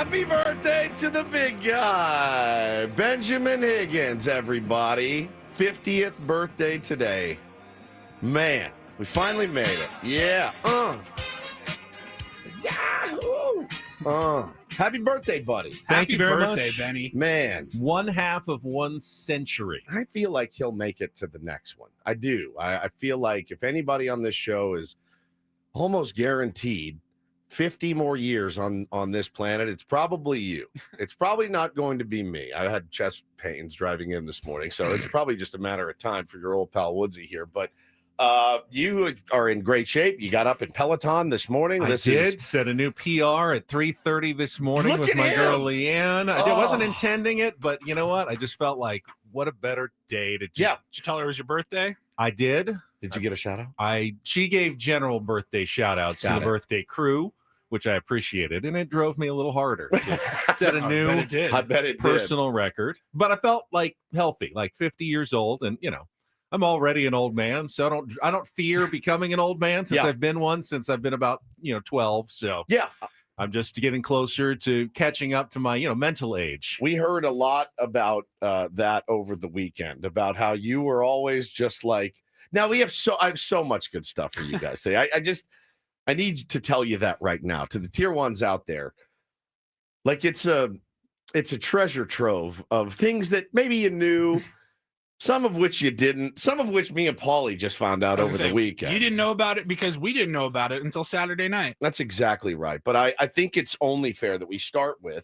Happy birthday to the big guy, Benjamin Higgins, everybody. 50th birthday today. Man, we finally made it. Yeah. Yahoo! Happy birthday, buddy. Thank you very birthday, much. Benny. Man, 1/2 of 1 century. I feel like he'll make it to the next one. I do. I feel like if anybody on this show is almost guaranteed 50 more years on this planet, it's probably you. It's probably not going to be me. I had chest pains driving in this morning, so it's probably just a matter of time for your old pal Woodsy here. But you are in great shape. You got up in Peloton this morning. I did set a new PR at 3:30 this morning with my girl Leanne. I wasn't intending it, but you know what? I just felt like, what a better day to just... Yeah. Did you tell her it was your birthday? I did. Did you get a shout out? She gave general birthday shout outs to the birthday crew, which I appreciated, and it drove me a little harder to set a new I bet it personal record. But I felt like healthy, like 50 years old, and I'm already an old man, so I don't fear becoming an old man since I've been one since I've been about 12. So yeah, I'm just getting closer to catching up to my mental age. We heard a lot about that over the weekend, about how you were always just like. Now I have so much good stuff for you guys today. I need to tell you that right now to the tier ones out there. Like it's a treasure trove of things that maybe you knew, some of which you didn't, some of which me and Paulie just found out over the weekend. You didn't know about it because we didn't know about it until Saturday night. That's exactly right. But I think it's only fair that we start with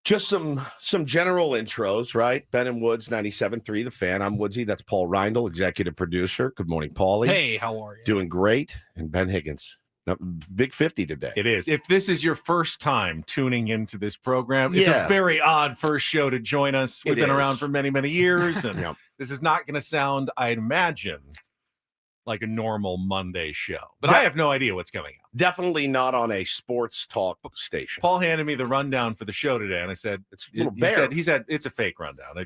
just some general intros, right? Ben and Woods, 97.3, The Fan. I'm Woodsy. That's Paul Reindl, executive producer. Good morning, Paulie. Hey, how are you? Doing great. And Ben Higgins. Big 50 today. It is. If this is your first time tuning into this program, it's a very odd first show to join us. We've been around for many, many years, and this is not going to sound, I'd imagine, like a normal Monday show. But I have no idea what's coming up. Definitely not on a sports talk station. Paul handed me the rundown for the show today, and I said, he said, it's a fake rundown.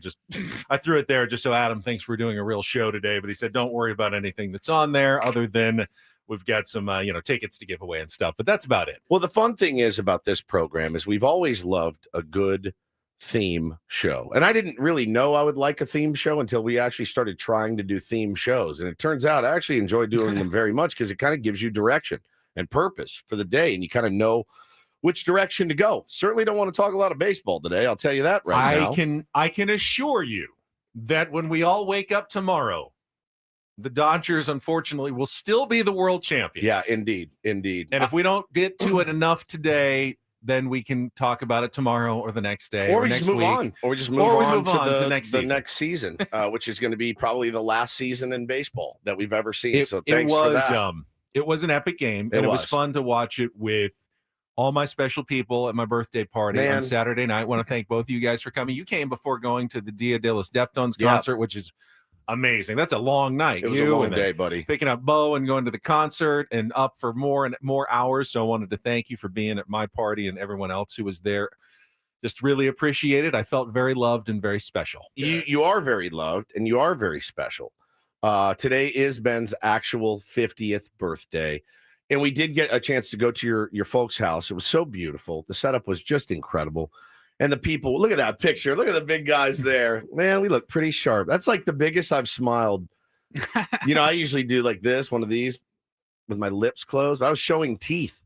I threw it there just so Adam thinks we're doing a real show today, but he said, don't worry about anything that's on there other than we've got some, tickets to give away and stuff, but that's about it. Well, the fun thing is about this program is we've always loved a good theme show. And I didn't really know I would like a theme show until we actually started trying to do theme shows. And it turns out I actually enjoy doing them very much because it kind of gives you direction and purpose for the day. And you kind of know which direction to go. Certainly don't want to talk a lot of baseball today. I'll tell you that now. I can assure you that when we all wake up tomorrow, the Dodgers, unfortunately, will still be the world champions. Yeah, indeed. And if we don't get to it enough today, then we can talk about it tomorrow or the next day or next move week. On. Or we just move on to the next season, which is going to be probably the last season in baseball that we've ever seen. So thanks for that. It was an epic game, and it was fun to watch it with all my special people at my birthday party on Saturday night. I want to thank both of you guys for coming. You came before going to the Dia de los Deftones concert, which is amazing. That's a long night. It was a long day, buddy. Picking up Bo and going to the concert and up for more and more hours. So I wanted to thank you for being at my party and everyone else who was there. Just really appreciate it. I felt very loved and very special. You are very loved and you are very special. Today is Ben's actual 50th birthday. And we did get a chance to go to your folks' house. It was so beautiful. The setup was just incredible. And the people, look at that picture. Look at the big guys there. Man, we look pretty sharp. That's like the biggest I've smiled. I usually do like this, one of these with my lips closed. I was showing teeth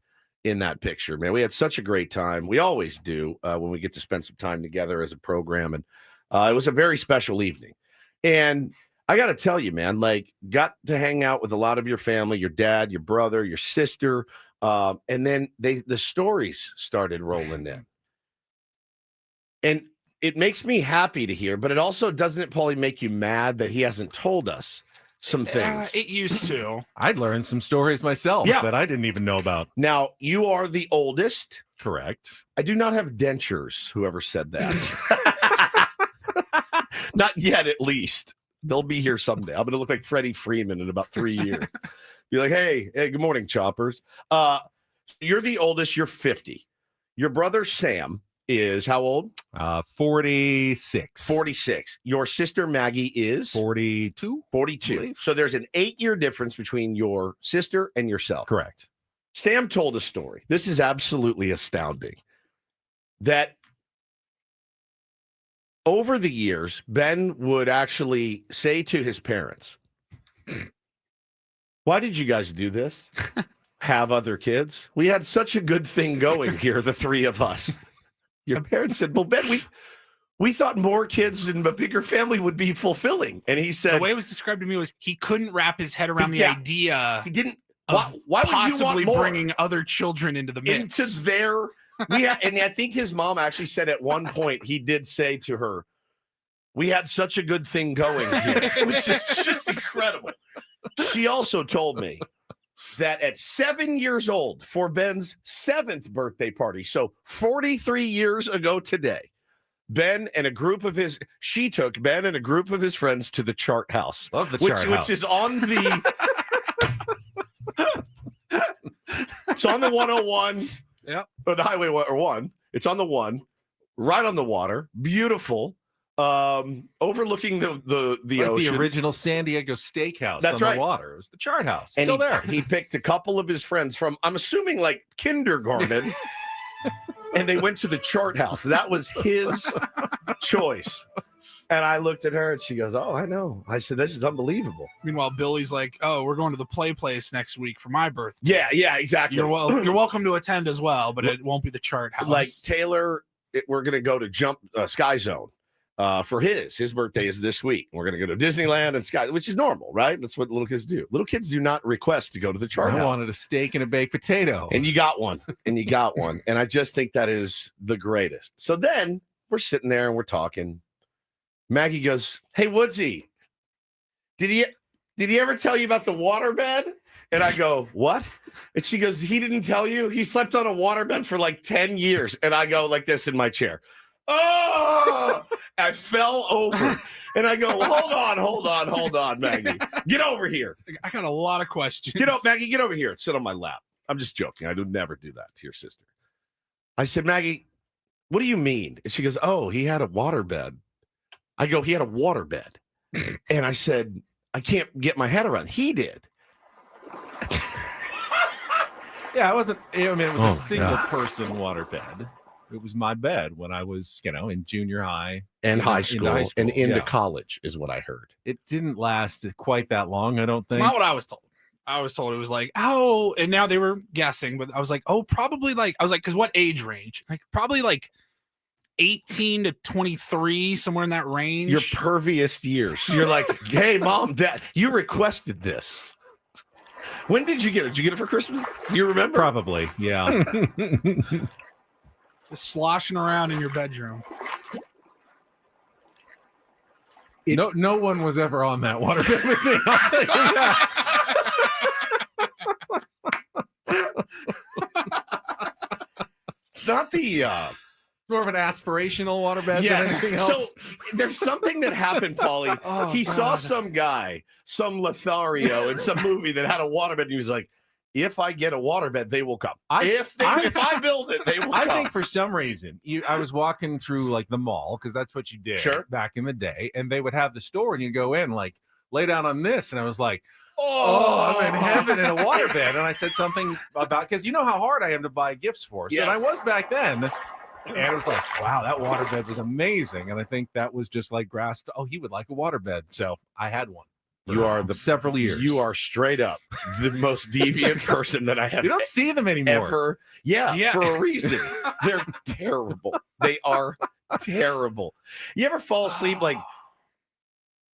in that picture, man. We had such a great time. We always do when we get to spend some time together as a program. And it was a very special evening. And I got to tell you, man, got to hang out with a lot of your family, your dad, your brother, your sister. And then the stories started rolling in. And it makes me happy to hear, but it also doesn't probably make you mad that he hasn't told us some things. It used to. I'd learned some stories myself that I didn't even know about. Now, you are the oldest. Correct. I do not have dentures, whoever said that. Not yet, at least. They'll be here someday. I'm going to look like Freddie Freeman in about 3 years. Be like, hey, good morning, choppers. You're the oldest. You're 50. Your brother, Sam, is how old? 46. 46. Your sister Maggie is 42. 42. So there's an 8-year difference between your sister and yourself. Correct. Sam told a story. This is absolutely astounding. that over the years, Ben would actually say to his parents, why did you guys do this? Have other kids? We had such a good thing going here, the three of us. Your parents said, well, Ben, we thought more kids and a bigger family would be fulfilling. And he said, the way it was described to me was he couldn't wrap his head around the idea. He didn't. Why would you want more? Bringing other children into the mix? Into their, and I think his mom actually said at one point, he did say to her, we had such a good thing going here, which is just incredible. She also told me that at 7 years old, for Ben's 7th birthday party, so 43 years ago today, she took Ben and a group of his friends to the Chart House. Love the Chart House. Which is on the it's on the 101. Yep. Or the Highway 1. It's on the 1, right on the water. Beautiful. Overlooking the like ocean. The original San Diego steakhouse. That's on right. The water. It was the Chart House. And Still there. He picked a couple of his friends from, I'm assuming, like kindergarten, and they went to the Chart House. That was his choice. And I looked at her and she goes, oh, I know. I said, this is unbelievable. Meanwhile, Billy's like, oh, we're going to the play place next week for my birthday. Yeah, exactly. You're welcome to attend as well, but it won't be the Chart House. Like Taylor, we're going to go to Sky Zone for his birthday is this week. We're going to go to Disneyland and Sky, which is normal, right? That's what little kids do. Little kids do not request to go to the Chart House. I wanted a steak and a baked potato. And you got one. And I just think that is the greatest. So then we're sitting there and we're talking. Maggie goes, hey, Woodsy, did he ever tell you about the waterbed? And I go, what? And she goes, he didn't tell you? He slept on a waterbed for like 10 years. And I go like this in my chair. Oh, I fell over. And I go, hold on, Maggie. Get over here. I got a lot of questions. Maggie, get over here and sit on my lap. I'm just joking. I would never do that to your sister. I said, Maggie, what do you mean? And she goes, oh, he had a waterbed. I go, he had a waterbed. And I said, I can't get my head around. He did. Yeah, it was a single person waterbed. It was my bed when I was, in junior high and high school and into yeah. college is what I heard. It didn't last quite that long, I don't think. It's not what I was told. I was told it was like, oh, and now they were guessing, but I was like, oh, probably like, I was like, because what age range? Like probably like 18 to 23, somewhere in that range. Your perviest years. You're like, hey, mom, dad, you requested this. When did you get it? Did you get it for Christmas? Do you remember? Probably, yeah. Just sloshing around in your bedroom. No one was ever on that waterbed with me. I'll tell you that. It's not the more of an aspirational waterbed than anything else. So there's something that happened, Paulie. He saw some guy, some Lothario in some movie that had a waterbed, and he was like, if I get a waterbed, they will come. If I build it, they will come. I think for some reason, I was walking through like the mall, because that's what you did back in the day, and they would have the store, and you go in like, lay down on this, and I was like, oh, I'm in heaven in a waterbed. And I said something about, because you know how hard I am to buy gifts for. So, and I was back then. And it was like, wow, that waterbed was amazing. And I think that was just like grasped. Oh, he would like a waterbed. So I had one. You are several years. You are straight up the most deviant person that I have. You don't see them anymore. Ever. Yeah, for a reason. They're terrible. They are terrible. You ever fall asleep like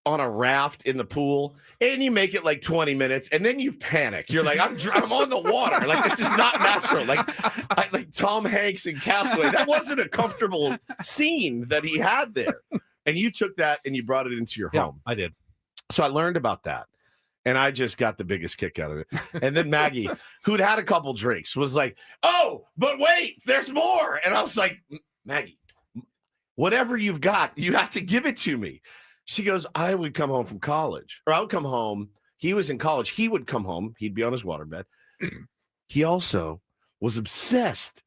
on a raft in the pool and you make it like 20 minutes and then you panic? You're like, I'm on the water. Like, this is not natural. Like Tom Hanks in Castaway. That wasn't a comfortable scene that he had there. And you took that and you brought it into your home. I did. So I learned about that, and I just got the biggest kick out of it. And then Maggie, who'd had a couple drinks, was like, oh, but wait, there's more. And I was like, Maggie, whatever you've got, you have to give it to me. She goes, I would come home from college, or I would come home. He was in college. He would come home. He'd be on his waterbed. He also was obsessed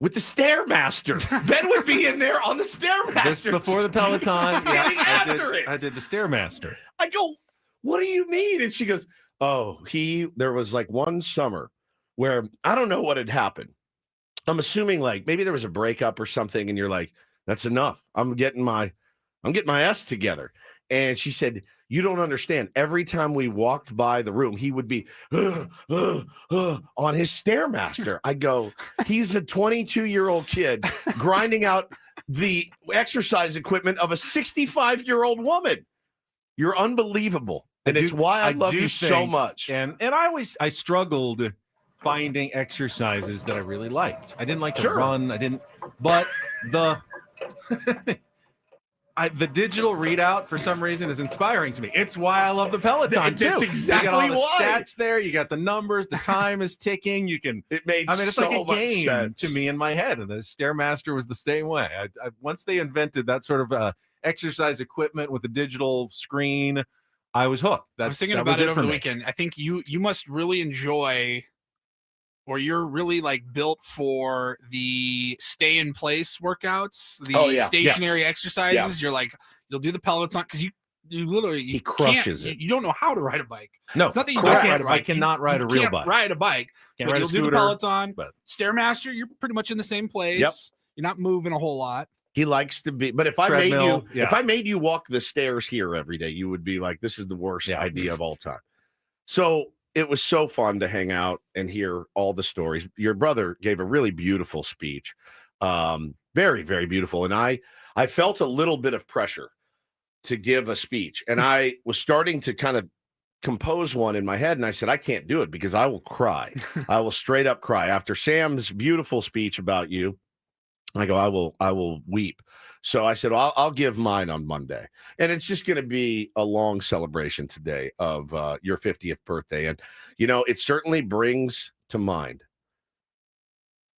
with the Stairmaster. Ben would be in there on the Stairmaster. This before the Peloton. I did the Stairmaster. I go, what do you mean? And she goes, oh, there was like one summer where I don't know what had happened. I'm assuming like maybe there was a breakup or something, and you're like, that's enough. I'm getting my S together. And she said, you don't understand. Every time we walked by the room, he would be on his Stairmaster. I go, he's a 22-year-old kid grinding out the exercise equipment of a 65-year-old woman. You're unbelievable. And it's why I love you so much. And I struggled finding exercises that I really liked. I didn't like to run. But the digital readout for some reason is inspiring to me. It's why I love the Peloton too. That's exactly you got all the why. stats there. You got the numbers. The time is ticking. You can. It's so like a game sense to me in my head. And the Stairmaster was the same way. Once they invented that sort of exercise equipment with the digital screen, I was hooked. I was thinking about it over the weekend. I think you must really enjoy, or you're really like built for the stay in place workouts, the stationary exercises. You're like, you'll do the Peloton because you literally he crushes it. You don't know how to ride a bike. No, it's not that you don't ride a bike. I cannot ride a real bike. Ride a bike. Can't ride a scooter, do the Peloton, but Stairmaster. You're pretty much in the same place. Yep. You're not moving a whole lot. He likes to be, but if I made you walk the stairs here every day, you would be like, this is the worst idea of all time. So it was so fun to hang out and hear all the stories. Your brother gave a really beautiful speech. Very, very beautiful. And I felt a little bit of pressure to give a speech. And I was starting to kind of compose one in my head. And I said, I can't do it because I will cry. I will straight up cry. After Sam's beautiful speech about you, I go, I will weep. So I said, well, I'll give mine on Monday. And it's just going to be a long celebration today of your 50th birthday. And, it certainly brings to mind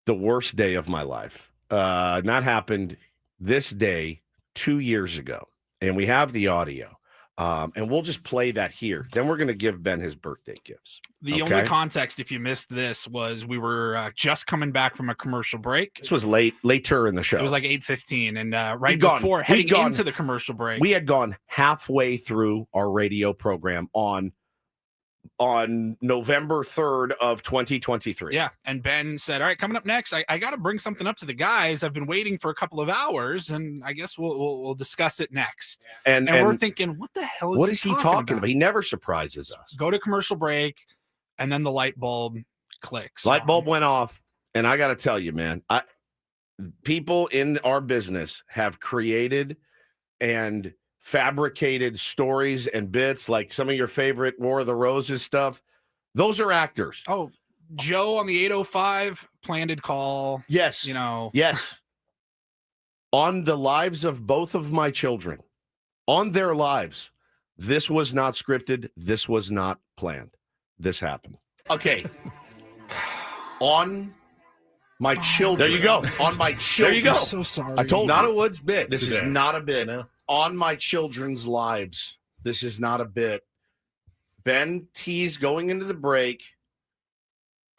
the worst day of my life. That happened this day 2 years ago. And we have the audio. And we'll just play that here. Then we're going to give Ben his birthday gifts. The only context, if you missed this, was we were just coming back from a commercial break. This was later in the show. It was like 8:15, and before heading into the commercial break, we had gone halfway through our radio program on November 3rd of 2023. Yeah, and Ben said, all right, coming up next, I got to bring something up to the guys. I've been waiting for a couple of hours, and I guess we'll discuss it next. And we're thinking, what the hell is he talking about? He never surprises us. Go to commercial break, and then the light bulb clicks. Light bulb went off, and I got to tell you, man, people in our business have created and fabricated stories and bits, like some of your favorite War of the Roses stuff. Those are actors. Oh, Joe on the 805 planted call. Yes. Yes. On the lives of both of my children, on their lives, this was not scripted. This was not planned. This happened. Okay. On my children. There you go. On my children. There you go. I'm so sorry. I told you. Not a Woods bit. This is not a bit. On my children's lives. This is not a bit. Ben teased going into the break.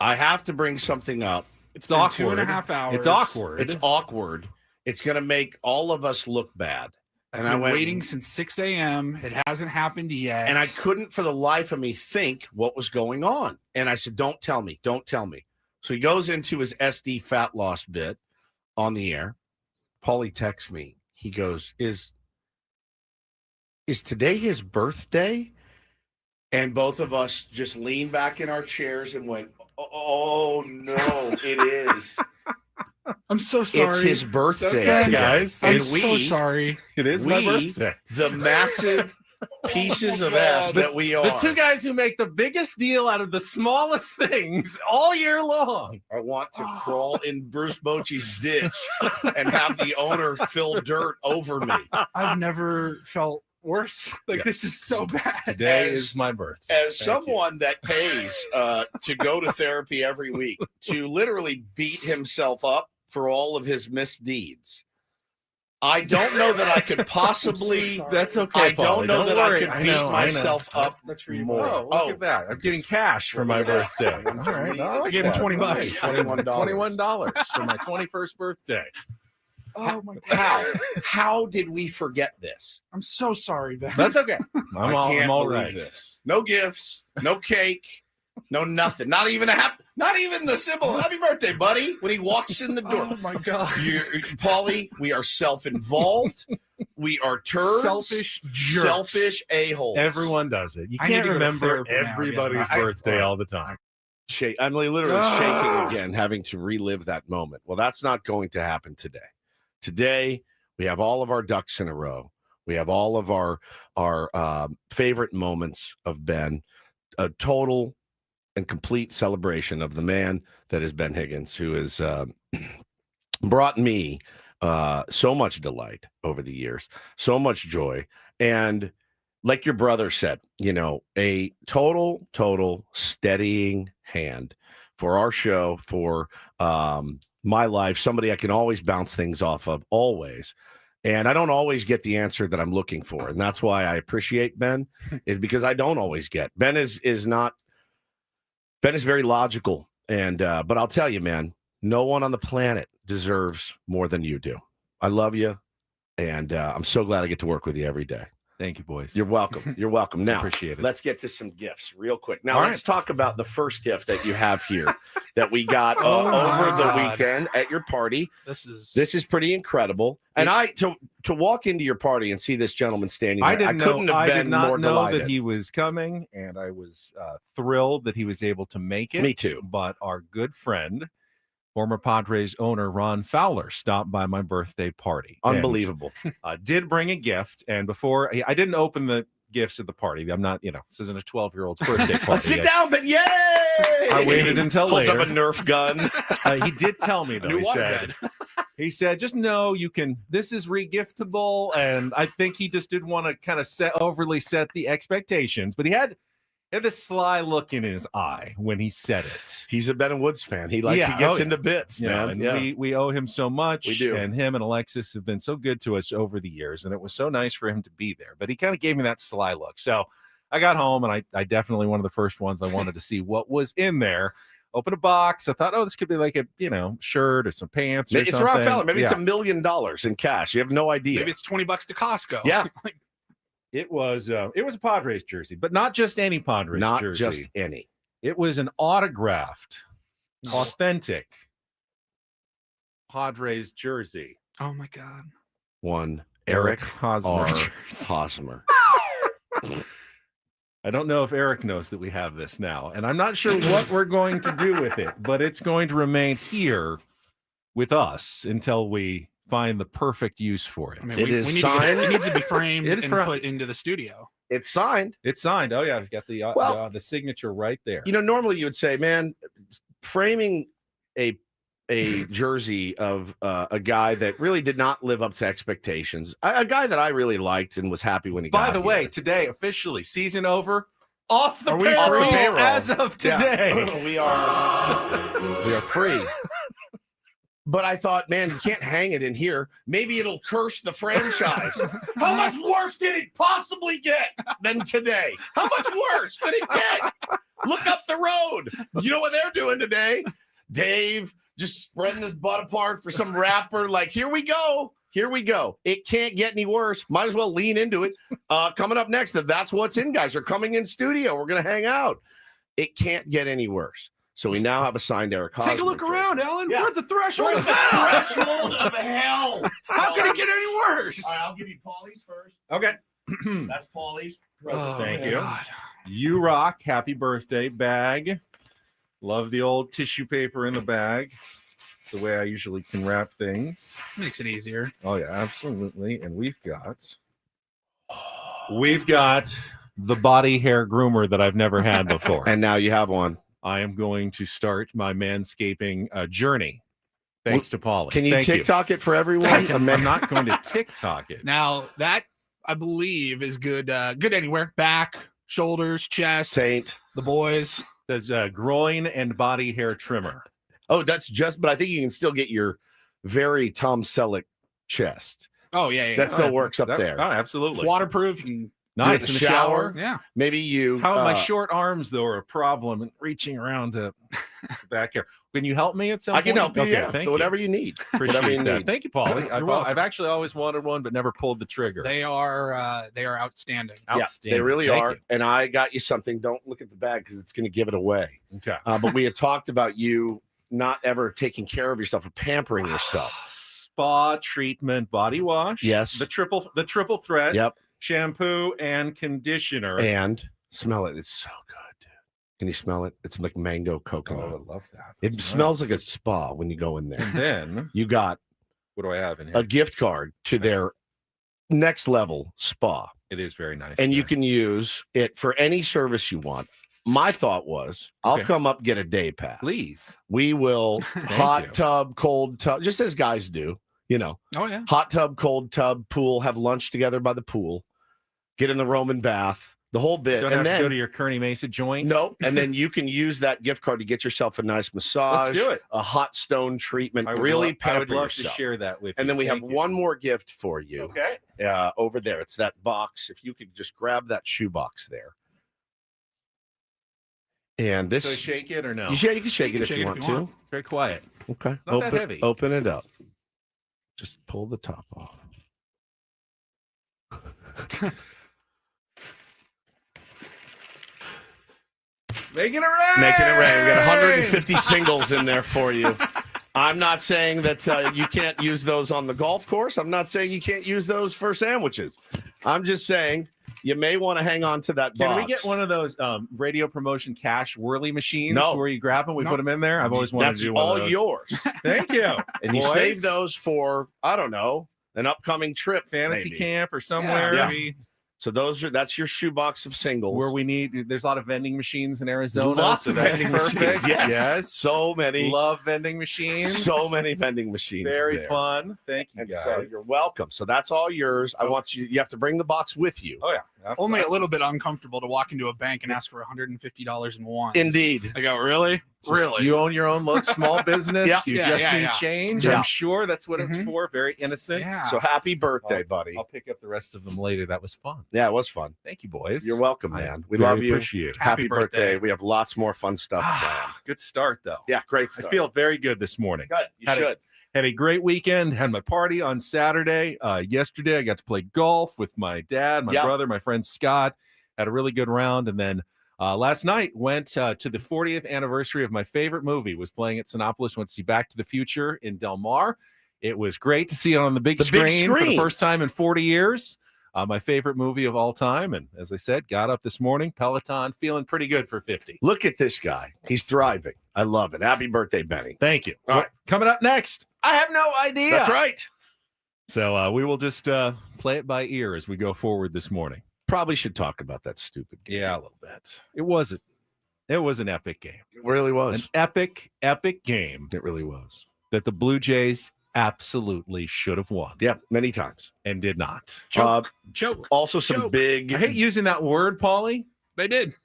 I have to bring something up. It's awkward. 2.5 hours. It's awkward. It's awkward. It's going to make all of us look bad. And I went waiting since 6 a.m. It hasn't happened yet. And I couldn't for the life of me think what was going on. And I said, don't tell me. Don't tell me. So he goes into his SD fat loss bit on the air. Paulie texts me. He goes, Is today his birthday? And both of us just leaned back in our chairs and went, oh no, it is. I'm so sorry. It's his birthday, guys. I'm so sorry. It is my birthday. The massive pieces of ass that we are. The two guys who make the biggest deal out of the smallest things all year long. I want to crawl in Bruce Bochy's ditch and have the owner fill dirt over me. I've never felt worse. This is so bad. Today is my birthday. As someone that pays to go to therapy every week, to literally beat himself up for all of his misdeeds, I don't know that I could possibly. That's okay. I don't know that I could beat myself up. That's for you. More. Look at that! I'm getting cash for my birthday. All right, I gave him $20. $21 for my 21st birthday. Oh my God! How did we forget this? I'm so sorry, Ben. That's okay. I can't I'm all believe right. This. No gifts, no cake, No, nothing. Not even the symbol. Happy birthday, buddy. When he walks in the door. Oh my God. Paulie, we are self-involved. We are turds. Selfish jerks. Selfish a-holes. Everyone does it. You I need can't to go to remember therapy now, everybody's yeah. birthday all the time. I'm literally shaking again, having to relive that moment. Well, that's not going to happen today. Today, we have all of our ducks in a row. We have all of our favorite moments of Ben. A total and complete celebration of the man that is Ben Higgins, who has brought me so much delight over the years, so much joy. And like your brother said, a total steadying hand for our show, for my life, somebody I can always bounce things off of, always. And I don't always get the answer that I'm looking for. And that's why I appreciate Ben, is because I don't always get. Ben is very logical. And but I'll tell you, man, no one on the planet deserves more than you do. I love you. And I'm so glad I get to work with you every day. Thank you, boys. You're welcome. You're welcome. Now, appreciate it. Let's get to some gifts real quick. Now, let's talk about the first gift that you have here that we got over the weekend at your party. This is pretty incredible. And to walk into your party and see this gentleman standing there, I did not know that he was coming, and I was thrilled that he was able to make it. Me too. But our good friend, former Padres owner Ron Fowler, stopped by my birthday party. Unbelievable. And, did bring a gift. And before I didn't open the gifts at the party. I'm not, this isn't a 12-year-old's birthday party. Sit down, but yay! I waited until later. Holds up a Nerf gun. He did tell me, though. He said, just know this is regiftable. And I think he just didn't want to kind of overly set the expectations. But he had this sly look in his eye when he said it. He's a Ben and Woods fan. He gets into bits, man. And we owe him so much. We do. And him and Alexis have been so good to us over the years. And it was so nice for him to be there. But he kind of gave me that sly look. So I got home, and I definitely, one of the first ones I wanted to see what was in there. Open a box. I thought, this could be like a shirt or some pants or something. It's Ron Fowler. Maybe it's $1 million in cash. You have no idea. Maybe it's $20 to Costco. Yeah. It was a Padres jersey, but not just any Padres jersey. Not just any. It was an autographed, authentic Padres jersey. Oh my God. One Eric Hosmer. Hosmer. I don't know if Eric knows that we have this now, and I'm not sure what we're going to do with it, but it's going to remain here with us until we find the perfect use for it. I mean, it is signed. It needs to be framed and put into the studio. It's signed. It's signed. Oh yeah, I've got the signature right there. Normally you would say, man, framing a jersey of a guy that really did not live up to expectations, a guy that I really liked and was happy when he got here. By the way, today officially season over, off the payroll as of today. Yeah. We are free. But I thought, man, you can't hang it in here. Maybe it'll curse the franchise. How much worse did it possibly get than today? How much worse could it get? Look up the road. You know what they're doing today? Dave just spreading his butt apart for some rapper. Like, here we go. Here we go. It can't get any worse. Might as well lean into it. Coming up next, That's What's In, guys are coming in studio. We're going to hang out. It can't get any worse. So we now have a signed Eric Hosmer. Take a look around, Alan. Yeah. We're at the threshold of hell. Threshold of hell. How can it get any worse? All right, I'll give you Paulie's first. Okay. That's Paulie's present. Oh, Thank you. God. You rock. Happy birthday bag. Love the old tissue paper in the bag. It's the way I usually can wrap things. Makes it easier. Oh yeah, absolutely. And we've got the body hair groomer that I've never had before. And now you have one. I am going to start my manscaping journey. Thanks to Paulie. Can you TikTok it for everyone? I'm not going to TikTok it. Now that I believe is good. Good anywhere. Back, shoulders, chest. Taint. The boys. Says groin and body hair trimmer. Oh, that's just. But I think you can still get your very Tom Selleck chest. Oh yeah. That still works up there. Oh, absolutely. Waterproof. You can Nice. In the shower. Yeah. Maybe you. How my short arms, though, are a problem in reaching around to back here. Can you help me at some point? I can help you. Okay, Yeah. thank So whatever you need. Appreciate whatever you that. need. Thank you, Paulie. I've actually always wanted one, but never pulled the trigger. They are outstanding. Yeah, they really are. And I got you something. Don't look at the bag because it's going to give it away. Okay. But we had talked about you not ever taking care of yourself or pampering yourself. Spa treatment, body wash. Yes. The triple threat. Yep. Shampoo and conditioner. And smell it. It's so good, dude. Can you smell it? It's like mango coconut. Oh, I love that. It smells like a spa when you go in there. And then you got what do I have in here? A gift card to their next level spa. It is very nice. And you can use it for any service you want. My thought was, I'll come up, get a day pass. Please. We will hot tub, cold tub, just as guys do, you know. Oh, yeah. Hot tub, cold tub, pool, have lunch together by the pool, get in the Roman bath, the whole bit. Don't have to go to your Kearney Mesa joint. No, and then you can use that gift card to get yourself a nice massage. Let's do it. A hot stone treatment. I would love to share that with you. And then we have one more gift for you. Okay. Over there. It's that box. If you could just grab that shoe box there. And this. So shake it or no? Yeah, you can shake it if you want to. Very quiet. Okay. It's not that heavy. Open it up. Just pull the top off. Making it rain. Making it rain. We got 150 singles in there for you. I'm not saying that you can't use those on the golf course. I'm not saying you can't use those for sandwiches. I'm just saying you may want to hang on to that box. Can we get one of those radio promotion cash whirly machines where you grab them, put them in there? I've always wanted to do one of those. That's all yours. Thank you. And you save those for, I don't know, an upcoming trip. Fantasy camp or somewhere. Yeah. So that's your shoebox of singles. Where we need, there's a lot of vending machines in Arizona. Lots of vending machines. Yes. So many. Love vending machines. So many vending machines. Very fun. Thank you, guys. So you're welcome. So that's all yours. I want you have to bring the box with you. Oh, yeah. Only a little bit uncomfortable to walk into a bank and ask for $150 in ones. Indeed. I go, really? Really? You own your own small business. You just need change. Yeah. I'm sure that's what it's for. Very innocent. Yeah. So happy birthday, buddy. I'll pick up the rest of them later. That was fun. Yeah, it was fun. Thank you, boys. You're welcome, man. We love you. Appreciate it. Happy birthday. We have lots more fun stuff planned. Good start, though. Yeah, great start. I feel very good this morning. Good. You should. Had a great weekend. Had my party on Saturday. Yesterday, I got to play golf with my dad, my brother, my friend Scott. Had a really good round. And then last night went to the 40th anniversary of my favorite movie. Was playing at Sinopolis. Went to see Back to the Future in Del Mar. It was great to see it on the big screen for the first time in 40 years. My favorite movie of all time. And as I said, got up this morning, Peloton, feeling pretty good for 50. Look at this guy. He's thriving. I love it. Happy birthday, Benny. Thank you. All right. Coming up next, I have no idea. That's right. So we will just play it by ear as we go forward this morning. Probably should talk about that stupid game. Yeah, a little bit. It was an epic game. It really was. An epic game. It really was. That the Blue Jays absolutely should have won. Yeah, many times. And did not. Choke. Also some big. I hate using that word, Paulie. They did.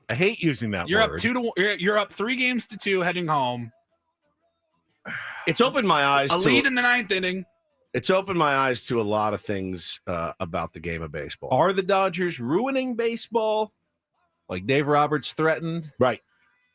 I hate using that You're word. up 2-1. You're up 3-2 heading home. It's opened my eyes. A lead in the 9th inning. It's opened my eyes to a lot of things about the game of baseball. Are the Dodgers ruining baseball like Dave Roberts threatened? Right.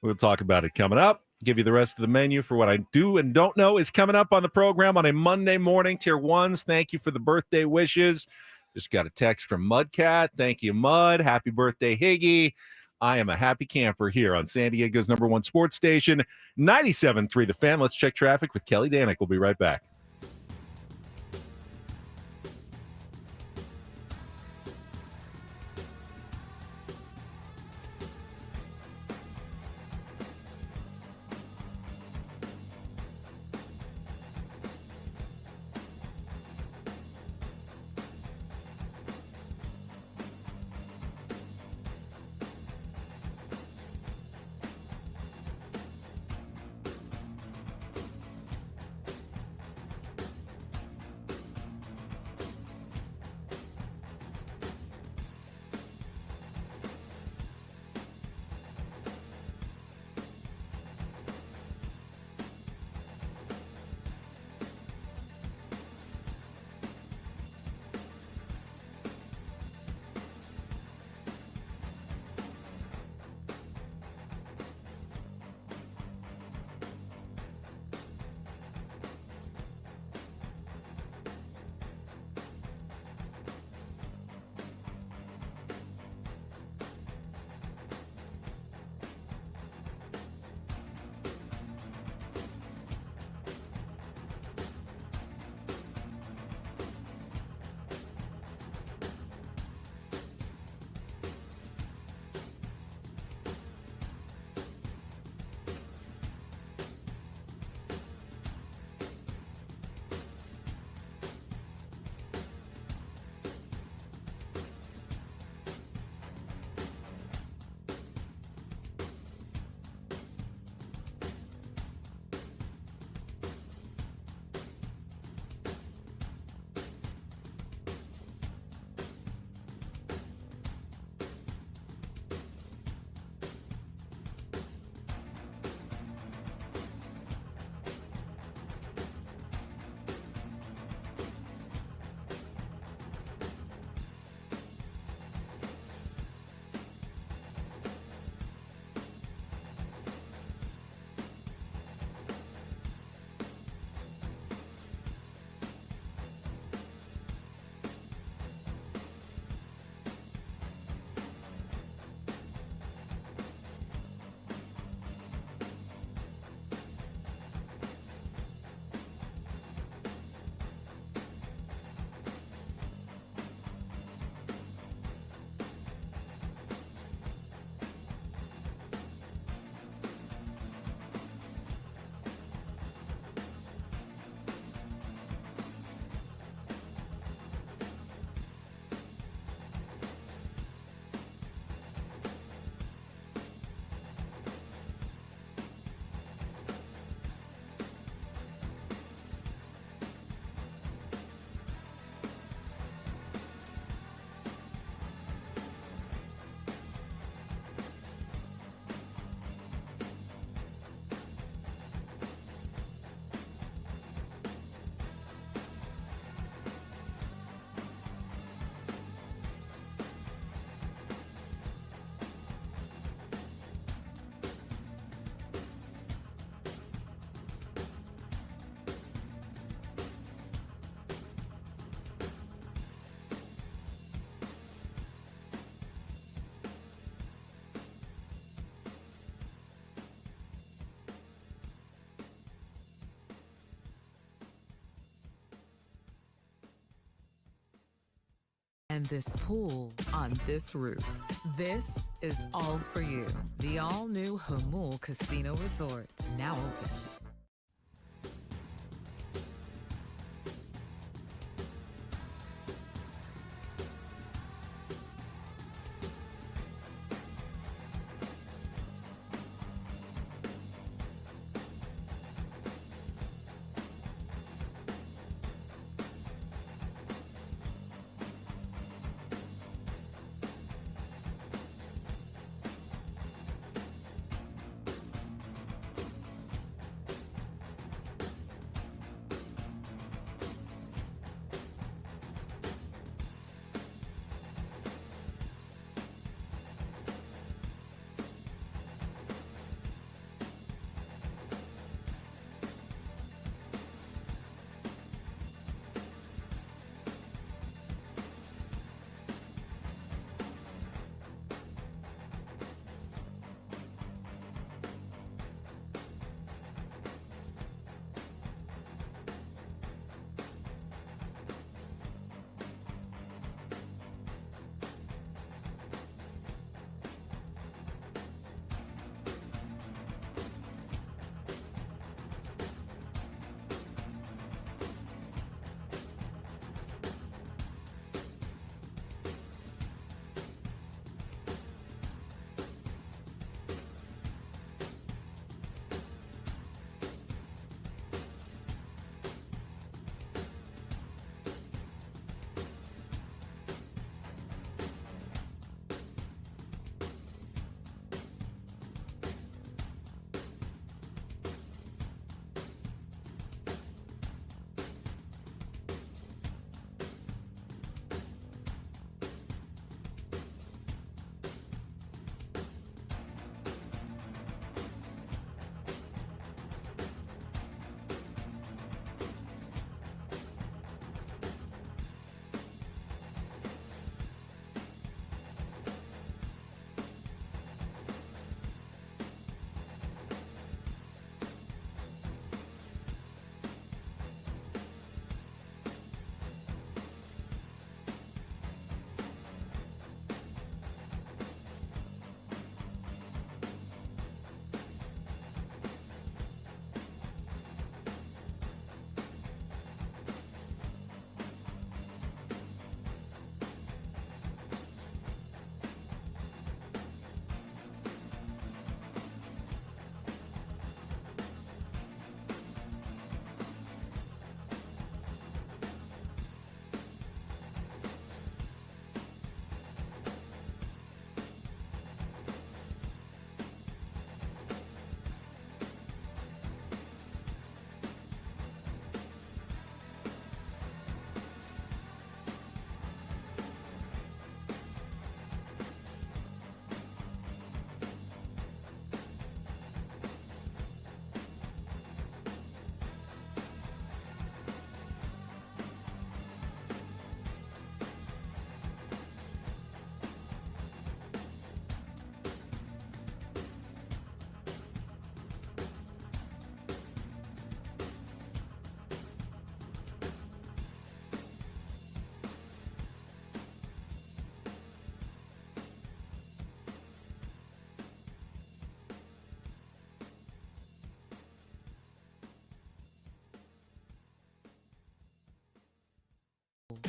We'll talk about it coming up. Give you the rest of the menu for what I do and don't know is coming up on the program on a Monday morning. Tier 1s, thank you for the birthday wishes. Just got a text from Mudcat. Thank you, Mud. Happy birthday, Higgy. I am a happy camper here on San Diego's #1 sports station, 97.3 The Fan. Let's check traffic with Kelly Danick. We'll be right back. And this pool on this roof. This is all for you. The all-new Hamul Casino Resort, now open.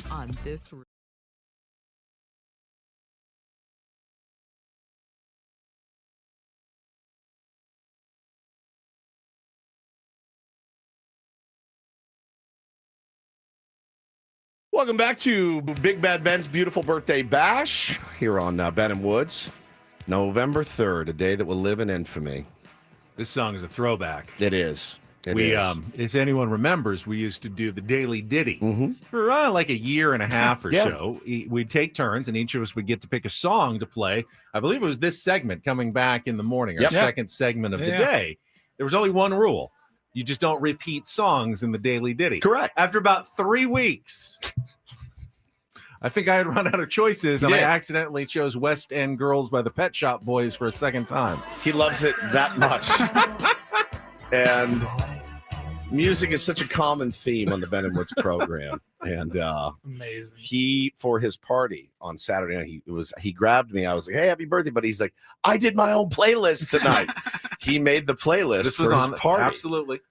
On this roof. Welcome back to Big Bad Ben's Beautiful Birthday Bash here on Benham Woods. November 3rd, a day that will live in infamy. This song is a throwback. It is. If anyone remembers, we used to do the Daily Ditty for like a year and a half or so. We'd take turns, and each of us would get to pick a song to play. I believe it was this segment coming back in the morning, our second segment of the day. There was only one rule. You just don't repeat songs in the Daily Ditty. Correct. After about 3 weeks, I think I had run out of choices, and I accidentally chose West End Girls by the Pet Shop Boys for a second time. He loves it that much. And music is such a common theme on the Ben and Woods program. And amazing. He, for his party on Saturday night, he grabbed me. I was like, "Hey, happy birthday!" But he's like, "I did my own playlist tonight." He made the playlist. This was for on his party. Absolutely.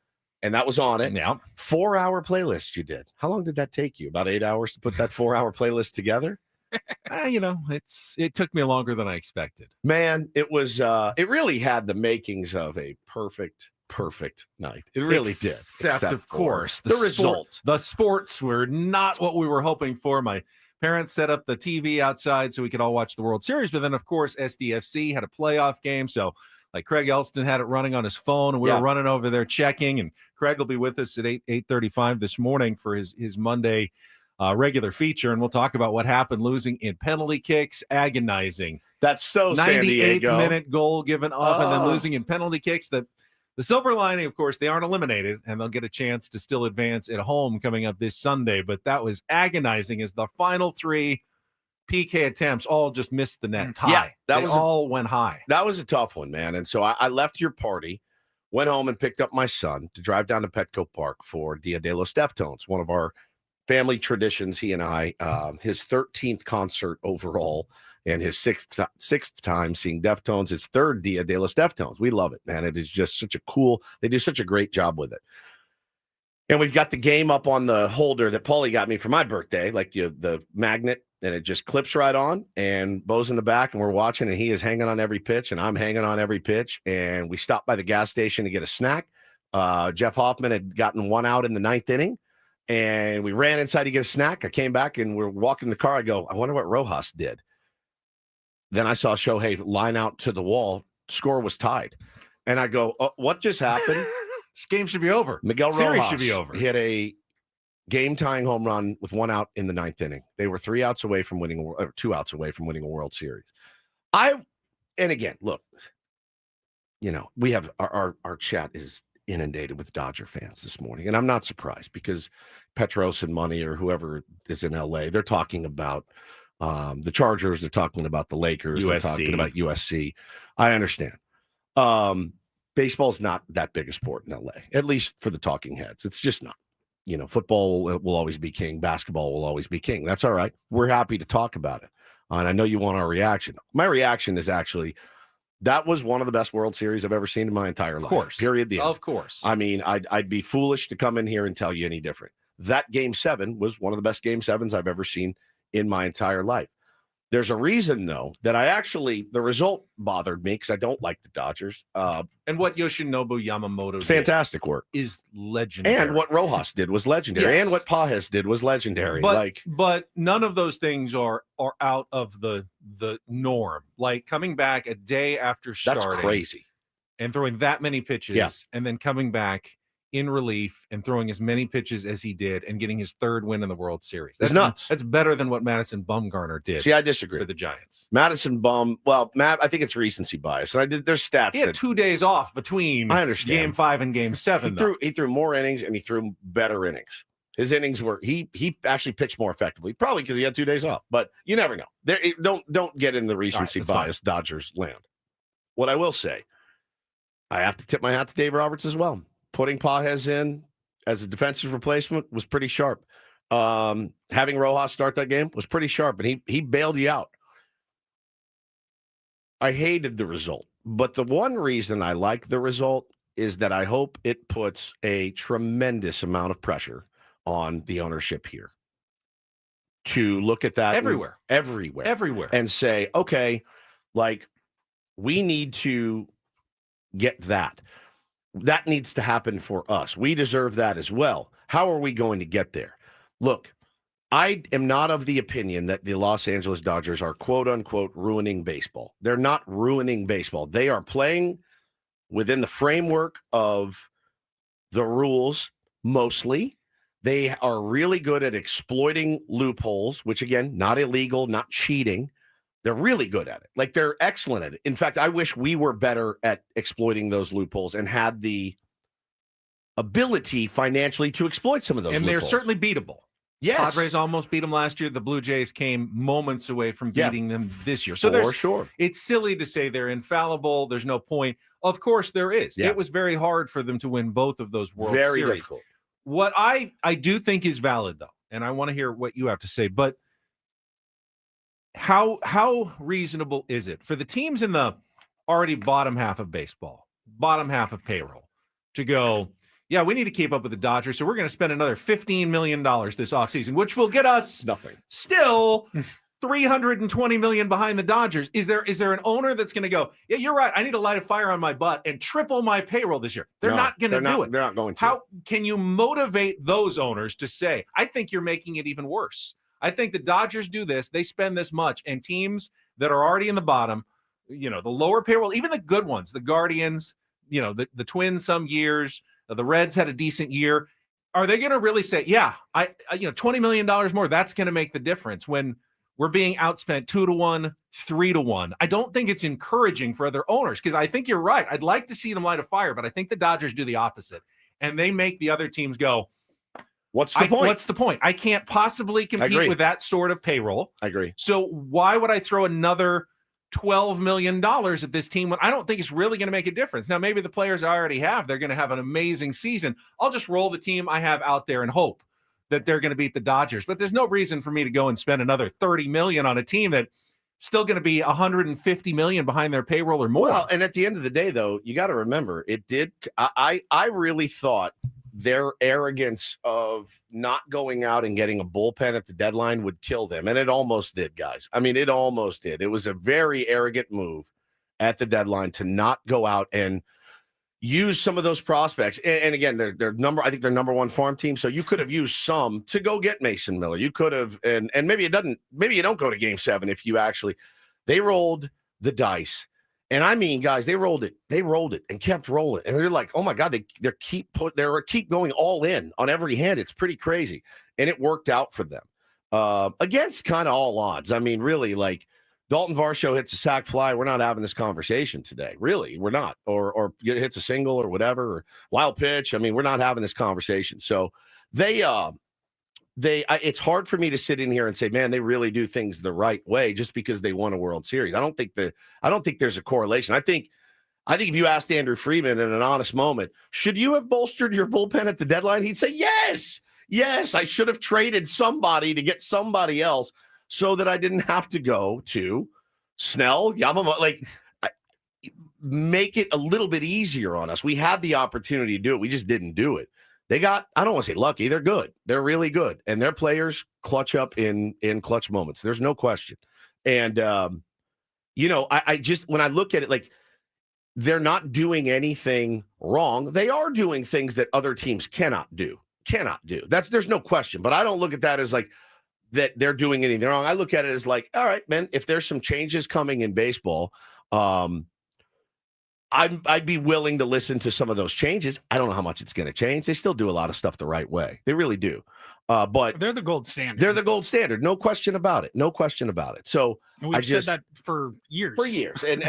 And that was on it. Yeah. 4-hour playlist you did. How long did that take you? About 8 hours to put that 4-hour playlist together? It took me longer than I expected. Man, it was it really had the makings of a perfect night. It really did. Except of course, the result. The sports were not what we were hoping for. My parents set up the TV outside so we could all watch the World Series, but then of course SDFC had a playoff game, so like Craig Elsten had it running on his phone, and we were running over there checking. And Craig will be with us at 8:35 this morning for his Monday regular feature, and we'll talk about what happened, losing in penalty kicks, agonizing. That's so 98th minute goal given up, and then losing in penalty kicks. The silver lining, of course, they aren't eliminated, and they'll get a chance to still advance at home coming up this Sunday. But that was agonizing as the final 3 PK attempts all just missed the net high. Yeah, they all went high. That was a tough one, man. And so I left your party, went home and picked up my son to drive down to Petco Park for Dia de los Deftones, one of our family traditions. He and I, his 13th concert overall and his sixth time seeing Deftones, his 3rd Dia de los Deftones. We love it, man. It is just such a cool, they do such a great job with it. And we've got the game up on the holder that Paulie got me for my birthday, like the magnet, and it just clips right on, and Bo's in the back, and we're watching, and he is hanging on every pitch, and I'm hanging on every pitch. And we stopped by the gas station to get a snack. Jeff Hoffman had gotten 1 out in the 9th inning, and we ran inside to get a snack. I came back, and we're walking in the car. I go, I wonder what Rojas did. Then I saw Shohei line out to the wall. Score was tied. And I go, what just happened? This game should be over. Miguel Series Rojas should be over. Hit a game-tying home run with 1 out in the 9th inning. They were 3 outs away from winning, or 2 outs away from winning a World Series. And again, look, we have our chat is inundated with Dodger fans this morning, and I'm not surprised because Petros and Money or whoever is in LA, they're talking about the Chargers, they're talking about the Lakers, they're talking about USC. I understand. Baseball's not that big a sport in LA, at least for the talking heads. It's just not. Football will always be king. Basketball will always be king. That's all right. We're happy to talk about it. And I know you want our reaction. My reaction is actually, that was one of the best World Series I've ever seen in my entire life. Of course. Period. The end. Of course. I mean, I'd be foolish to come in here and tell you any different. That Game 7 was one of the best Game 7s I've ever seen in my entire life. There's a reason, though, that the result bothered me because I don't like the Dodgers. And what Yoshinobu Yamamoto fantastic work is legendary. And what Rojas did was legendary. Yes. And what Pages did was legendary. But none of those things are out of the norm. Like coming back a day after starting. That's crazy. And throwing that many pitches and then coming back in relief and throwing as many pitches as he did and getting his 3rd win in the World Series. That's nuts. That's better than what Madison Bumgarner did. See, I disagree. For the Giants. Matt, I think it's recency bias. There's stats. He had 2 days off between Game 5 and Game 7. He threw more innings and he threw better innings. His innings were he actually pitched more effectively, probably because he had 2 days off. But you never know. Don't get in the recency bias Dodgers land. What I will say, I have to tip my hat to Dave Roberts as well. Putting Pages in as a defensive replacement was pretty sharp. Having Rojas start that game was pretty sharp, and he bailed you out. I hated the result, but the one reason I like the result is that I hope it puts a tremendous amount of pressure on the ownership here to look at that everywhere, and say, okay, we need to get that. That needs to happen for us. We deserve that as well. How are we going to get there? Look, I am not of the opinion that the Los Angeles Dodgers are quote unquote ruining baseball. They're not ruining baseball. They are playing within the framework of the rules mostly. They are really good at exploiting loopholes, which again, not illegal, not cheating. They're really good at it. They're excellent at it. In fact, I wish we were better at exploiting those loopholes and had the ability financially to exploit some of those loopholes. And they're certainly beatable. Yes. Padres almost beat them last year. The Blue Jays came moments away from beating them this year. So for sure. It's silly to say they're infallible. There's no point. Of course there is. Yeah. It was very hard for them to win both of those World Series. Difficult. What I do think is valid, though, and I want to hear what you have to say, but how reasonable is it for the teams in the already bottom half of baseball, bottom half of payroll, to go, yeah, we need to keep up with the Dodgers, so we're going to spend another $15 million this offseason, which will get us nothing. Still $320 million behind the Dodgers. Is there an owner that's going to go, yeah, you're right, I need to light a fire on my butt and triple my payroll this year? They're not going to do it. They're not going to. How can you motivate those owners to say, I think you're making it even worse? I think the Dodgers do this. They spend this much, and teams that are already in the bottom, the lower payroll, even the good ones, the Guardians, the Twins some years, the Reds had a decent year. Are they going to really say, yeah, $20 million more, that's going to make the difference when we're being outspent 2-1, 3-1? I don't think it's encouraging for other owners, because I think you're right. I'd like to see them light a fire, but I think the Dodgers do the opposite, and they make the other teams go, What's the point? I can't possibly compete with that sort of payroll. I agree. So why would I throw another $12 million at this team when I don't think it's really going to make a difference? Now, maybe the players I already have, they're going to have an amazing season. I'll just roll the team I have out there and hope that they're going to beat the Dodgers. But there's no reason for me to go and spend another $30 million on a team that's still going to be $150 million behind their payroll or more. Well, and at the end of the day, though, you got to remember, it did. I really thought their arrogance of not going out and getting a bullpen at the deadline would kill them. And it almost did, guys. I mean, it almost did. It was a very arrogant move at the deadline to not go out and use some of those prospects. And again, I think they're number one farm team. So you could have used some to go get Mason Miller. You could have, and maybe you don't go to Game 7 if you actually, they rolled the dice. And I mean, guys, they rolled it and kept rolling. And they're like, oh my God, they keep going all in on every hand. It's pretty crazy. And it worked out for them against kind of all odds. I mean, really, like Dalton Varsho hits a sac fly. We're not having this conversation today. Really, we're not. Or hits a single or whatever, or wild pitch. I mean, we're not having this conversation. So it's hard for me to sit in here and say, man, they really do things the right way just because they won a World Series. I don't think there's a correlation. I think if you asked Andrew Friedman in an honest moment, should you have bolstered your bullpen at the deadline? He'd say, yes, I should have traded somebody to get somebody else so that I didn't have to go to Snell, Yamamoto, make it a little bit easier on us. We had the opportunity to do it. We just didn't do it. They got, I don't want to say lucky. They're good. They're really good. And their players clutch up in clutch moments. There's no question. And, I just, when I look at it, they're not doing anything wrong. They are doing things that other teams cannot do. There's no question. But I don't look at that as that they're doing anything wrong. I look at it as all right, man, if there's some changes coming in baseball, I'd be willing to listen to some of those changes. I don't know how much it's going to change. They still do a lot of stuff the right way. They really do. But they're the gold standard. They're the gold standard. No question about it. So we've said that for years. And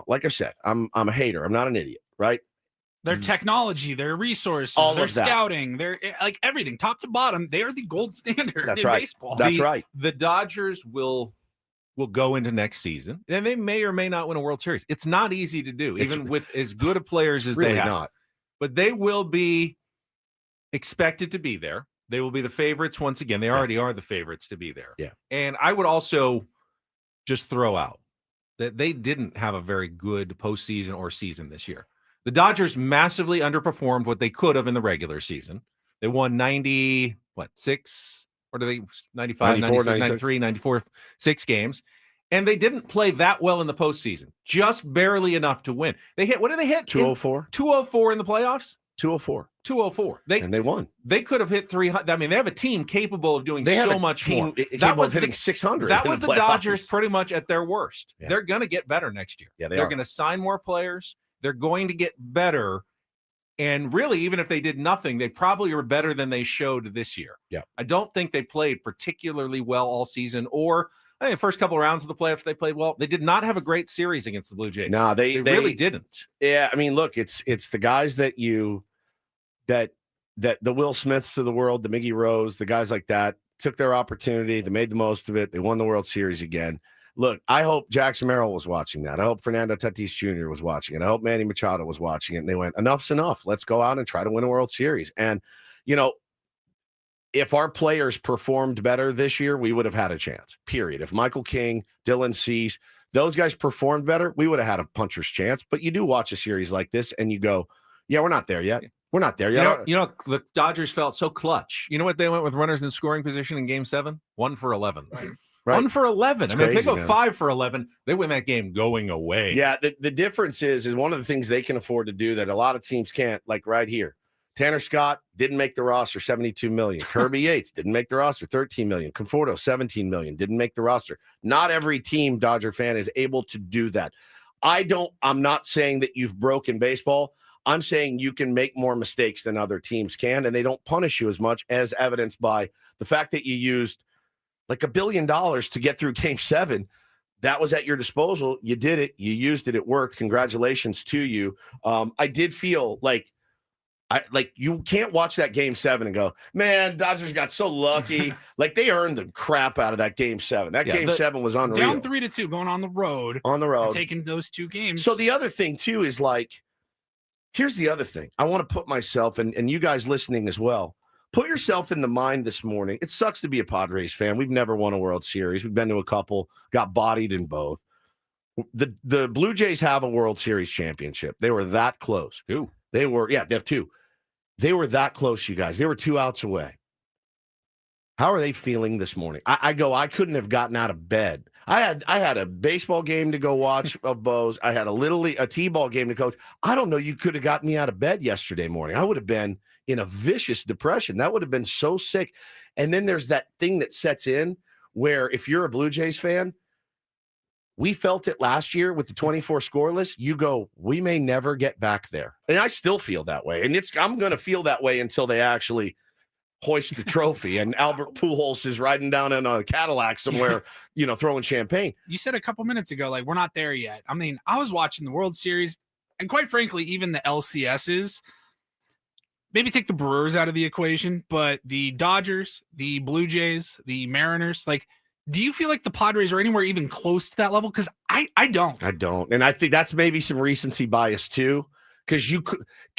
like I said, I'm a hater. I'm not an idiot, right? Their technology, their resources, their scouting, their everything, top to bottom, they are the gold standard in baseball. That's right. The Dodgers will go into next season, and they may or may not win a World Series. It's not easy to do, even with as good of players as they have. Not. But they will be expected to be there. They will be the favorites once again. They already are the favorites to be there. Yeah. And I would also just throw out that they didn't have a very good postseason or season this year. The Dodgers massively underperformed what they could have in the regular season. They won 96, or do they 95, 96, 93, 94, 6 games. And they didn't play that well in the postseason, just barely enough to win. They hit, what did they hit? 204. 204 in the playoffs? 204. 204. And they won. They could have hit 300. I mean, they have a team capable of doing so much more. That was hitting 600. That was the Dodgers pretty much at their worst. Yeah. They're going to get better next year. Yeah, they're going to sign more players. They're going to get better. And really, even if they did nothing, they probably were better than they showed this year. Yeah. I don't think they played particularly well all season, or I think the first couple of rounds of the playoffs, they played well. They did not have a great series against the Blue Jays. No, they really didn't. Yeah, I mean, look, it's the guys that the Will Smiths of the world, the Miggy Rose, the guys like that took their opportunity. They made the most of it. They won the World Series again. Look, I hope Jackson Merrill was watching that. I hope Fernando Tatis Jr. was watching it. I hope Manny Machado was watching it. And they went, enough's enough. Let's go out and try to win a World Series. And, if our players performed better this year, we would have had a chance, period. If Michael King, Dylan Cease, those guys performed better, we would have had a puncher's chance. But you do watch a series like this and you go, yeah, we're not there yet. We're not there yet. The Dodgers felt so clutch. You know what they went with runners in scoring position in Game 7? 1 for 11. Right. 1 for 11. It's crazy, if they go 5 for 11, they win that game going away. Yeah, the difference is one of the things they can afford to do that a lot of teams can't, like right here. Tanner Scott didn't make the roster, $72 million. Kirby Yates didn't make the roster, $13 million. Conforto, $17 million, didn't make the roster. Not every team, Dodger fan, is able to do that. I'm not saying that you've broken baseball. I'm saying you can make more mistakes than other teams can, and they don't punish you as much, as evidenced by the fact that you used like $1 billion to get through Game 7. That was at your disposal. You did it. You used it. It worked. Congratulations to you. I did feel like you can't watch that Game 7 and go, man, Dodgers got so lucky. Like they earned the crap out of that Game 7. That Game 7 was unreal. Down 3-2, going on the road. Taking those 2 games. So the other thing too is like, here's the other thing. I want to put myself and you guys listening as well. Put yourself in the mind this morning. It sucks to be a Padres fan. We've never won a World Series. We've been to a couple, got bodied in both. The Blue Jays have a World Series championship. They were that close. Ooh. They have 2. They were that close, you guys. They were 2 outs away. How are they feeling this morning? I couldn't have gotten out of bed. I had a baseball game to go watch of Bo's. I had a T-ball game to coach. I don't know. You could have gotten me out of bed yesterday morning. I would have been in a vicious depression. That would have been so sick. And then there's that thing that sets in where if you're a Blue Jays fan, we felt it last year with the 24 scoreless. You go, we may never get back there. And I still feel that way. And I'm going to feel that way until they actually hoist the trophy and Albert Pujols is riding down in a Cadillac somewhere, throwing champagne. You said a couple minutes ago, like, we're not there yet. I mean, I was watching the World Series and quite frankly, even the LCSs, maybe take the Brewers out of the equation, but the Dodgers, the Blue Jays, the Mariners, like, do you feel like the Padres are anywhere even close to that level? Because I don't. I don't. And I think that's maybe some recency bias too. Because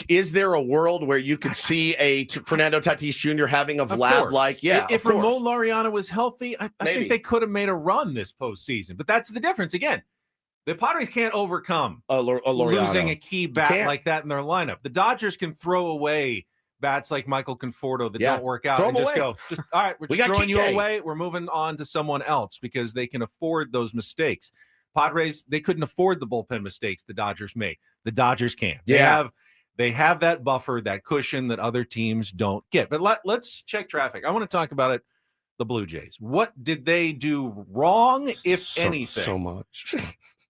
is there a world where you could see a Fernando Tatis Jr. having a Vlad like, if Ramon Laureano was healthy, I think they could have made a run this postseason. But that's the difference. Again, the Padres can't overcome losing a key bat like that in their lineup. The Dodgers can throw away bats like Michael Conforto that don't work out and just go, all right, we're just throwing you away. We're moving on to someone else because they can afford those mistakes. Padres, they couldn't afford the bullpen mistakes the Dodgers make. The Dodgers can't. They have that buffer, that cushion that other teams don't get. But let's check traffic. I want to talk about it. The Blue Jays. What did they do wrong, if anything? So much.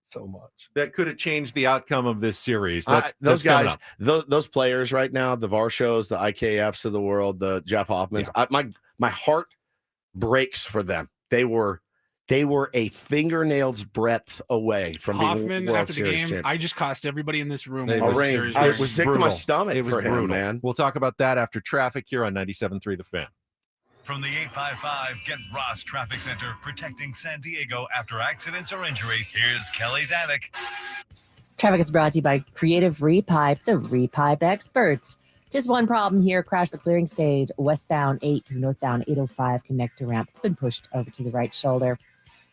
So much. That could have changed the outcome of this series. Those guys, those players right now, the Varshos, the IKFs of the world, the Jeff Hoffmans, my heart breaks for them. They were a fingernail's breadth away from Hoffman being World after the Series game. champion. I just cost everybody in this room. I was sick to my stomach for him, man. We'll talk about that after traffic here on 97.3 The Fan. From the 855 Get Ross Traffic Center, protecting San Diego after accidents or injury, here's Kelly Danick. Traffic is brought to you by Creative Repipe, the Repipe experts. Just one problem here. Crash the clearing stage, westbound 8 to the northbound 805 connector ramp. It's been pushed over to the right shoulder.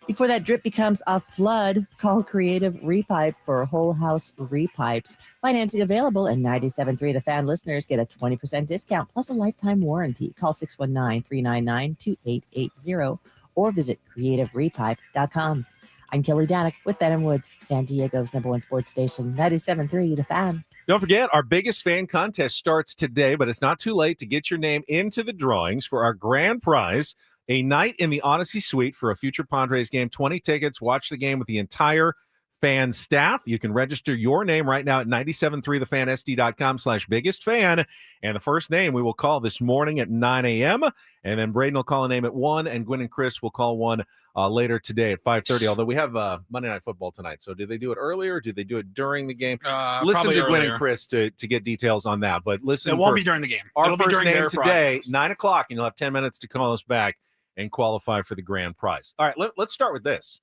Before that drip becomes a flood, call Creative Repipe for whole house repipes. Financing available, and 97.3 The Fan listeners get a 20% discount plus a lifetime warranty. Call 619-399-2880 or visit creativerepipe.com. I'm Kelly Danick with Ben & Woods, San Diego's #1 sports station, 97.3 The Fan. Don't forget, our biggest fan contest starts today, but it's not too late to get your name into the drawings for our grand prize, a night in the Odyssey Suite for a future Padres game. 20 tickets. Watch the game with the entire fan staff. You can register your name right now at 973thefansd.com/biggest fan. And the first name we will call this morning at 9 a.m. And then Braden will call a name at 1, and Gwen and Chris will call one later today at 5:30. Although we have Monday Night Football tonight. So do they do it earlier or do they do it during the game? Listen to Gwen and Chris to get details on that. But listen, it won't be during the game. Our first name today, 9 o'clock, and you'll have 10 minutes to call us back and qualify for the grand prize. All right, let's start with this.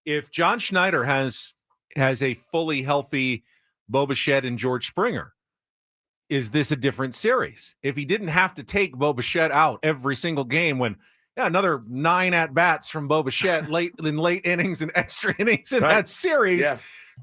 If John Schneider has a fully healthy Bo Bichette and George Springer, is this a different series? If he didn't have to take Bo Bichette out every single game when another 9 at-bats from Bo Bichette late innings and extra innings in that series,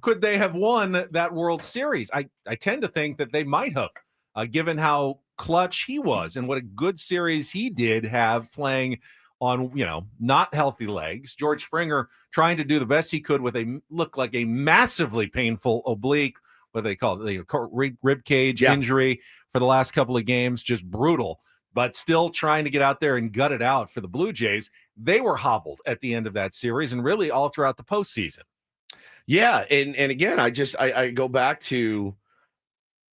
could they have won that World Series? I tend to think that they might have, given how clutch he was and what a good series he did have playing on, not healthy legs. George Springer trying to do the best he could with looked like a massively painful oblique, what they call it, the rib cage injury for the last couple of games, just brutal, but still trying to get out there and gut it out for the Blue Jays. They were hobbled at the end of that series and really all throughout the postseason. Yeah, and again, I go back to,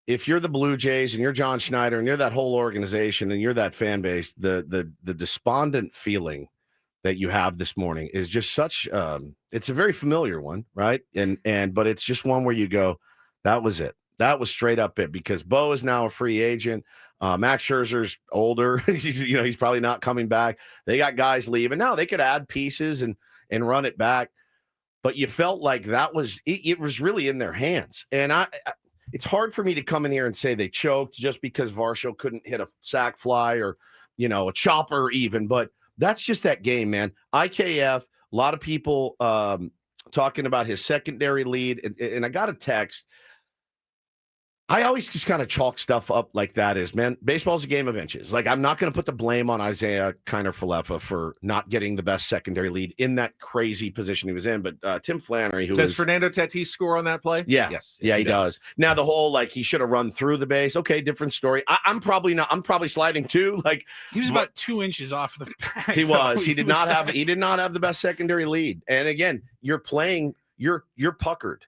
if you're the Blue Jays and you're John Schneider and you're that whole organization and you're that fan base, the despondent feeling that you have this morning is just such it's a very familiar one, right? But it's just one where you go, that was it. That was straight up it, because Bo is now a free agent. Max Scherzer's older. he's probably not coming back. They got guys leaving. Now they could add pieces and run it back. But you felt like that was it was really in their hands. And it's hard for me to come in here and say they choked just because Varsho couldn't hit a sac fly or, a chopper even. But that's just that game, man. IKF, a lot of people talking about his secondary lead. And I got a text. I always just kind of chalk stuff up like that is, man, baseball's a game of inches. Like, I'm not going to put the blame on Isaiah Kiner-Falefa for not getting the best secondary lead in that crazy position he was in. But Tim Flannery, does Fernando Tatis score on that play? Yeah. Yes he does. Now, the whole, he should have run through the base. Okay, different story. I'm probably not. I'm probably sliding too. He was about 2 inches off the back. He was. He did not have the best secondary lead. And again, you're playing, you're puckered.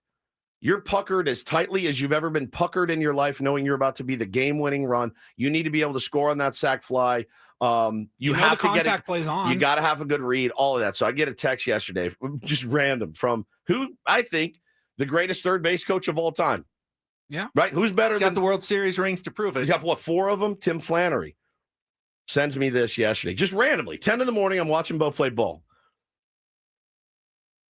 You're puckered as tightly as you've ever been puckered in your life, knowing you're about to be the game-winning run. You need to be able to score on that sac fly. You have to get plays on. You got to have a good read, all of that. So I get a text yesterday, just random, from who I think the greatest third base coach of all time. Yeah. Right? Who's better He's got the World Series rings to prove it. He's got, 4 of them? Tim Flannery sends me this yesterday. Just randomly. 10 in the morning, I'm watching Bo play ball.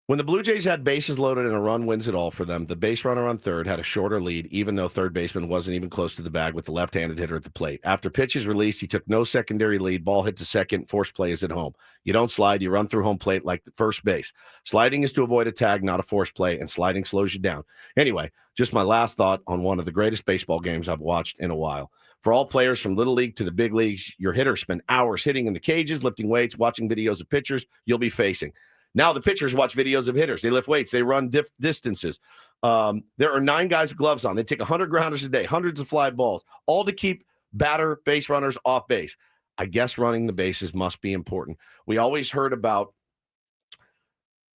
When the Blue Jays had bases loaded and a run wins it all for them, the base runner on third had a shorter lead, even though third baseman wasn't even close to the bag with the left-handed hitter at the plate. After pitch is released, he took no secondary lead. Ball hit to second. Force play is at home. You don't slide. You run through home plate like the first base. Sliding is to avoid a tag, not a force play, and sliding slows you down. Anyway, just my last thought on one of the greatest baseball games I've watched in a while. For all players from little league to the big leagues, your hitters spend hours hitting in the cages, lifting weights, watching videos of pitchers you'll be facing. Now the pitchers watch videos of hitters. They lift weights. They run distances. There are 9 guys with gloves on. They take 100 grounders a day, hundreds of fly balls, all to keep batter base runners off base. I guess running the bases must be important. We always heard about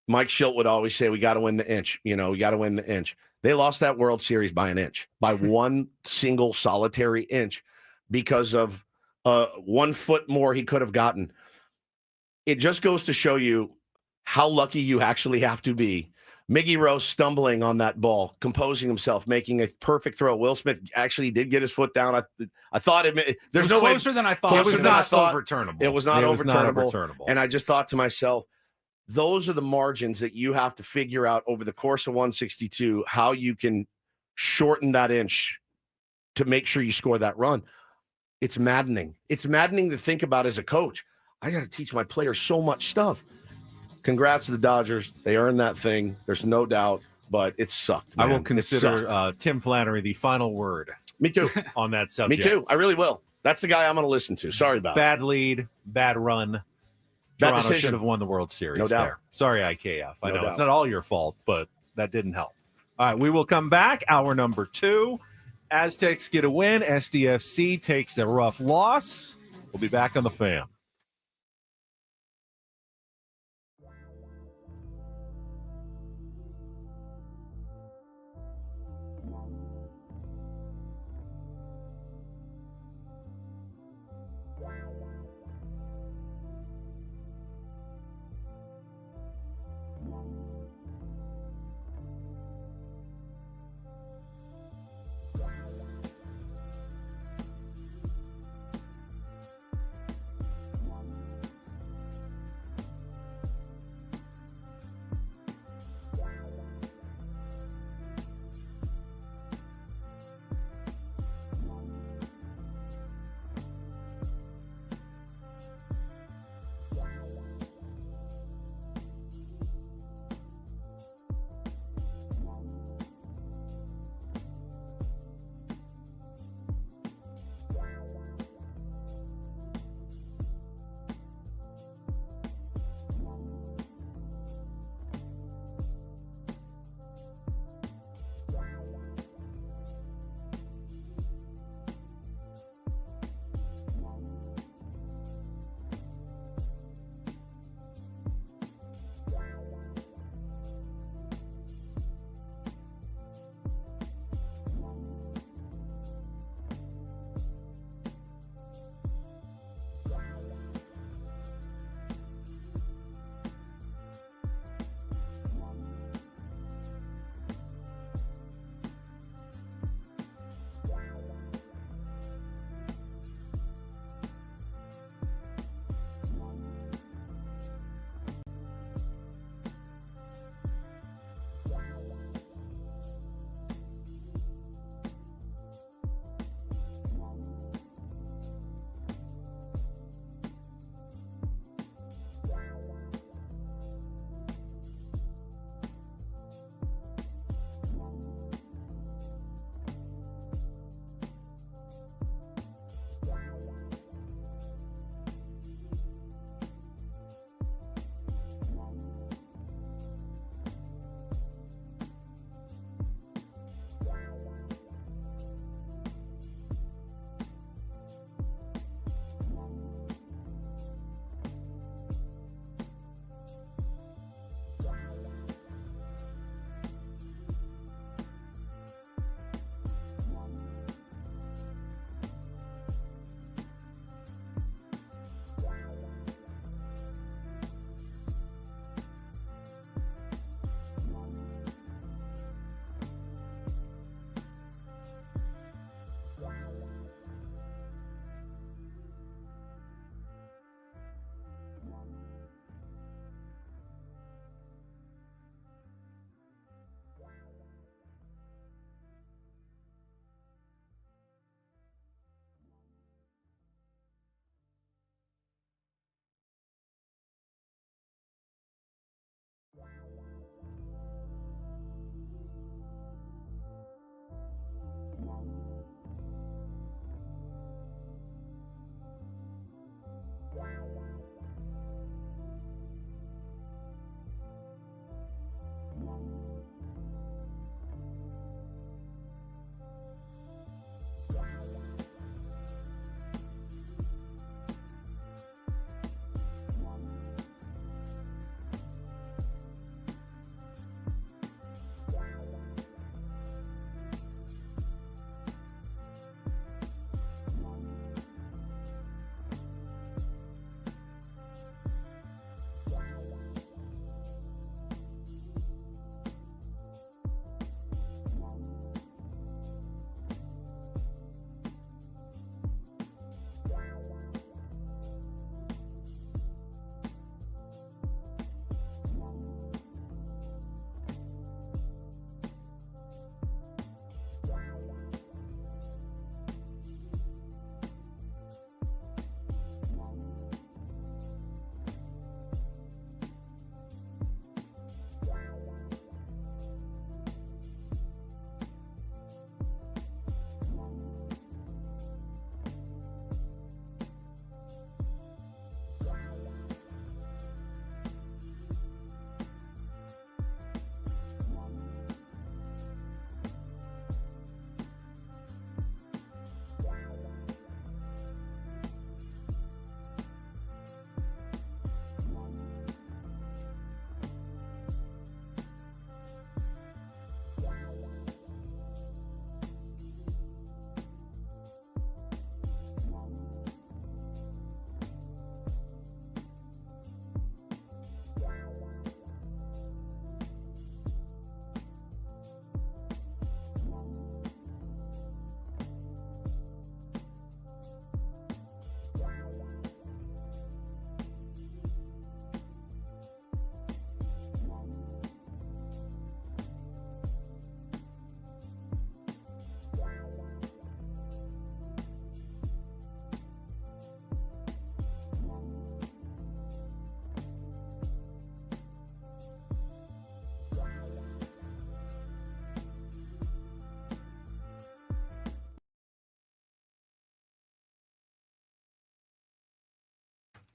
Mike Schilt would always say, we got to win the inch. We got to win the inch. They lost that World Series by an inch, by one single solitary inch, because of 1 foot more he could have gotten. It just goes to show you how lucky you actually have to be. Miggy Rose stumbling on that ball, composing himself, making a perfect throw. Will Smith actually did get his foot down. I thought there's no way closer than I thought. It was not overturnable. It was not overturnable. And I just thought to myself, those are the margins that you have to figure out over the course of 162, how you can shorten that inch to make sure you score that run. It's maddening. It's maddening to think about as a coach. I got to teach my players so much stuff. Congrats to the Dodgers. They earned that thing. There's no doubt, but it sucked, man. I will consider Tim Flannery the final word. Me too. On that subject. Me too. I really will. That's the guy I'm going to listen to. Sorry about bad lead, bad run. Bad Toronto decision. should have won the World Series. No doubt. There. Sorry, IKF. I No know doubt. it's not all your fault, but that didn't help. All right, we will come back. Hour number 2. Aztecs get a win. SDFC takes a rough loss. We'll be back on the Fan.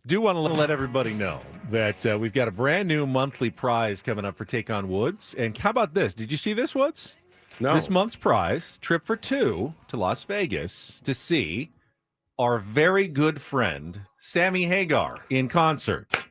Do want to let everybody know that we've got a brand new monthly prize coming up for Take on Woods. And how about this? Did you see this, Woods? No. This month's prize, trip for two to Las Vegas to see our very good friend, Sammy Hagar, in concert.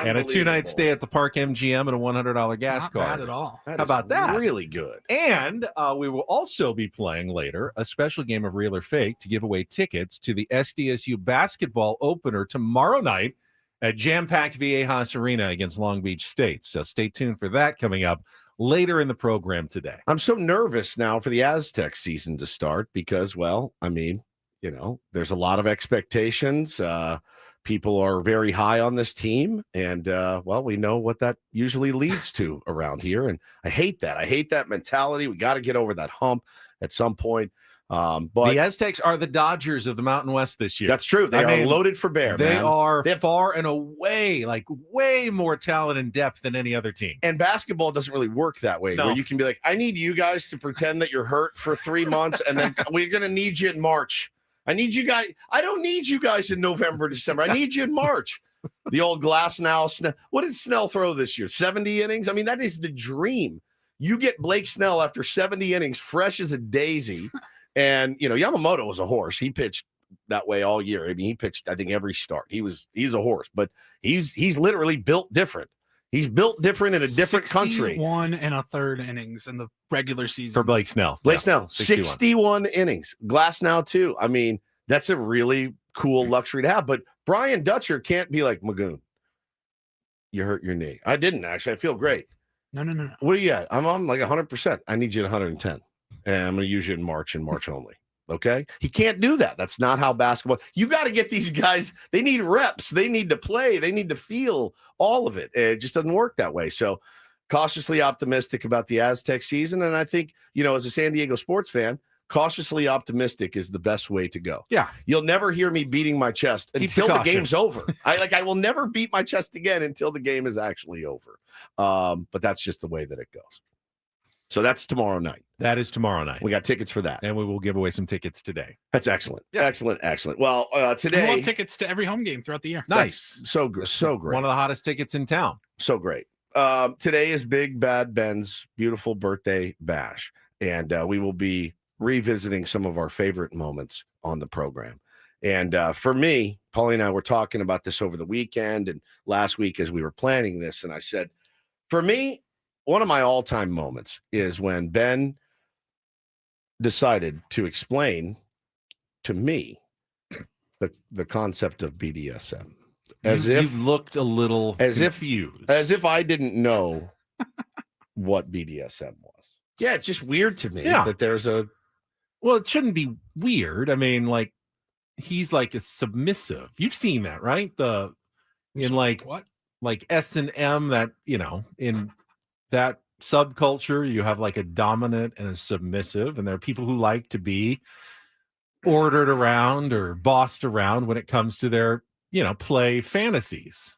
And a 2-night stay at the Park MGM and a $100 gas Not card. bad at all. How about that? Really good. And we will also be playing later a special game of Real or Fake to give away tickets to the SDSU basketball opener tomorrow night at jam-packed Viejas Arena against Long Beach State. So stay tuned for that coming up later in the program today. I'm so nervous now for the Aztec season to start because, well, I mean, you know, there's a lot of expectations. People are very high on this team, and well, we know what that usually leads to around here, and I hate that. I hate that mentality. We got to get over that hump at some point. But the Aztecs are the Dodgers of the Mountain West this year. That's true. They are loaded for bear. They man. are far and away, like way more talent and depth than any other team. And basketball doesn't really work that way, where you can be like, I need you guys to pretend that you're hurt for 3 months, and then we're going to need you in March. I need you guys. I don't need you guys in November, December. I need you in March. The old glass now. What did Snell throw this year? 70 innings? I mean, that is the dream. You get Blake Snell after 70 innings, fresh as a daisy. And, you know, Yamamoto was a horse. He pitched that way all year. I mean, he pitched, I think, every start. He's a horse, but he's literally built different. He's built different in a different country. 61 1/3 innings in the regular season. For Blake Snell. Blake Snell, 61 innings. Glass now, too. I mean, that's a really cool luxury to have. But Brian Dutcher can't be like, Magoon, you hurt your knee. I didn't, actually. I feel great. No. What are you at? I'm on like 100%. I need you at 110. And I'm going to use you in March and March only. Okay? He can't do that. That's not how basketball. You got to get these guys. They need reps. They need to play. They need to feel all of it. It just doesn't work that way. So cautiously optimistic about the Aztec season. And I think, you know, as a San Diego sports fan, cautiously optimistic is the best way to go. Yeah. You'll never hear me beating my chest until the game's over. I will never beat my chest again until the game is actually over. But that's just the way that it goes. So that's tomorrow night. That is tomorrow night. We got tickets for that. And we will give away some tickets today. That's excellent. Yeah. Excellent. Well, today. We'll have tickets to every home game throughout the year. Nice. So good. So great. One of the hottest tickets in town. So great. Today is Big Bad Ben's beautiful birthday bash. And we will be revisiting some of our favorite moments on the program. And for me, Paulie and I were talking about this over the weekend and last week as we were planning this. And I said, for me, one of my all-time moments is when Ben decided to explain to me the concept of BDSM. You looked a little confused. As if I didn't know what BDSM was. Yeah, it's just weird to me that there's a... Well, it shouldn't be weird. I mean, like, he's like a submissive. You've seen that, right? What? Like S&M, that, you know, in that subculture, you have like a dominant and a submissive, and there are people who like to be ordered around or bossed around when it comes to their, you know, play fantasies.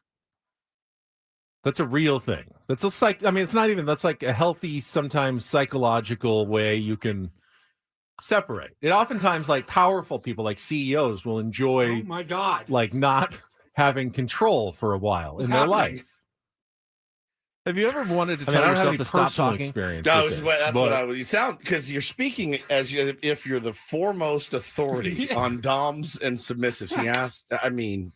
That's a real thing. That's just like, I mean, it's not even, that's like a healthy, sometimes psychological way you can separate it. Oftentimes, like powerful people, like CEOs, will enjoy, oh my God, like not having control for a while in their life. Have you ever wanted to tell yourself to stop talking? That's what I would. You sound, because you're speaking as if you're the foremost authority on doms and submissives. He asked. I mean,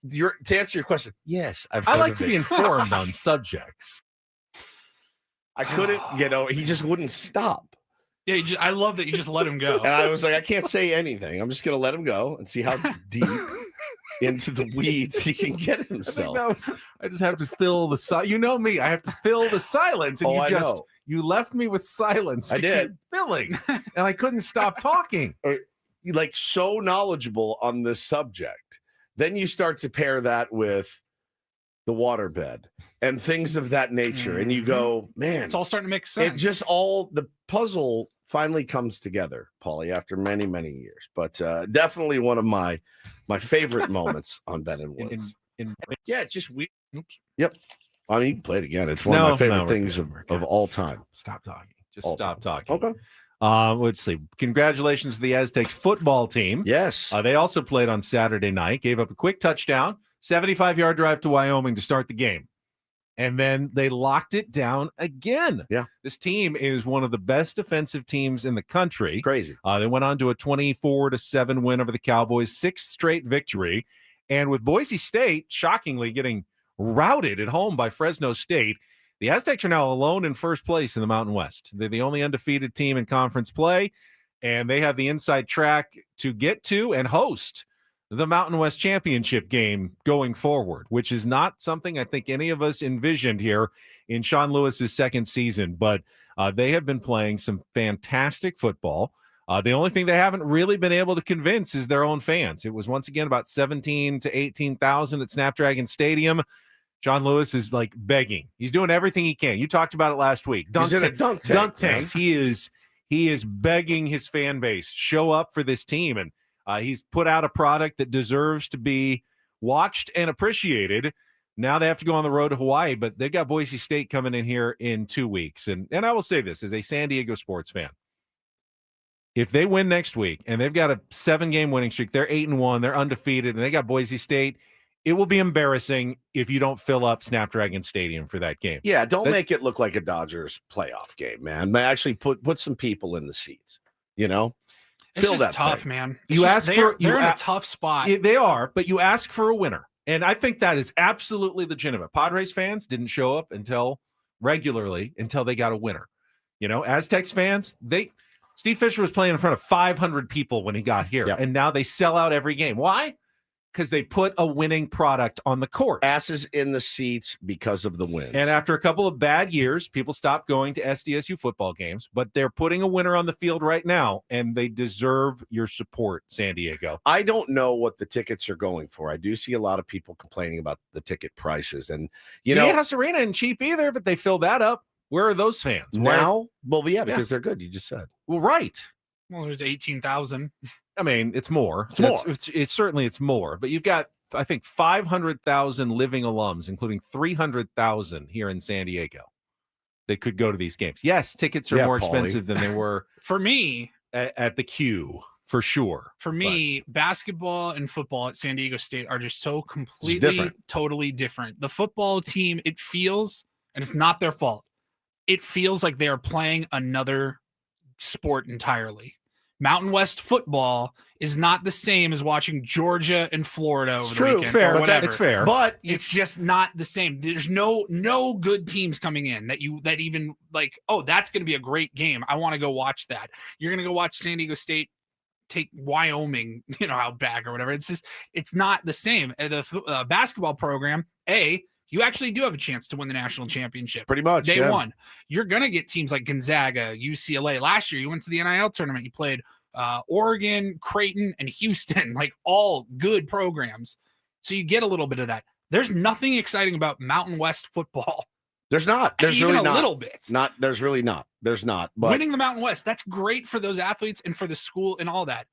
to answer your question, yes, I like to be informed on subjects. I couldn't get over. He just wouldn't stop. Yeah, I love that you just let him go. And I was like, I can't say anything. I'm just gonna let him go and see how deep into the weeds he can get himself. I just have to fill the silence. You know me, I have to fill the silence, and you left me with silence. I did keep filling, and I couldn't stop talking. Like, so knowledgeable on this subject. Then you start to pair that with the waterbed and things of that nature, and you go, man, it's all starting to make sense. It just all the puzzle finally comes together, Paulie, after many, many years. But definitely one of my favorite moments on Ben and Woods. Yeah, it's just weird. Oops. Yep. I mean, you can play it again. It's one of my favorite things of all time. Stop talking. Just stop talking. Okay. Let's see. Congratulations to the Aztecs football team. Yes. They also played on Saturday night, gave up a quick touchdown, 75-yard drive to Wyoming to start the game. And then they locked it down again. Yeah. This team is one of the best defensive teams in the country. Crazy. They went on to a 24-7 win over the Cowboys, 6th straight victory. And with Boise State shockingly getting routed at home by Fresno State, the Aztecs are now alone in first place in the Mountain West. They're the only undefeated team in conference play, and they have the inside track to get to and host the Mountain West Championship game going forward, which is not something I think any of us envisioned here in Sean Lewis's second season. But they have been playing some fantastic football. The only thing they haven't really been able to convince is their own fans. It was once again about 17 to 18,000 at Snapdragon Stadium. Sean Lewis is like begging. He's doing everything he can. You talked about it last week. He's in a dunk tank. He is begging his fan base, show up for this team. And he's put out a product that deserves to be watched and appreciated. Now they have to go on the road to Hawaii, but they've got Boise State coming in here in 2 weeks. And I will say this as a San Diego sports fan. If they win next week and they've got a 7-game winning streak, they're 8-1, they're undefeated, and they got Boise State, it will be embarrassing if you don't fill up Snapdragon Stadium for that game. Yeah, don't make it look like a Dodgers playoff game, man. They actually put some people in the seats, you know? It's just tough, man. They're in a tough spot. They are, but you ask for a winner. And I think that is absolutely legitimate. Padres fans didn't show up regularly until they got a winner. You know, Aztecs fans, Steve Fisher was playing in front of 500 people when he got here, and now they sell out every game. Why? Because they put a winning product on the court. Asses in the seats because of the wins. And after a couple of bad years, people stopped going to SDSU football games, but they're putting a winner on the field right now, and they deserve your support, San Diego. I don't know what the tickets are going for. I do see a lot of people complaining about the ticket prices. And, you know, House Arena isn't cheap either, but they filled that up. Where are those fans? Now? Well, yeah, because they're good. You just said. Well, right. Well, there's 18,000. I mean, it's more. It's certainly more. But you've got, I think, 500,000 living alums, including 300,000 here in San Diego, that could go to these games. Yes, tickets are more expensive than they were for me at the Q, for sure. For me, basketball and football at San Diego State are just so completely, totally different. The football team, it feels, and it's not their fault, it feels like they are playing another sport entirely. Mountain West football is not the same as watching Georgia and Florida over the weekend. Fair, or whatever. It's fair, but it's just not the same. There's no good teams coming in that even like, oh, that's going to be a great game. I want to go watch that. You're going to go watch San Diego State take Wyoming, out back or whatever. It's not the same. The basketball program, you actually do have a chance to win the national championship. Pretty much. Day one. You're going to get teams like Gonzaga, UCLA. Last year, you went to the NIL tournament. You played Oregon, Creighton, and Houston, like all good programs. So you get a little bit of that. There's nothing exciting about Mountain West football. There's not. There's even really a little bit. There's really not. There's not. But winning the Mountain West, that's great for those athletes and for the school and all that.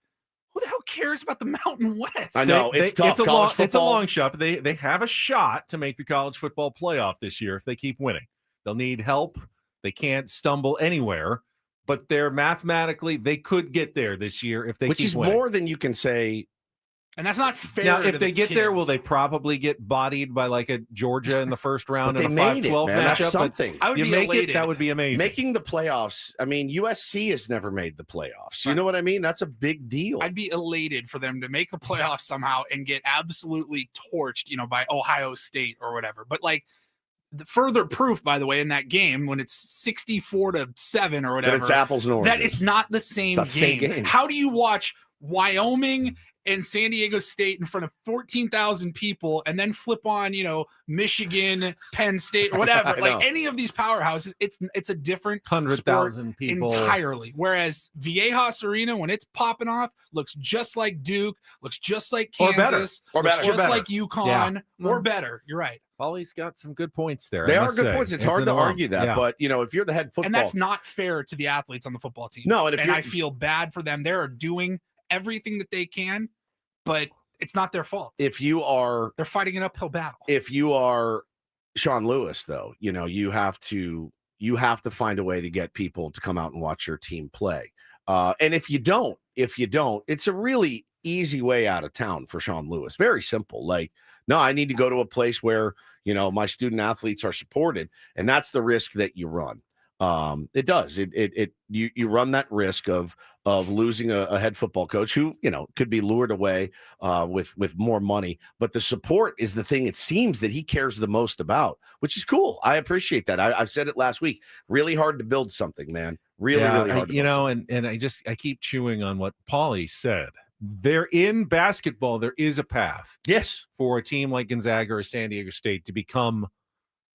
Who the hell cares about the Mountain West? I know it's tough. It's a long shot. But they have a shot to make the college football playoff this year if they keep winning. They'll need help. They can't stumble anywhere, but they could get there this year if they keep winning. Which is more than you can say. And that's not fair. Now, if they get there, will they probably get bodied by like a Georgia in the first round in a 5-12 matchup? That's something. I would be elated. That would be amazing. Making the playoffs. I mean, USC has never made the playoffs. You know what I mean? That's a big deal. I'd be elated for them to make the playoffs somehow and get absolutely torched, by Ohio State or whatever. But like the further proof, by the way, in that game when it's 64-7 or whatever, that it's apples and oranges. That it's not the same game. How do you watch Wyoming and San Diego State in front of 14,000 people and then flip on, Michigan, Penn State, or whatever, like any of these powerhouses, it's a different 100,000 people entirely. Whereas Viejas Arena, when it's popping off, looks just like Duke, looks just like Kansas, looks just like UConn, or better. You're right. Paulie's got some good points there. They are good points. It's hard to argue that, but if you're the head football, and that's not fair to the athletes on the football team. No, and I feel bad for them. They're doing everything that they can, but it's not their fault. They're fighting an uphill battle. If you are Sean Lewis, though, you have to find a way to get people to come out and watch your team play. And if you don't, it's a really easy way out of town for Sean Lewis. Very simple. Like, No, I need to go to a place where, my student athletes are supported. And that's the risk that you run. It does. You run that risk of losing a head football coach who, could be lured away with more money. But the support is the thing it seems that he cares the most about, which is cool. I appreciate that. I've said it last week. Really hard to build something, man. Really hard. And I keep chewing on what Paulie said. There in basketball, there is a path. Yes. For a team like Gonzaga or San Diego State to become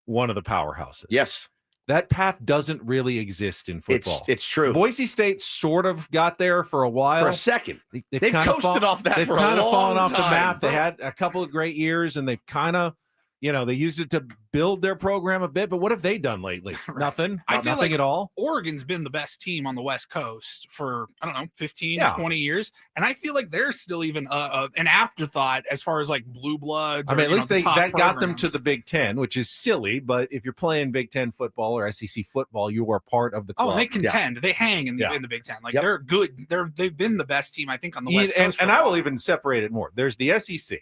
one of the powerhouses. Yes. That path doesn't really exist in football. It's true. Boise State sort of got there for a while. For a second. They've coasted off that they've for a kind of long fallen off time, the map. bro. They had a couple of great years, and they've kind of, they used it to build their program a bit. But what have they done lately? Right. Nothing. I feel nothing like at all. Oregon's been the best team on the West Coast for, 15, 20 years. And I feel like they're still even an afterthought as far as like blue bloods. At least that got them programs. to the Big Ten, which is silly. But if you're playing Big Ten football or SEC football, you are part of the club. Oh, they contend. Yeah. They hang in the Big Ten. Like they're good. They've been the best team, I think, on the West Coast. And I will even separate it more. There's the SEC.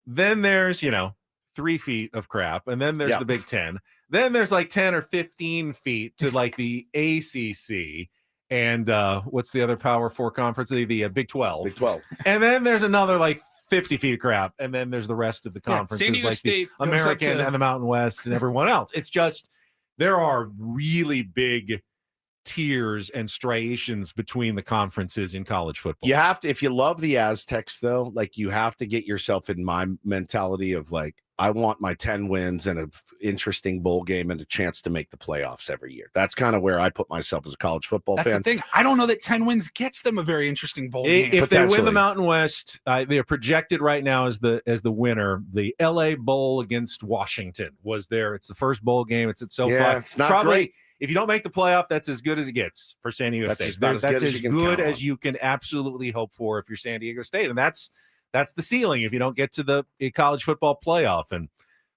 Then there's, 3 feet of crap. And then there's the Big Ten. Then there's like 10 or 15 feet to like the ACC. And what's the other Power 4 conference? The Big 12. Big 12. And then there's another like 50 feet of crap. And then there's the rest of the conferences, San Diego like State the American and the Mountain West and everyone else. It's just there are really big tiers and striations between the conferences in college football. You have to, if you love the Aztecs, though, like you have to get yourself in my mentality of like, I want my 10 wins and an interesting bowl game and a chance to make the playoffs every year. That's kind of where I put myself as a college football fan. That's the thing. I don't know that 10 wins gets them a very interesting bowl game. If they win the Mountain West, they are projected right now as the winner. The LA Bowl against Washington was there. It's the first bowl game. It's at SoFi. It's not probably great. If you don't make the playoff, that's as good as it gets for San Diego State. That's as good as you can absolutely hope for if you're San Diego State. And that's the ceiling if you don't get to the college football playoff. And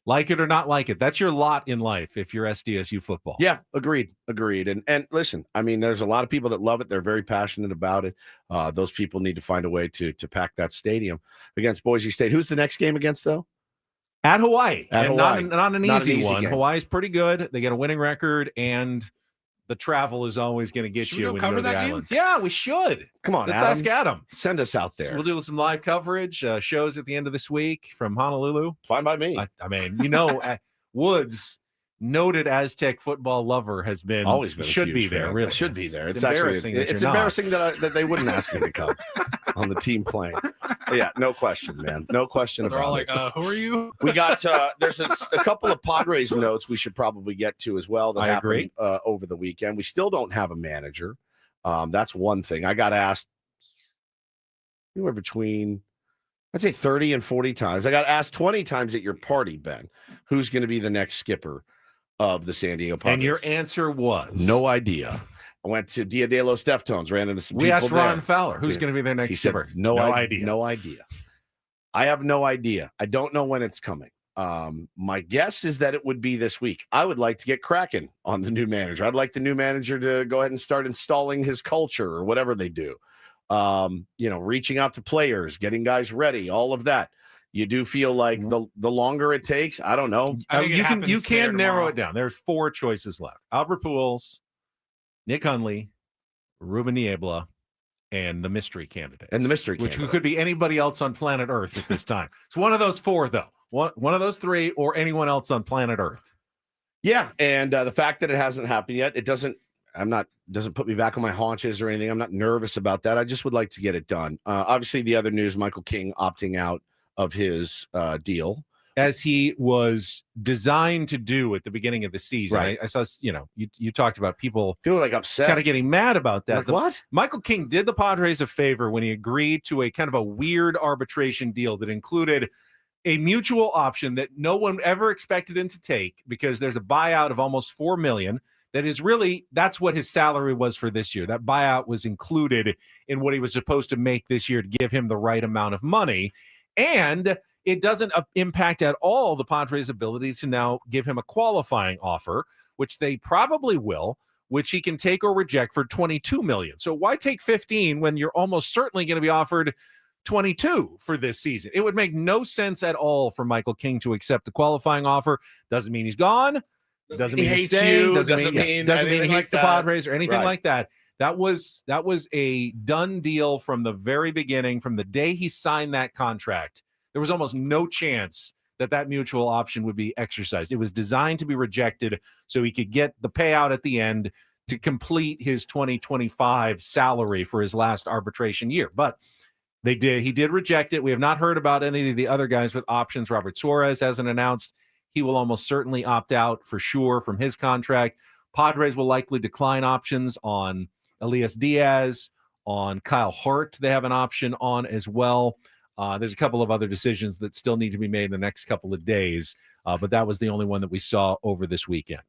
like it or not like it, that's your lot in life if you're SDSU football. Yeah, agreed. And listen, I mean, there's a lot of people that love it. They're very passionate about it. Those people need to find a way to pack that stadium against Boise State. Who's the next game against, though? At Hawaii. Hawaii. Not an easy one. Game. Hawaii's pretty good. They get a winning record, and the travel is always going to get you when you go to the islands. Yeah, we should. Come on, let's Adam. ask Adam. Send us out there. So we'll do some live coverage, shows at the end of this week from Honolulu. Fine by me. I mean, Woods, noted Aztec football lover, has been always been should be there. Fan. Really, should be there. It's embarrassing. It's embarrassing that they wouldn't ask me to come on the team plane. But yeah, no question, man. No question They're about all it. like, who are you? We got there's a couple of Padres notes we should probably get to as well that happened over the weekend. We still don't have a manager. That's one thing. I got asked anywhere between, I'd say 30 and 40 times. I got asked 20 times at your party, Ben, who's going to be the next skipper of the San Diego Padres. And your answer was? No idea. I went to Dia de los Deftones, ran into some people. We asked Ron there. Fowler, who's going to be their next skipper. No idea. No idea. I have no idea. I don't know when it's coming. My guess is that it would be this week. I would like to get cracking on the new manager. I'd like the new manager to go ahead and start installing his culture or whatever they do. Reaching out to players, getting guys ready, all of that. You do feel like the longer it takes, I don't know. You can narrow it down. There's 4 choices left: Albert Pujols, Nick Hundley, Ruben Niebla, and the mystery candidate. Which could be anybody else on planet Earth at this time. It's one of those 4, though. One of those 3, or anyone else on planet Earth. Yeah, and the fact that it hasn't happened yet, doesn't put me back on my haunches or anything. I'm not nervous about that. I just would like to get it done. Obviously, the other news: Michael King opting out of his deal, as he was designed to do at the beginning of the season. Right. I saw, you talked about people like upset, kind of getting mad about that. Like, what? Michael King did the Padres a favor when he agreed to a kind of a weird arbitration deal that included a mutual option that no one ever expected him to take, because there's a buyout of almost $4 million. That's what his salary was for this year. That buyout was included in what he was supposed to make this year to give him the right amount of money. And it doesn't impact at all the Padres' ability to now give him a qualifying offer, which they probably will, which he can take or reject for $22 million. So why take 15 when you're almost certainly going to be offered 2022 for this season. It would make no sense at all for Michael King to accept the qualifying offer. Doesn't mean he's gone. Doesn't mean he's staying. Doesn't mean he hates the Padres or anything like that. That was a done deal from the very beginning, from the day he signed that contract. There was almost no chance that mutual option would be exercised. It was designed to be rejected so he could get the payout at the end to complete his 2025 salary for his last arbitration year. But he did reject it. We have not heard about any of the other guys with options. Robert Suarez hasn't announced. He will almost certainly opt out for sure from his contract. Padres will likely decline options on Elias Diaz, on Kyle Hart. They have an option on as well. There's a couple of other decisions that still need to be made in the next couple of days, but that was the only one that we saw over this weekend.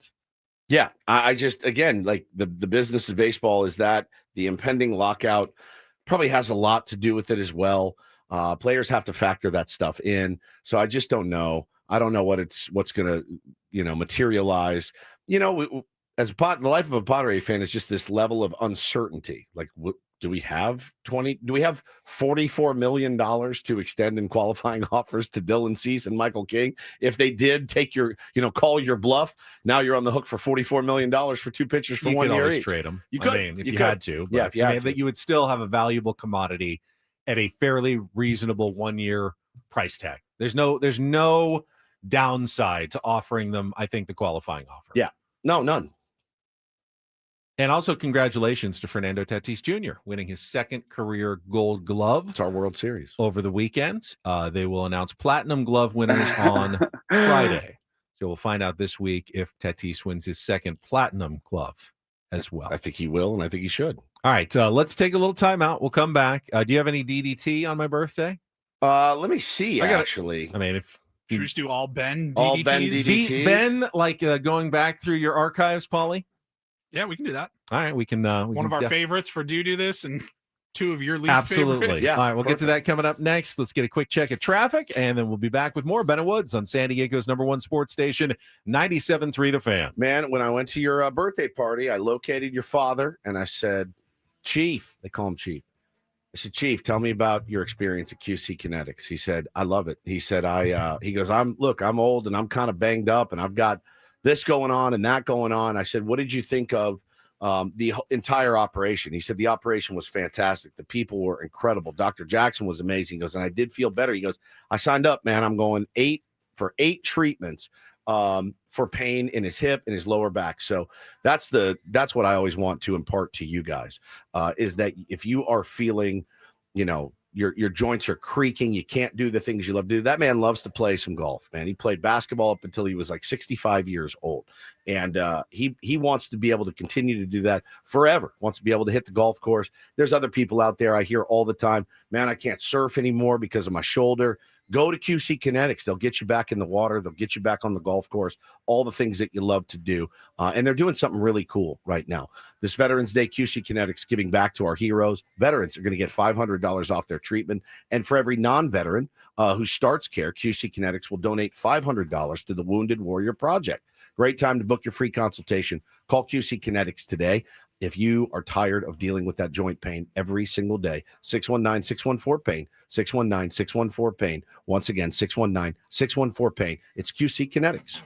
Yeah, I just, again, like the business of baseball is that the impending lockout probably has a lot to do with it as well. Players have to factor that stuff in. So I just don't know. I don't know what's going to, materialize. The life of a Padre fan is just this level of uncertainty. Like, do we have $44 million to extend in qualifying offers to Dylan Cease and Michael King? If they did take call your bluff, now you're on the hook for $44 million for two pitchers for 1 year. You could always each. trade them. You could, if you had to. Yeah, if you had to. That you would still have a valuable commodity at a fairly reasonable 1 year price tag. There's no downside to offering them, I think, the qualifying offer. Yeah. No, none. And also congratulations to Fernando Tatis Jr. winning his second career Gold Glove. It's our World Series. Over the weekend. They will announce Platinum Glove winners on Friday. So we'll find out this week if Tatis wins his second Platinum Glove as well. I think he will, and I think he should. All right, let's take a little time out. We'll come back. Do you have any DDT on my birthday? Let me see, actually. If should we just do all Ben DDTs? All Ben DDTs? Ben, like going back through your archives, Paulie? Yeah, we can do that. All right, we can. One of our favorites for do this, and two of your least Absolutely. favorites. Yeah, all right, we'll get to that coming up next. Let's get a quick check of traffic, and then we'll be back with more Ben and Woods on San Diego's #1 sports station, 97.3 The Fan. Man, when I went to your birthday party, I located your father, and I said, Chief, they call him Chief. I said, Chief, tell me about your experience at QC Kinetics. He said, I love it. He said, he goes, I'm old and I'm kind of banged up and I've got this going on and that going on. I said, what did you think of the entire operation? He said, the operation was fantastic. The people were incredible. Dr. Jackson was amazing. He goes, and I did feel better. He goes, I signed up, man. I'm going 8 treatments for pain in his hip and his lower back. So that's what I always want to impart to you guys, is that if you are feeling, your joints are creaking, you can't do the things you love to do. That man loves to play some golf, man. He played basketball up until he was like 65 years old. And he wants to be able to continue to do that forever, wants to be able to hit the golf course. There's other people out there I hear all the time, man, I can't surf anymore because of my shoulder. Go to QC Kinetics. They'll get you back in the water. They'll get you back on the golf course, all the things that you love to do. And they're doing something really cool right now. This Veterans Day, QC Kinetics giving back to our heroes. Veterans are going to get $500 off their treatment. And for every non-veteran who starts care, QC Kinetics will donate $500 to the Wounded Warrior Project. Great time to book your free consultation. Call QC Kinetics today. If you are tired of dealing with that joint pain every single day, 619-614-PAIN, 619-614-PAIN. Once again, 619-614-PAIN. It's QC Kinetics.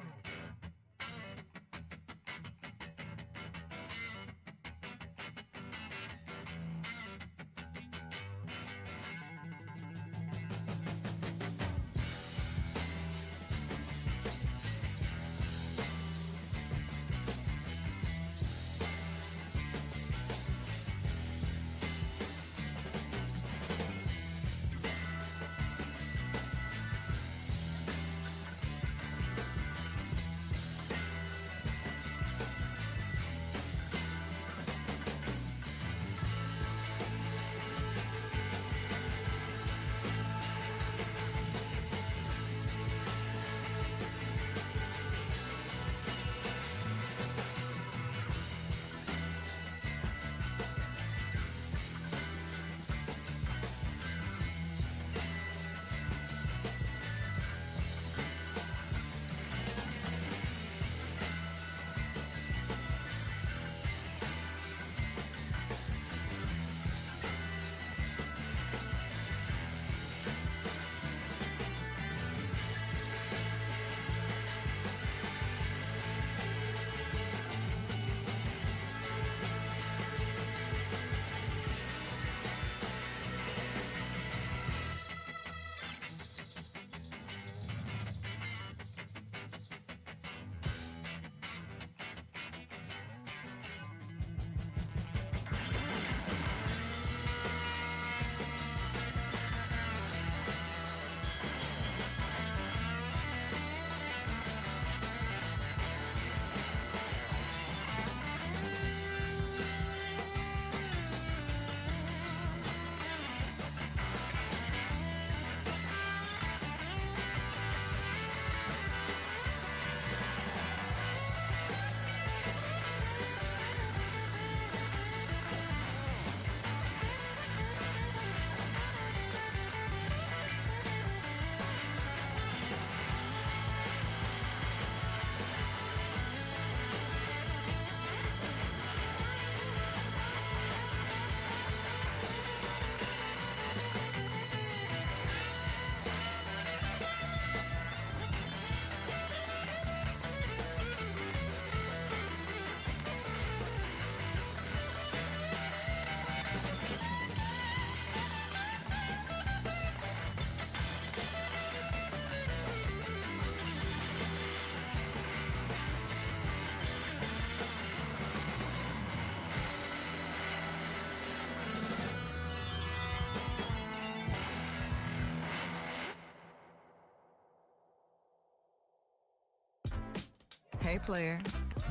Okay, player,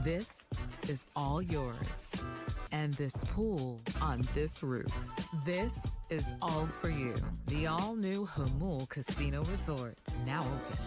this is all yours. And this pool on this roof. This is all for you. The all-new Humul Casino Resort, now open.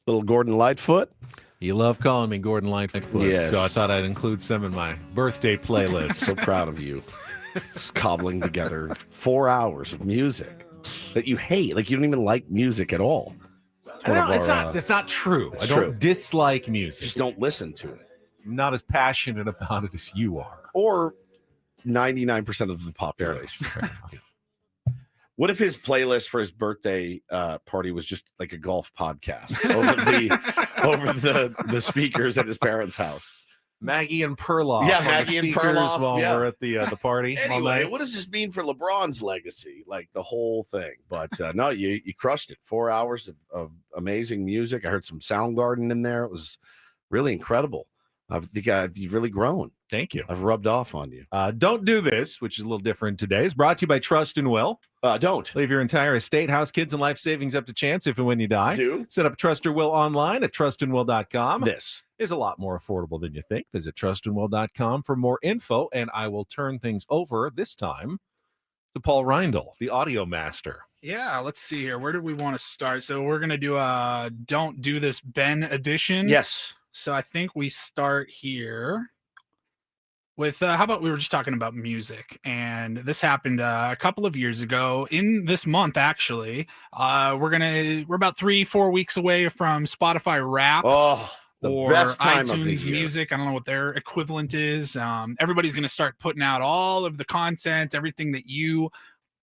Little Gordon Lightfoot. You love calling me Gordon Lightfoot. Yes. So I thought I'd include some in my birthday playlist. So proud of you. Just cobbling together 4 hours of music that you hate. Like, you don't even like music at all. It's not true. I don't dislike music. Just don't listen to it. I'm not as passionate about it as you are. Or 99% of the population. What if his playlist for his birthday party was just like a golf podcast over the speakers at his parents' house? Maggie and Perloff. Yeah, Maggie and Perloff while we're at the party. Anyway, what does this mean for LeBron's legacy? Like the whole thing. But no, you crushed it. 4 hours of amazing music. I heard some Soundgarden in there. It was really incredible. I think you've really grown. Thank you. I've rubbed off on you. Don't do this, which is a little different today. It's brought to you by Trust and Will. Don't. Leave your entire estate, house, kids, and life savings up to chance if and when you die. Do. Set up Trust or Will online at trustandwill.com. This is a lot more affordable than you think. Visit trustandwill.com for more info, and I will turn things over this time to Paul Reindl, the audio master. Yeah, let's see here. Where do we want to start? So we're going to do a Don't Do This Ben edition. Yes. So I think we start here with how about we were just talking about music, and this happened a couple of years ago in this month. Actually, we're about 3-4 weeks away from Spotify Wrapped. Or best time iTunes Music. I don't know what their equivalent is. Everybody's going to start putting out all of the content, everything that you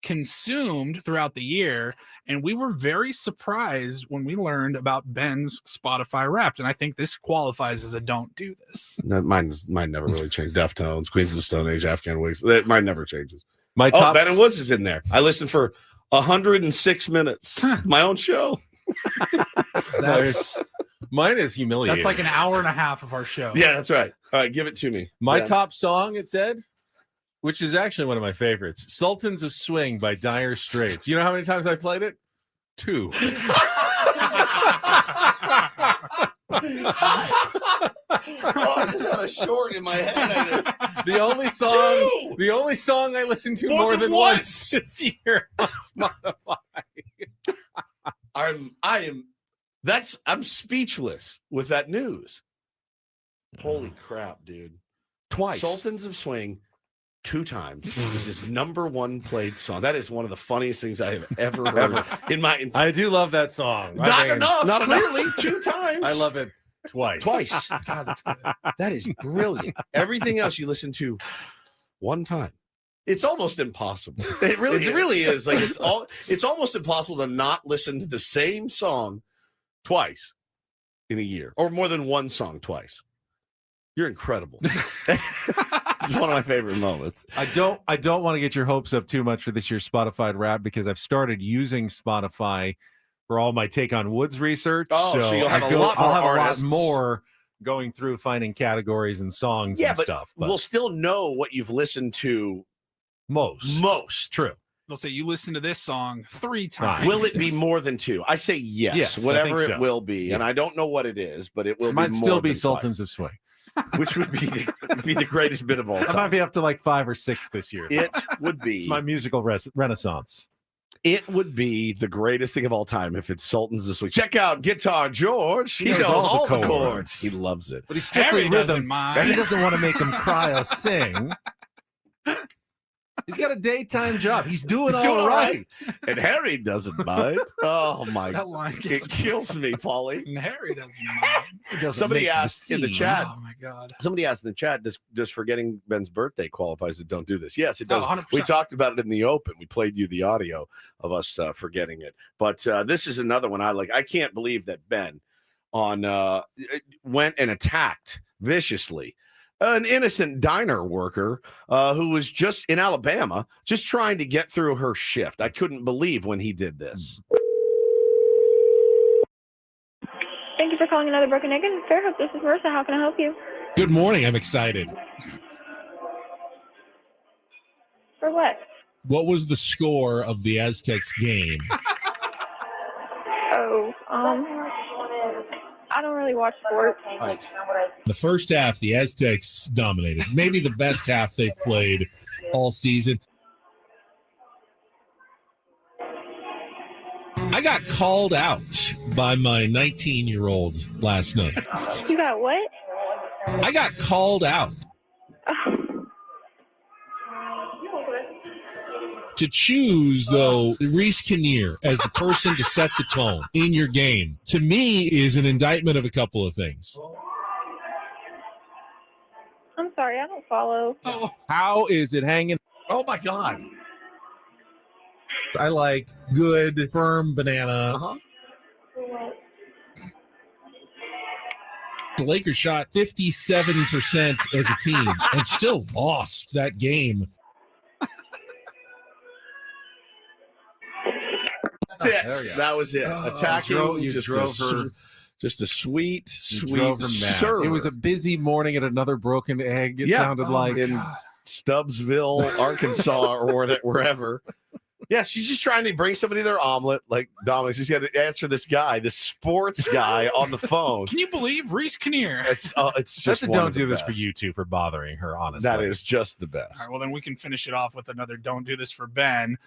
consumed throughout the year. And we were very surprised when we learned about Ben's Spotify Wrapped. And I think this qualifies as a don't do this. No, mine never really changed. Deftones, Queens of the Stone Age, Afghan Wigs. Mine never changes. My top Ben and Woods is in there. I listened for 106 minutes. My own show. Mine is humiliating. That's like an hour and a half of our show. Yeah, that's right. All right, give it to me. My top song, it said, which is actually one of my favorites, Sultans of Swing by Dire Straits. You know how many times I played it? 2. I just had a short in my head. The only song I listened to more than once this year on Spotify. I'm speechless with that news. Holy crap, dude. Twice. Sultans of Swing 2 times. This is #1 played song. That is one of the funniest things I have ever heard in my entire. I do love that song. Not clearly 2 times. I love it twice. God, that's good. That is brilliant. Everything else you listen to 1 time. It's almost impossible. It really is. Like it's almost impossible to not listen to the same song twice in a year, or more than one song twice. You're incredible. It's one of my favorite moments. I don't want to get your hopes up too much for this year's Spotify Wrap because I've started using Spotify for all my Take on Woods research. Oh, so you'll have I'll have a lot more going through finding categories and songs and stuff. But we'll still know what you've listened to most. True. They'll say you listen to this song 3 times. Will it be more than 2? I say yes, whatever it will be. Yeah. And I don't know what it is, but it will might be more still be than Sultans twice. of Swing. Which would be the greatest bit of all time. I might be up to like 5 or 6 this year. It would be. It's my musical renaissance. It would be the greatest thing of all time if it's Sultans this week. Check out Guitar George. He knows all the chords. He loves it. But he's strictly Harry doesn't mind. He doesn't want to make him cry or sing. He's got a daytime job. He's doing all right. And Harry doesn't mind. Oh, my That line God. gets It kills me, Paulie. And Harry doesn't mind. Somebody asked in the chat. Oh my God. Somebody asked in the chat, does forgetting Ben's birthday qualifies as don't do this? Yes, it does. 100%. We talked about it in the open. We played you the audio of us forgetting it. But this is another one I like. I can't believe that Ben went and attacked viciously an innocent diner worker who was just in Alabama, just trying to get through her shift. I couldn't believe when he did this. Thank you for calling another Broken Egg and Fairhope. This is Marissa. How can I help you? Good morning. I'm excited. For what? What was the score of the Aztecs game? I don't really watch sports. Right. The first half, the Aztecs dominated. Maybe the best half they've played all season. I got called out by my 19-year-old last night. You got what? I got called out. To choose, though, Reese Kinnear as the person to set the tone in your game, to me, is an indictment of a couple of things. I'm sorry, I don't follow. Oh. How is it hanging? Oh, my God. I like good, firm banana. Uh-huh. The Lakers shot 57% as a team and still lost that game. That's it. That was it. Attacking. You drove her. Just a sweet serve. It was a busy morning at another Broken Egg. It sounded like in Stubbsville, Arkansas, or wherever. Yeah, she's just trying to bring somebody their omelet, like Dominic. She's got to answer this guy, this sports guy on the phone. Can you believe Reese Kinnear? It's just don't do this for you two for bothering her, honestly. That is just the best. All right, well, then we can finish it off with another Don't Do This for Ben.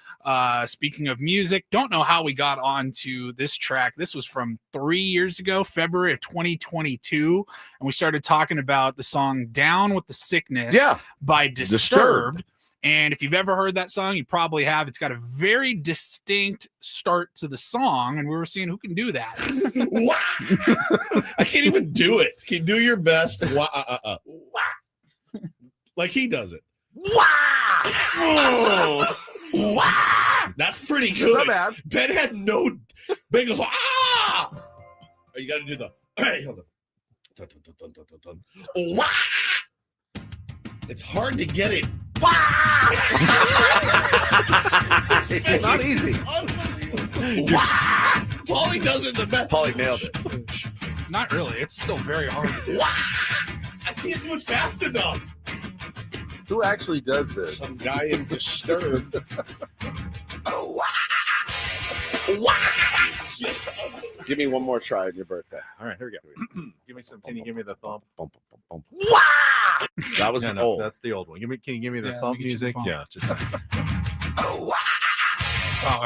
Speaking of music, don't know how we got onto this track. This was from 3 years ago, February of 2022. And we started talking about the song Down with the Sickness by Disturbed. And if you've ever heard that song, you probably have. It's got a very distinct start to the song, and we were seeing who can do that. I can't even do it. Can you do your best? Like he does it. That's pretty good. Not bad. Ben had no. Ben goes, ah! Oh, you got to do the. Hey, hold on. It's hard to get it. It's not easy. Paulie does it the best. Paulie nailed it. Not really. It's still very hard to do. I can't do it fast enough. Who actually does this? Some guy in Disturbed. Give me one more try on your birthday. All right, here we go. Give me some. Can you give me the thumb? That was old. That's the old one. Can you give me the thumb music? Yeah, just. Oh,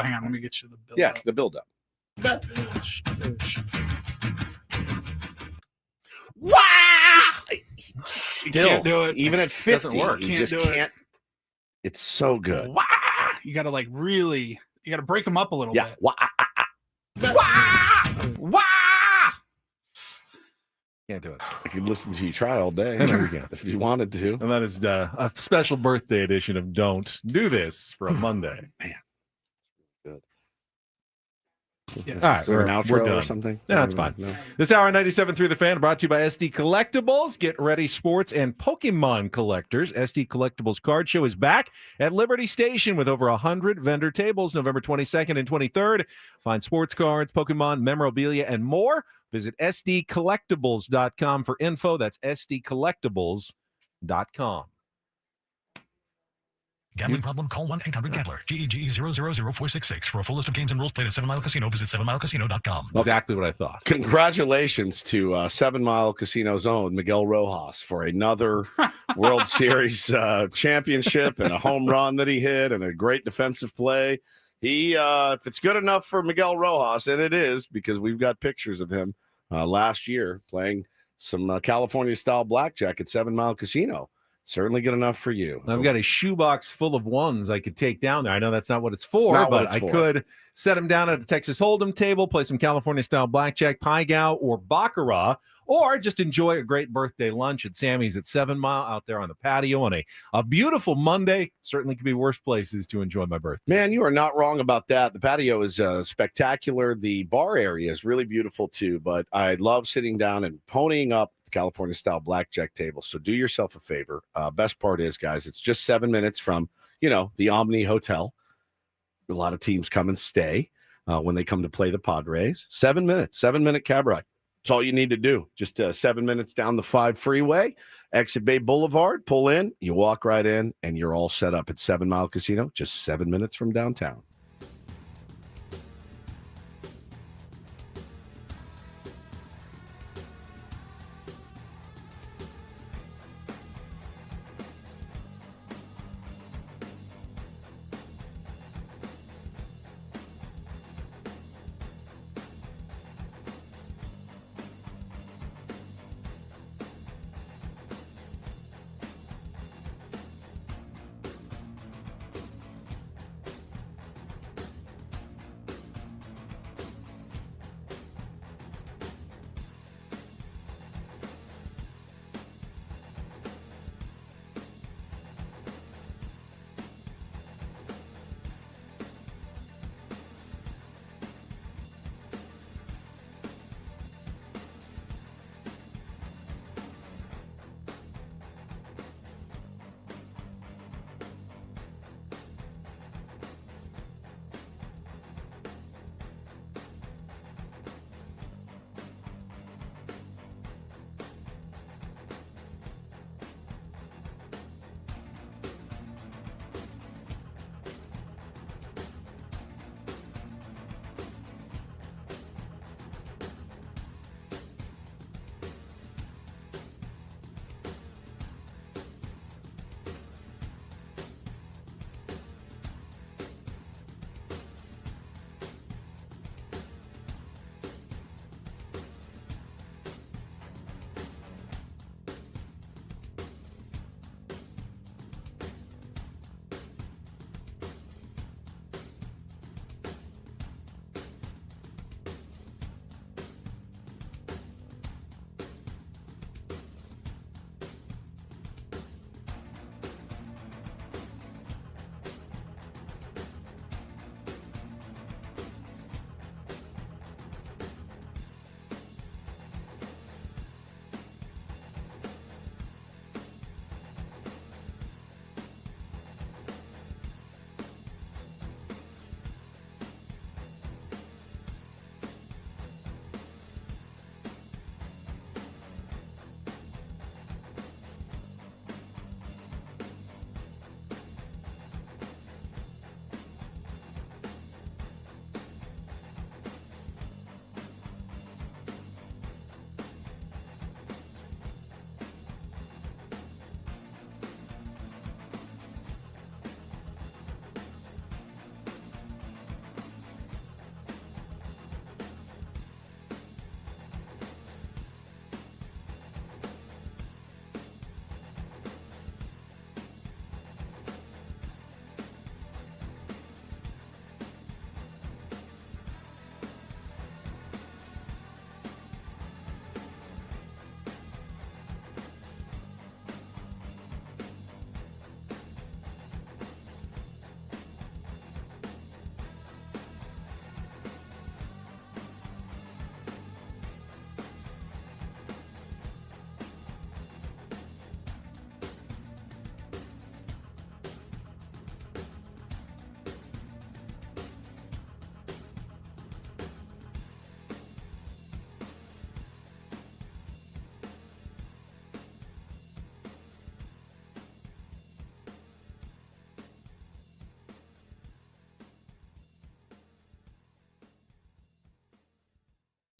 hang on. Let me get you the build. Yeah, the build up. Still, can't do it. Even at 50, doesn't work. You just can't. It's so good. You got to you got to break them up a little bit. Can't do it. I could listen to you try all day if you wanted to. And that is a special birthday edition of Don't Do This for a Monday. Man. Good. Yeah. All right, we're an outro done. or something? No, that's fine. No. This hour 97 through the fan brought to you by SD Collectibles. Get ready, sports and Pokemon collectors. SD Collectibles Card Show is back at Liberty Station with over 100 vendor tables November 22nd and 23rd. Find sports cards, Pokemon, memorabilia, and more. Visit sdcollectibles.com for info. That's sdcollectibles.com. Gambling problem? Call 1-800-GAMBLER. GEGE 0000466. For a full list of games and rules, play at 7 Mile Casino. Visit 7milecasino.com. Exactly what I thought. Congratulations to 7 Mile Casino's own Miguel Rojas for another World Series championship and a home run that he hit and a great defensive play. He, if it's good enough for Miguel Rojas, and it is because we've got pictures of him last year playing some California-style blackjack at 7 Mile Casino. Certainly good enough for you. I've got a shoebox full of ones I could take down there. I know that's not what it's for, but I could set them down at a Texas Hold'em table, play some California-style blackjack, Pai Gow, or Baccarat, or just enjoy a great birthday lunch at Sammy's at 7 Mile out there on the patio on a beautiful Monday. Certainly could be worse places to enjoy my birthday. Man, you are not wrong about that. The patio is spectacular. The bar area is really beautiful too, but I love sitting down and ponying up California-style blackjack table. So do yourself a favor. Best part is, guys, it's just 7 minutes from, the Omni Hotel. A lot of teams come and stay when they come to play the Padres. 7 minutes, 7-minute cab ride. That's all you need to do. Just 7 minutes down the 5 freeway, Exit Bay Boulevard, pull in, you walk right in, and you're all set up at 7 Mile Casino, just 7 minutes from downtown.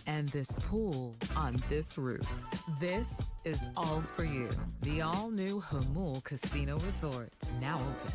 and this pool on this roof. This is all for you. The all-new Hamul Casino Resort, now open.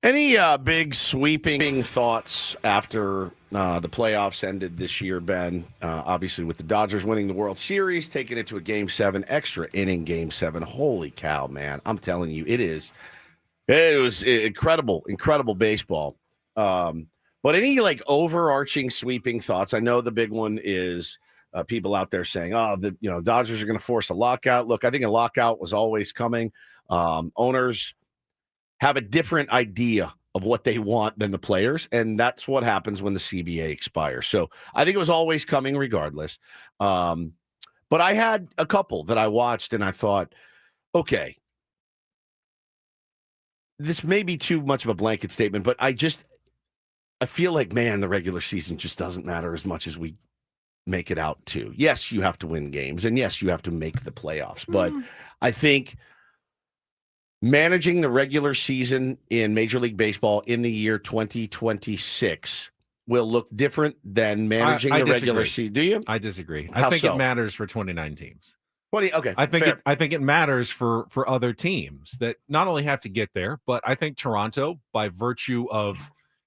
Any big sweeping thoughts after the playoffs ended this year, Ben? Obviously, with the Dodgers winning the World Series, taking it to a Game 7, extra inning Game 7. Holy cow, man. I'm telling you, it was incredible baseball. But any like overarching sweeping thoughts? I know the big one is people out there saying, Dodgers are going to force a lockout. Look, I think a lockout was always coming. Owners have a different idea of what they want than the players, and that's what happens when the CBA expires. So I think it was always coming regardless. But I had a couple that I watched, and I thought, okay, this may be too much of a blanket statement, but I feel like, man, the regular season just doesn't matter as much as we make it out to. Yes, you have to win games, and yes, you have to make the playoffs. But I think managing the regular season in Major League Baseball in the year 2026 will look different than managing the regular season. Do you? I disagree. How I think so? it matters for 29 teams. Okay. I think it matters for other teams that not only have to get there, but I think Toronto, by virtue of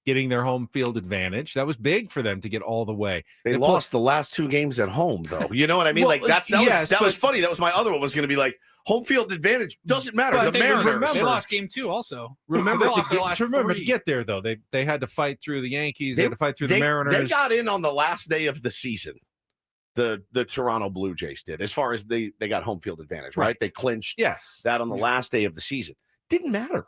getting their home field advantage, that was big for them to get all the way. They lost the last two games at home, though. You know what I mean? Well, that was funny. That was my other one. Was going to be like, home field advantage doesn't matter. But the Mariners, they lost Game 2 also. Remember to get there though. They had to fight through the Yankees. They had to fight through the Mariners. They got in on the last day of the season. The Toronto Blue Jays did, as far as they got home field advantage, right? They clinched that on the last day of the season. Didn't matter.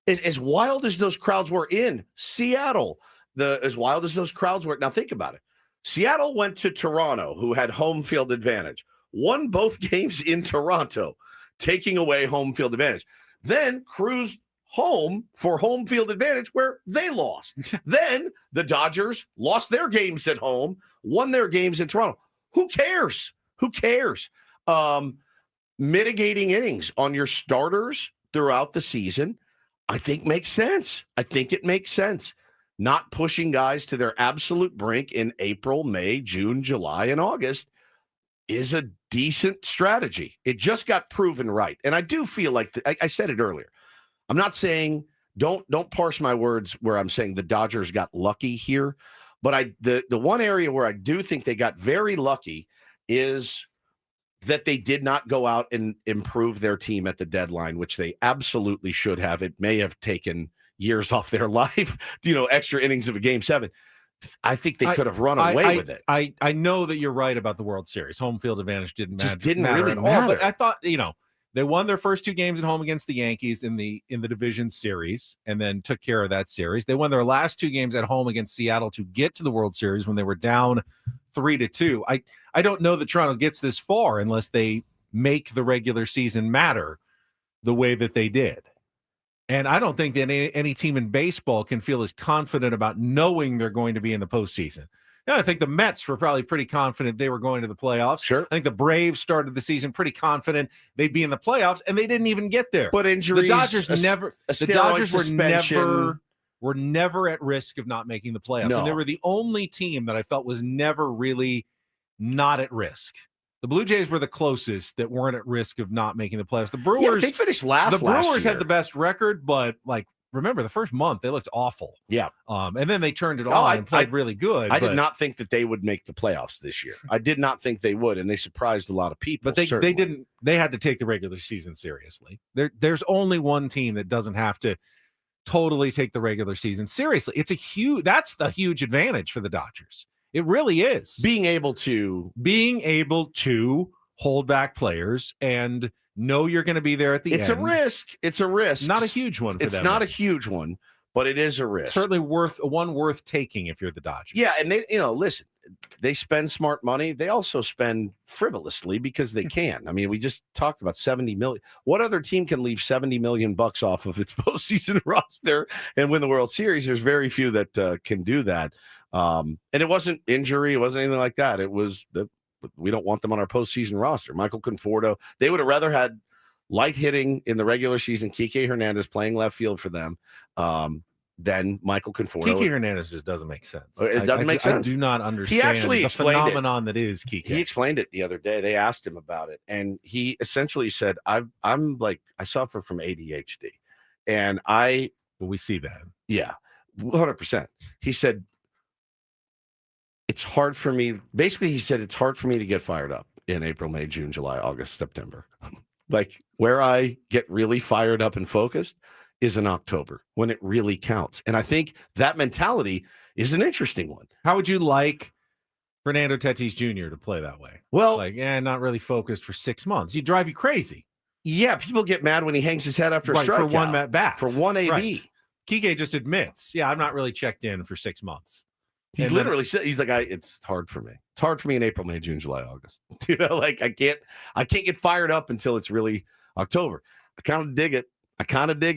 As wild as those crowds were in Seattle, as wild as those crowds were. Now think about it. Seattle went to Toronto, who had home field advantage, won both games in Toronto, taking away home field advantage, then cruised home for home field advantage where they lost. Then the Dodgers lost their games at home, won their games in Toronto. Who cares? Mitigating innings on your starters throughout the season, I think makes sense. I think it makes sense. Not pushing guys to their absolute brink in April, May, June, July, and August is a decent strategy. It just got proven right. And I do feel like, I said it earlier, I'm not saying, don't parse my words where I'm saying the Dodgers got lucky here, but the one area where I do think they got very lucky is that they did not go out and improve their team at the deadline, which they absolutely should have. It may have taken years off their life, extra innings of a Game 7. I think they could have run away with it. I know that you're right about the World Series. Home field advantage didn't matter at all. But I thought, they won their first two games at home against the Yankees in the division series and then took care of that series. They won their last two games at home against Seattle to get to the World Series when they were down 3-2. I don't know that Toronto gets this far unless they make the regular season matter the way that they did. And I don't think that any team in baseball can feel as confident about knowing they're going to be in the postseason. Now, I think the Mets were probably pretty confident they were going to the playoffs. Sure. I think the Braves started the season pretty confident they'd be in the playoffs, and they didn't even get there. But injuries, the Dodgers suspension. were never at risk of not making the playoffs. No. And they were the only team that I felt was never really not at risk. The Blue Jays were the closest that weren't at risk of not making the playoffs. The Brewers, they finished last. The Brewers last had the best record, but remember the first month they looked awful. Yeah, and then they turned it on and played really good. I did not think that they would make the playoffs this year. I did not think they would, and they surprised a lot of people. But they didn't. They had to take the regular season seriously. There's only one team that doesn't have to totally take the regular season seriously. That's the huge advantage for the Dodgers. It really is being able to hold back players and know you're going to be there at the end. It's a risk. It's a risk. Not a huge one. It's not a huge one, but it is a risk. Certainly worth taking if you're the Dodgers. Yeah, and they, listen, they spend smart money. They also spend frivolously because they can. I mean, we just talked about $70 million. What other team can leave $70 million off of its postseason roster and win the World Series? There's very few that can do that. And it wasn't injury. It wasn't anything like that. It was we don't want them on our postseason roster. Michael Conforto, they would have rather had light hitting in the regular season, Kike Hernandez playing left field for them, than Michael Conforto. Kike Hernandez just doesn't make sense. It doesn't make sense. I do not understand the phenomenon that is Kike. He explained it the other day. They asked him about it, and he essentially said, I suffer from ADHD. And we see that. Yeah, 100%. He said, it's hard for me. Basically, he said, it's hard for me to get fired up in April, May, June, July, August, September. Like where I get really fired up and focused is in October when it really counts. And I think that mentality is an interesting one. How would you like Fernando Tatis Jr. to play that way? Well, not really focused for 6 months. He'd drive you crazy. Yeah, people get mad when he hangs his head after a strikeout. For one at bat. For one AB. Right. Kike just admits, I'm not really checked in for 6 months. He literally said, he's like, it's hard for me. It's hard for me in April, May, June, July, August. I can't get fired up until it's really October. I kind of dig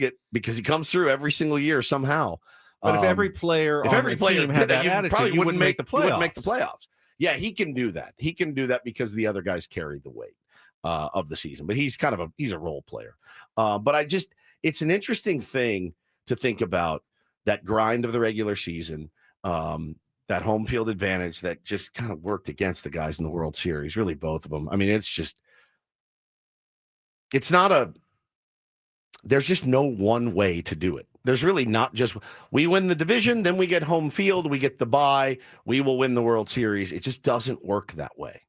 it because he comes through every single year somehow. But if every player on the team had that attitude, you wouldn't make the playoffs. Yeah, he can do that. He can do that because the other guys carry the weight of the season. But he's he's a role player. But it's an interesting thing to think about, that grind of the regular season. That home field advantage that just kind of worked against the guys in the World Series, really both of them. I mean, there's just no one way to do it. There's really not just, we win the division, then we get home field, we get the bye, we will win the World Series. It just doesn't work that way.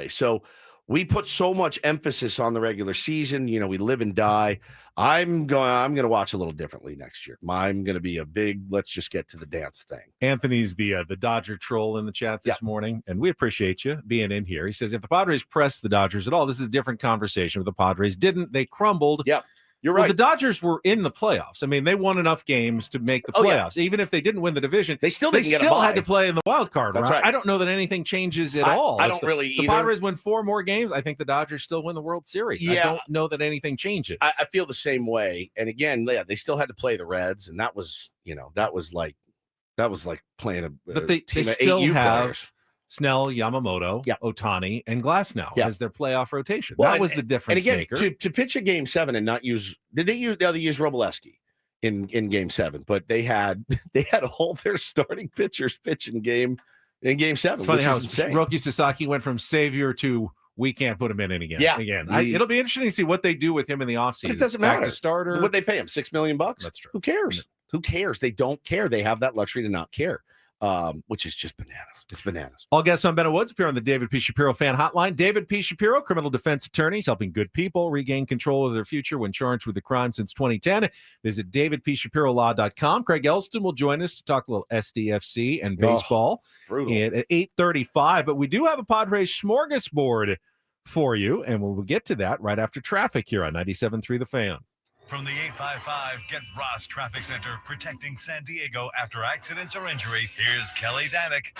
So we put so much emphasis on the regular season. We live and die. I'm going to watch a little differently next year. I'm going to be a big, let's just get to the dance thing. Anthony's the Dodger troll in the chat this morning, and we appreciate you being in here. He says, if the Padres pressed the Dodgers at all, this is a different conversation. But the Padres didn't. They crumbled. Yep. You're right. The Dodgers were in the playoffs. I mean, they won enough games to make the playoffs. Even if they didn't win the division, they still had to play in the wild card. That's right. I don't know that anything changes at all. I don't really either. The Padres win 4 more games. I think the Dodgers still win the World Series. Yeah. I don't know that anything changes. I feel the same way. And again, they still had to play the Reds, and that was like playing a but they team of still 8U have players. Snell, Yamamoto, Ohtani, and Glasnow as their playoff rotation. Well, that was the difference maker. To pitch a Game 7 and not use – they used Robleski in Game 7, but they had all their starting pitchers pitch in Game 7. It's funny how Roki Sasaki went from savior to we can't put him in again. Yeah. It'll be interesting to see what they do with him in the offseason. It doesn't matter. Back to starter. What they pay him, $6 million? That's true. Who cares? They don't care. They have that luxury to not care. Which is just bananas. It's bananas. All guests on Bennett Woods appear on the David P. Shapiro fan hotline. David P. Shapiro, criminal defense attorneys helping good people regain control of their future when charged with a crime since 2010. Visit davidpshapirolaw.com. Craig Elsten will join us to talk a little SDFC and baseball at 8:35. But we do have a Padres Smörgåsbord for you, and we'll get to that right after traffic here on 97.3 The Fan. From the 855 Get Ross Traffic Center, protecting San Diego after accidents or injury, here's Kelly Danick.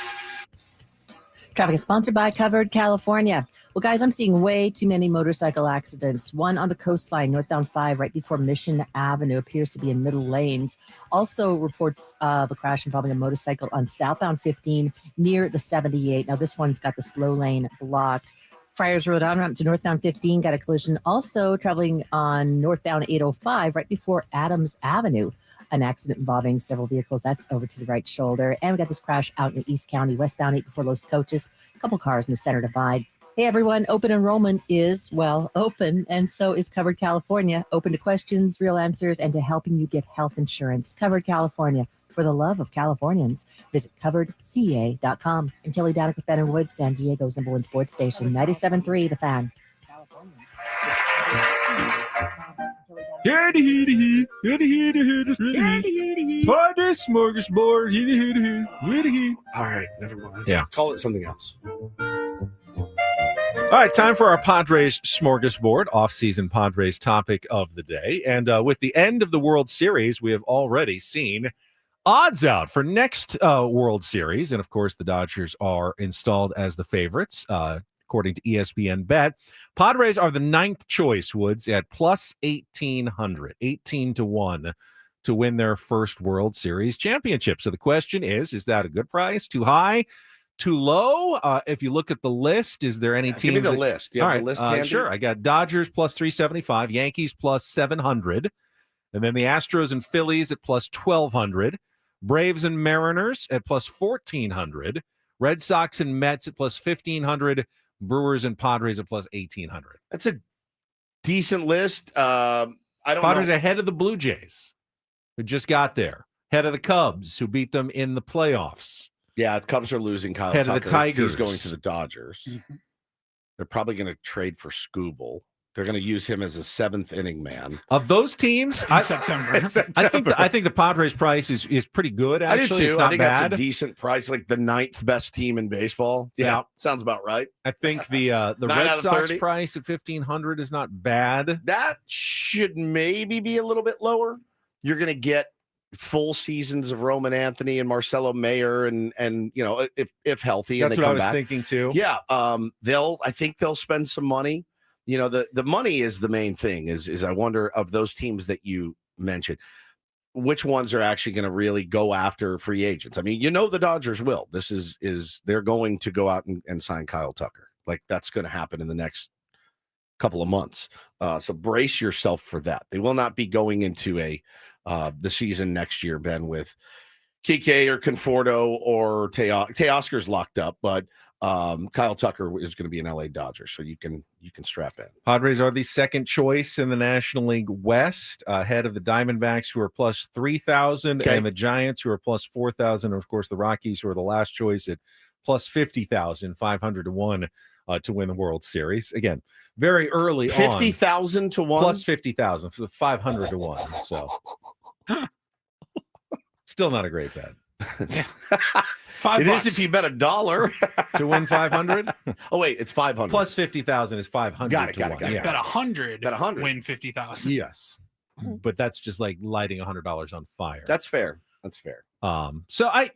Traffic is sponsored by Covered California. Well, guys, I'm seeing way too many motorcycle accidents. One on the coastline, northbound 5, right before Mission Avenue, appears to be in middle lanes. Also reports of a crash involving a motorcycle on southbound 15 near the 78. Now, this one's got the slow lane blocked. Friars Road on-ramp to northbound 15 got a collision. Also traveling on northbound 805 right before Adams Avenue. an accident involving several vehicles. That's over to the right shoulder. And we got this crash out in the East County, westbound 8 before Los Coaches. A couple cars in the center divide. Hey, everyone. Open enrollment is, open. And so is Covered California. Open to questions, real answers, and to helping you get health insurance. Covered California. For the love of Californians. Visit coveredca.com. I'm Kelly Danica with Ben and Woods, San Diego's #1 sports station, 97.3 The Fan. Padres Smörgåsbord. All right, never mind. Yeah. Call it something else. All right, time for our Padres Smörgåsbord, off-season Padres topic of the day. And with the end of the World Series, we have already seen odds out for next World Series. And, of course, the Dodgers are installed as the favorites, according to ESPN Bet. Padres are the 9th choice, Woods, at plus 1,800, 18-1 to win their first World Series championship. So the question is that a good price? Too high? Too low? If you look at the list, is there any teams? Give me the list. You have the list handy? Sure. I got Dodgers plus 375, Yankees plus 700, and then the Astros and Phillies at plus 1,200, Braves and Mariners at plus 1,400, Red Sox and Mets at plus 1,500, Brewers and Padres at plus 1,800. That's a decent list. I don't Padres know. ahead of the Blue Jays, who just got there. Ahead of the Cubs, who beat them in the playoffs. Yeah, the Cubs are losing Kyle Ahead Tucker. of the Tigers. He's going to the Dodgers. Mm-hmm. They're probably going to trade for Skubal. They're going to use him as a 7th inning man. Of those teams, September. I think the Padres price is pretty good, actually. I do too. It's not I think bad. that's a decent price, like the 9th best team in baseball. Yeah. Sounds about right. I think the 9 Red out of Sox 30. price at 1,500 is not bad. That should maybe be a little bit lower. You're going to get full seasons of Roman Anthony and Marcelo Mayer and if healthy and That's they what I come was back. thinking too. Yeah, I think they'll spend some money. The money is the main thing. Is I wonder of those teams that you mentioned, which ones are actually going to really go after free agents? I mean, the Dodgers will. This is they're going to go out and sign Kyle Tucker. Like that's going to happen in the next couple of months. So brace yourself for that. They will not be going into the season next year, Ben, with Kike or Conforto or Teoscar's locked up, but Kyle Tucker is going to be an LA Dodger, so you can strap in. Padres are the 2nd choice in the National League West, ahead of the Diamondbacks, who are plus 3,000, and the Giants, who are plus 4,000, and of course the Rockies, who are the last choice at plus 50,000, 500 to 1 to win the World Series. Again, very early 50,000 to 1? Plus 50,000 for the 500 to 1. So still not a great bet. $5 is if you bet $1 to win 500. Oh wait, it's 500 plus 50,000 is 500. Got it. Yeah. Bet 100. Bet 100. Win 50,000. Yes, but that's just like lighting $100 on fire. That's fair. So I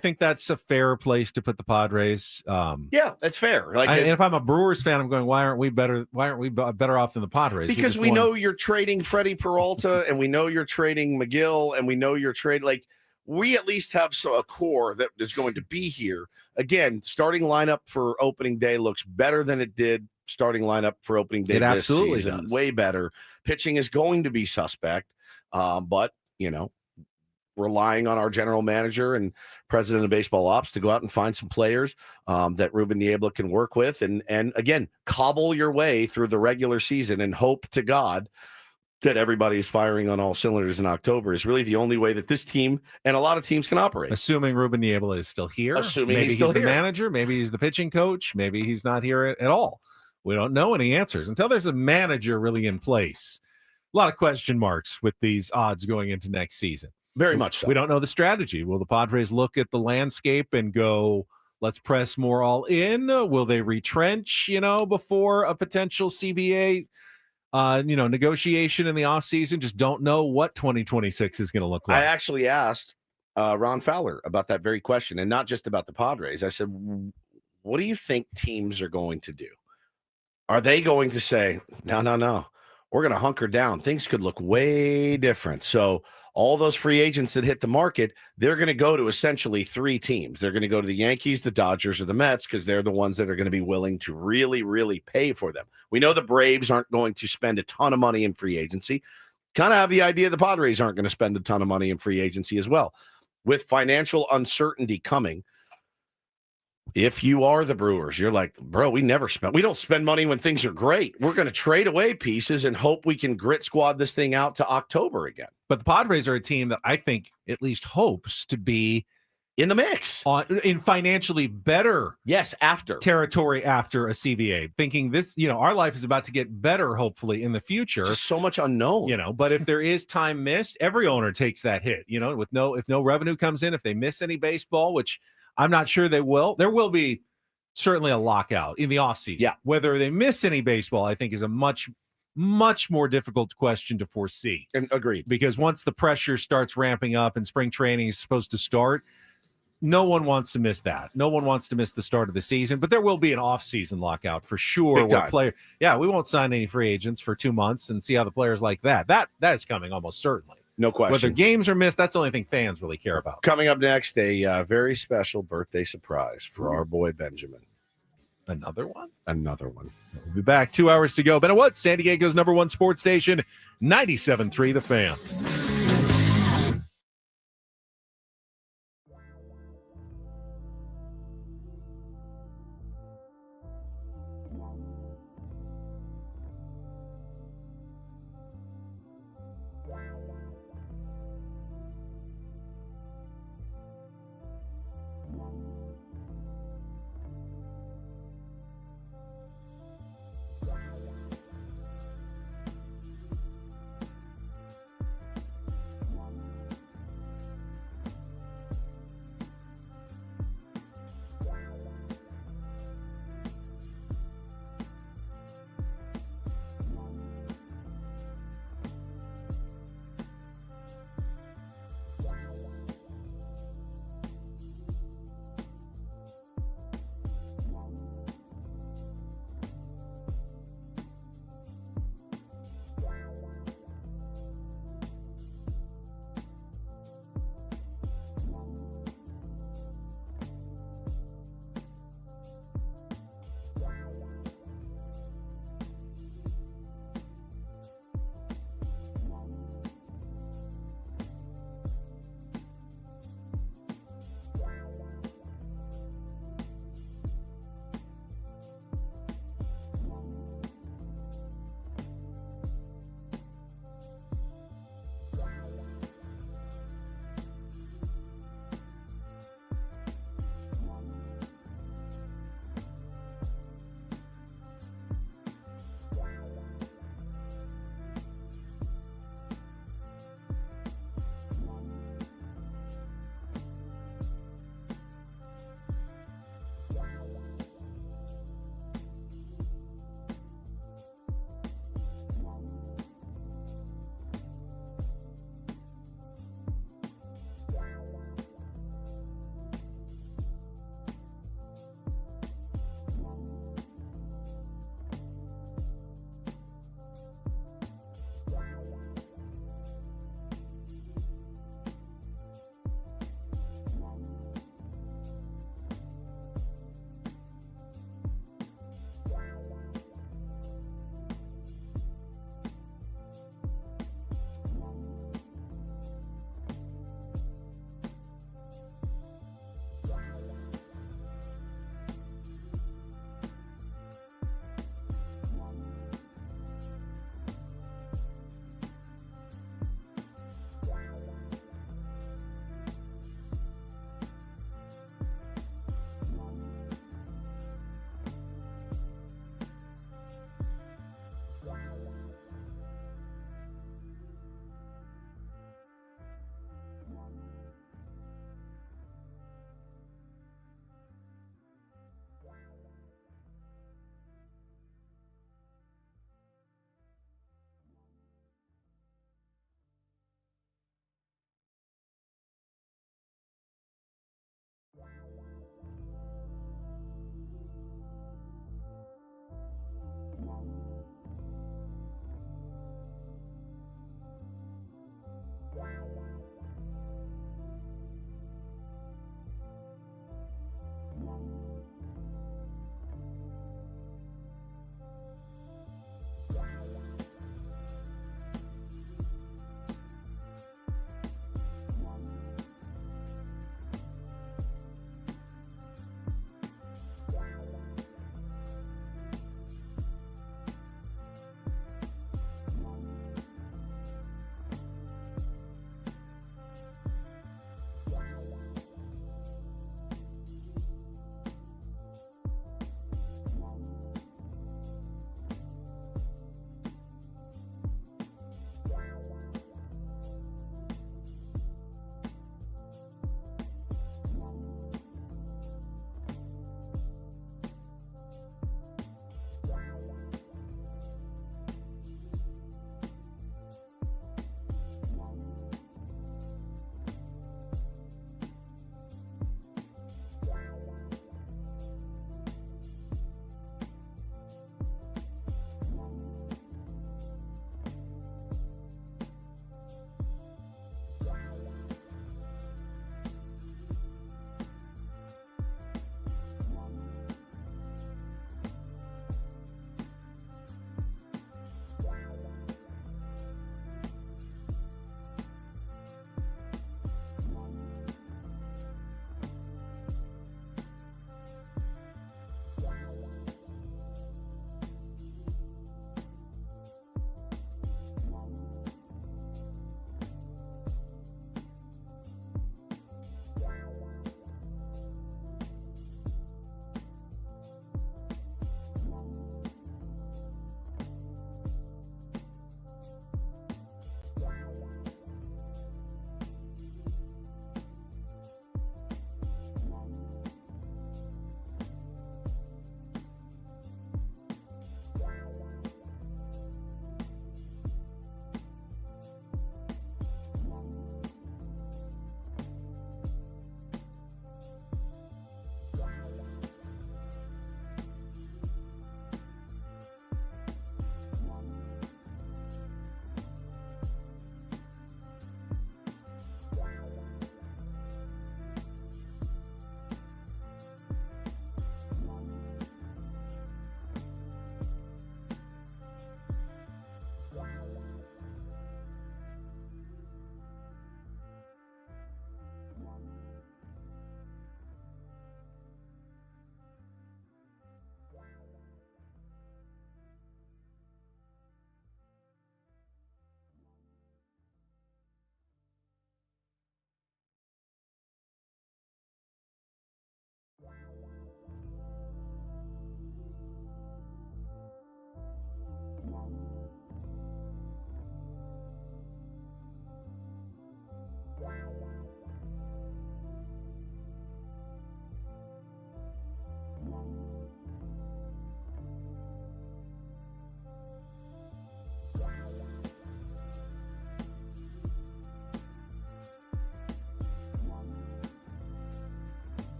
think that's a fair place to put the Padres. Yeah, that's fair. And if I'm a Brewers fan, I'm going, why aren't we better off than the Padres? Because we know you're trading Freddie Peralta, and we know you're trading McGill, and we know you're trading we at least have a core that is going to be here. Again, starting lineup for opening day looks better than it did starting lineup for opening day. It this absolutely season. does. Way better. Pitching is going to be suspect, but relying on our general manager and president of baseball ops to go out and find some players that Ruben Niebla can work with, and again, cobble your way through the regular season and hope to God that everybody is firing on all cylinders in October is really the only way that this team and a lot of teams can operate. Assuming Ruben Niebla is still here. Assuming maybe he's the manager, maybe he's the pitching coach, maybe he's not here at all. We don't know any answers until there's a manager really in place. A lot of question marks with these odds going into next season. Very much so. We don't know the strategy. Will the Padres look at the landscape and go, let's press more all in? Will they retrench, before a potential CBA negotiation in the offseason? Just don't know what 2026 is going to look like. I actually asked Ron Fowler about that very question, and not just about the Padres. I said, what do you think teams are going to do? Are they going to say, no, we're going to hunker down? Things could look way different. So all those free agents that hit the market, they're going to go to essentially 3 teams. They're going to go to the Yankees, the Dodgers, or the Mets, because they're the ones that are going to be willing to really, really pay for them. We know the Braves aren't going to spend a ton of money in free agency. kind of have the idea the Padres aren't going to spend a ton of money in free agency as well. With financial uncertainty coming, if you are the Brewers, you're like, bro, we don't spend money when things are great. We're going to trade away pieces and hope we can grit squad this thing out to October again. But the Padres are a team that I think at least hopes to be in the mix, in financially better territory after a CBA. Thinking this, our life is about to get better, hopefully in the future. Just so much unknown, But if there is time missed, every owner takes that hit. If no revenue comes in, if they miss any baseball, which I'm not sure they will. There will be certainly a lockout in the offseason. Yeah. Whether they miss any baseball, I think, is a much, much more difficult question to foresee. And agreed. Because once the pressure starts ramping up and spring training is supposed to start, no one wants to miss that. No one wants to miss the start of the season. But there will be an off-season lockout for sure. We won't sign any free agents for 2 months and see how the players like that. That is coming almost certainly. No question. Whether games are missed, that's the only thing fans really care about. Coming up next, a very special birthday surprise for our boy Benjamin. Another one? Another one. We'll be back. 2 hours to go. Been what? San Diego's #1 sports station, 97.3 The Fan.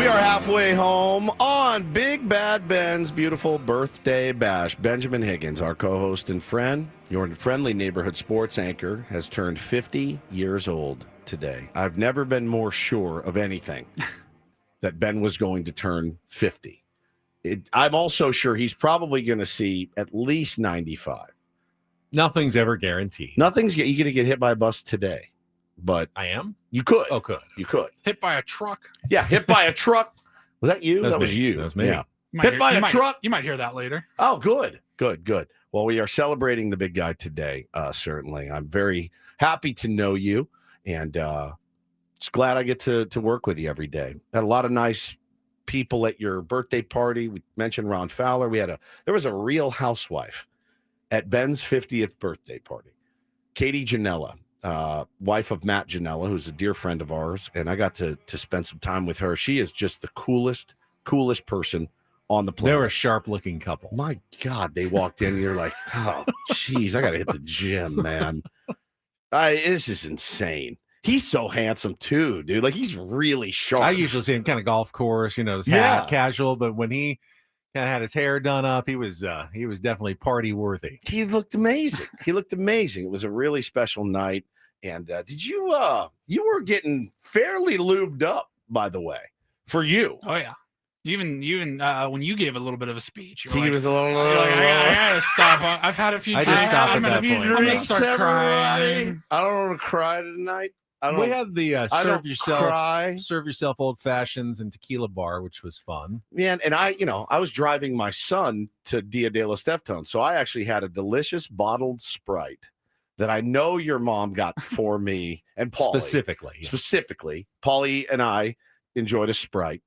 We are halfway home on Big Bad Ben's beautiful birthday bash. Benjamin Higgins, our co-host and friend, your friendly neighborhood sports anchor, has turned 50 years old today. I've never been more sure of anything that Ben was going to turn 50. I'm also sure he's probably going to see at least 95. Nothing's ever guaranteed. You're going to get hit by a bus today. But I am? You could. Oh, could. You could. Hit by a truck. Yeah, hit by a truck. Was that you? That was you. That was me. Yeah. Hit by a truck. You might hear that later. Oh, good. Good. Well, we are celebrating the big guy today, certainly. I'm very happy to know you, and just glad I get to work with you every day. Had a lot of nice people at your birthday party. We mentioned Ron Fowler. There was a real housewife at Ben's 50th birthday party. Katie Janella. Wife of Matt Janella, who's a dear friend of ours, and I got to spend some time with her. She is just the coolest person on the planet. They were a sharp-looking couple. My God, they walked in, you're like, oh, geez, I got to hit the gym, man. This is insane. He's so handsome, too, dude. Like, he's really sharp. I usually see him kind of golf course, his hat, casual, but when he kind of had his hair done up, he was definitely party worthy. He looked amazing. It was a really special night. And did you were getting fairly lubed up, by the way, for you. Oh yeah. Even when you gave a little bit of a speech, He was a little I gotta stop. I've had a few I drinks. did stop I'm at that gonna point. I'm gonna start crying. I don't want to cry tonight. We had the serve yourself old fashions and tequila bar, which was fun. Yeah, and I was driving my son to Dia de los Deftones, so I actually had a delicious bottled Sprite that I know your mom got for me and Paulie. Specifically, Paulie and I enjoyed a Sprite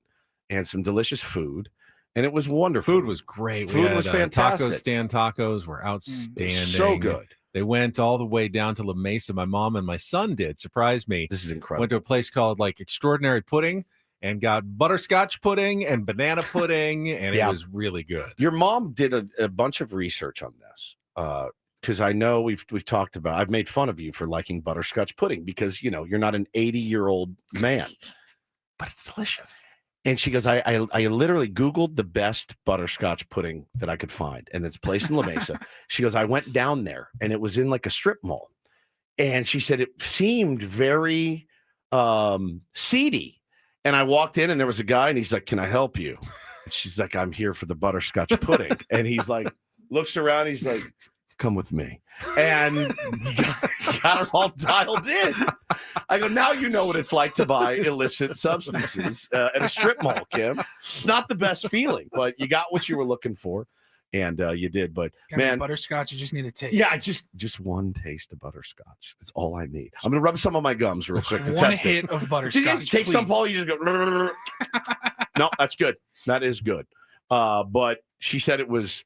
and some delicious food, and it was wonderful. Food was great. Food was fantastic. Taco stand tacos were outstanding. So good. They went all the way down to La Mesa. My mom and my son did. Surprised me. This is incredible. Went to a place called Extraordinary Pudding and got butterscotch pudding and banana pudding, and it was really good. Your mom did a bunch of research on this because I know we've talked about. I've made fun of you for liking butterscotch pudding because you're not an 80-year-old man, but it's delicious. And she goes, I literally Googled the best butterscotch pudding that I could find, and it's placed in La Mesa. She goes, I went down there, and it was in a strip mall. And she said it seemed very seedy. And I walked in, and there was a guy, and he's like, can I help you? And she's like, I'm here for the butterscotch pudding. And he's like, looks around, he's like, come with me. And got her all dialed in. I go, now you know what it's like to buy illicit substances at a strip mall, Kim. It's not the best feeling, but you got what you were looking for, and you did. But man, butterscotch, you just need a taste. Yeah, just one taste of butterscotch. That's all I need. I'm gonna rub some on my gums real quick. One hit of butterscotch. Take some, Paul. You just go. No, that's good. That is good. But she said it was.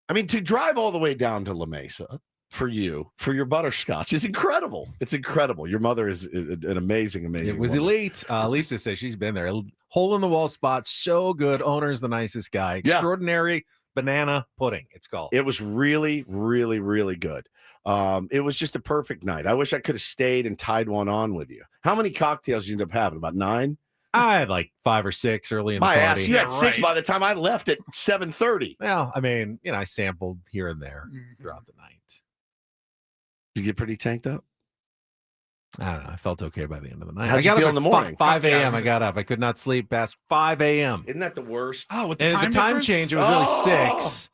I mean, to drive all the way down to La Mesa for your butterscotch is incredible. It's incredible. Your mother is an amazing. It was woman. elite. Lisa says she's been there. Hole in the wall spot. So good. Owner's the nicest guy. Extraordinary banana pudding. It's called. It was really, really, really good. It was just a perfect night. I wish I could have stayed and tied one on with you. How many cocktails did you end up having? About 9? I had 5 or 6 early in the party. Ass, you had 6 by the time I left at 7:30. Well, I mean, I sampled here and there throughout the night. Did you get pretty tanked up? I don't know. I felt okay by the end of the night. How'd you feel in the morning? 5 a.m. I got up. I could not sleep past 5 a.m. Isn't that the worst? Oh, with the time change, it was really 6.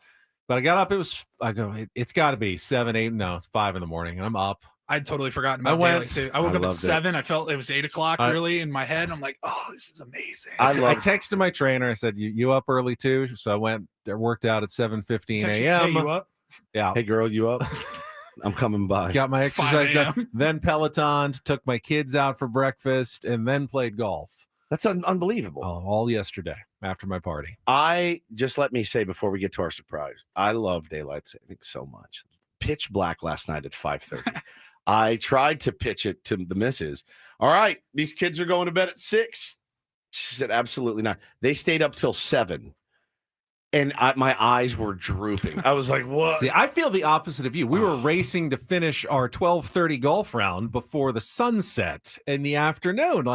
But I got up. It's got to be 7, 8. No, it's 5 in the morning, and I'm up. I'd totally forgotten about daylight saving. I woke up at 7. I felt it was 8 o'clock early in my head. I'm like, oh, this is amazing. I texted my trainer. I said, you up early too? So I worked out at 7:15 a.m. Hey, you up? Yeah. Hey, girl, you up? I'm coming by. Got my exercise done. Then Peloton, took my kids out for breakfast, and then played golf. That's unbelievable. All yesterday after my party. Let me say before we get to our surprise, I love daylight saving so much. Pitch black last night at 5:30. I tried to pitch it to the missus. All right, these kids are going to bed at 6. She said, absolutely not. They stayed up till 7. And my eyes were drooping. I was like, what? See, I feel the opposite of you. We were racing to finish our 12:30 golf round before the sunset in the afternoon.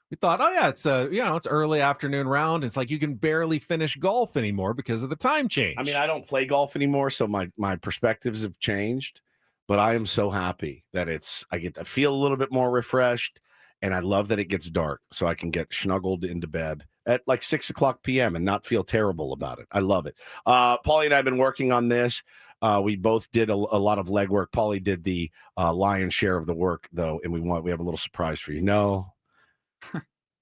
we thought, oh yeah, it's it's early afternoon round. It's like you can barely finish golf anymore because of the time change. I mean, I don't play golf anymore, so my perspectives have changed. But I am so happy that I get to feel a little bit more refreshed, and I love that it gets dark, so I can get snuggled into bed at like 6:00 p.m. and not feel terrible about it. I love it. Paulie and I have been working on this. We both did a lot of legwork. Paulie did the lion's share of the work, though, and we have a little surprise for you. No.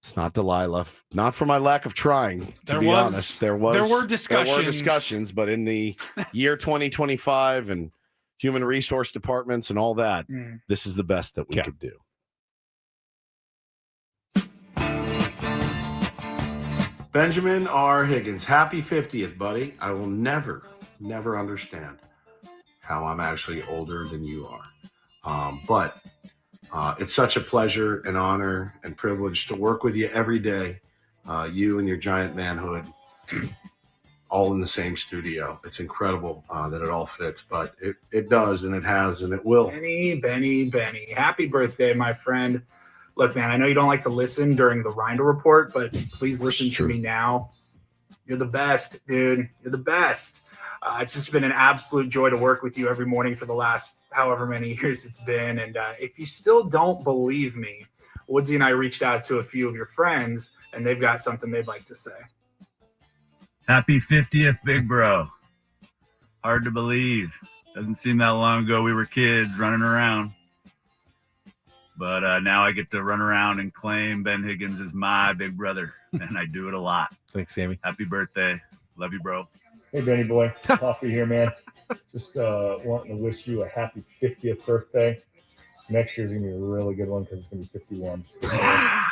It's not Delilah. Not for my lack of trying, to be honest. There were discussions, but in the year 2025 and human resource departments and all that, this is the best that we could do. Benjamin R. Higgins, happy 50th, buddy. I will never understand how I'm actually older than you are. But it's such a pleasure and honor and privilege to work with you every day. You and your giant manhood, all in the same studio. It's incredible that it all fits, but it does, and it has, and it will. Benny. Happy birthday, my friend. Look, man, I know you don't like to listen during the Rinder Report, but please listen to me now. You're the best, dude. You're the best. It's just been an absolute joy to work with you every morning for the last however many years it's been. And if you still don't believe me, Woodsy and I reached out to a few of your friends, and they've got something they'd like to say. Happy 50th, big bro. Hard to believe. Doesn't seem that long ago we were kids running around. But now I get to run around and claim Ben Higgins is my big brother, and I do it a lot. Thanks, Sammy. Happy birthday. Love you, bro. Hey, Benny boy. Coffee here, man. Just wanting to wish you a happy 50th birthday. Next year's going to be a really good one because it's going to be 51.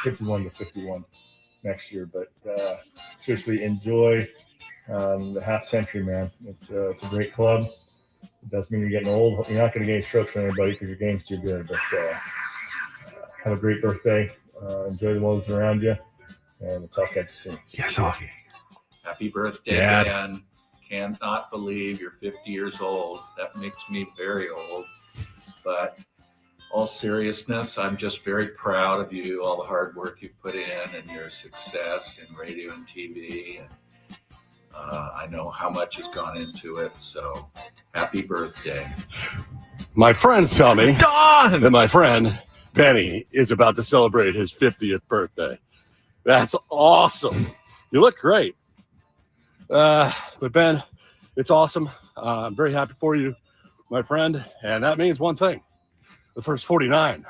51 to 51 next year. But seriously, enjoy the half century, man. It's a great club. It does mean you're getting old. You're not going to get any strokes from anybody because your game's too good. But have a great birthday. Enjoy the wolves around you. And we'll talk at you soon. Yes, Offie. Happy birthday, Dad. Dan. Cannot believe you're 50 years old. That makes me very old. But all seriousness, I'm just very proud of you, all the hard work you put in and your success in radio and TV. And I know how much has gone into it. So happy birthday. My friends tell me Don! that my friend Benny is about to celebrate his 50th birthday. That's awesome. You look great. But Ben, it's awesome. I'm very happy for you, my friend. And that means one thing. The first 49,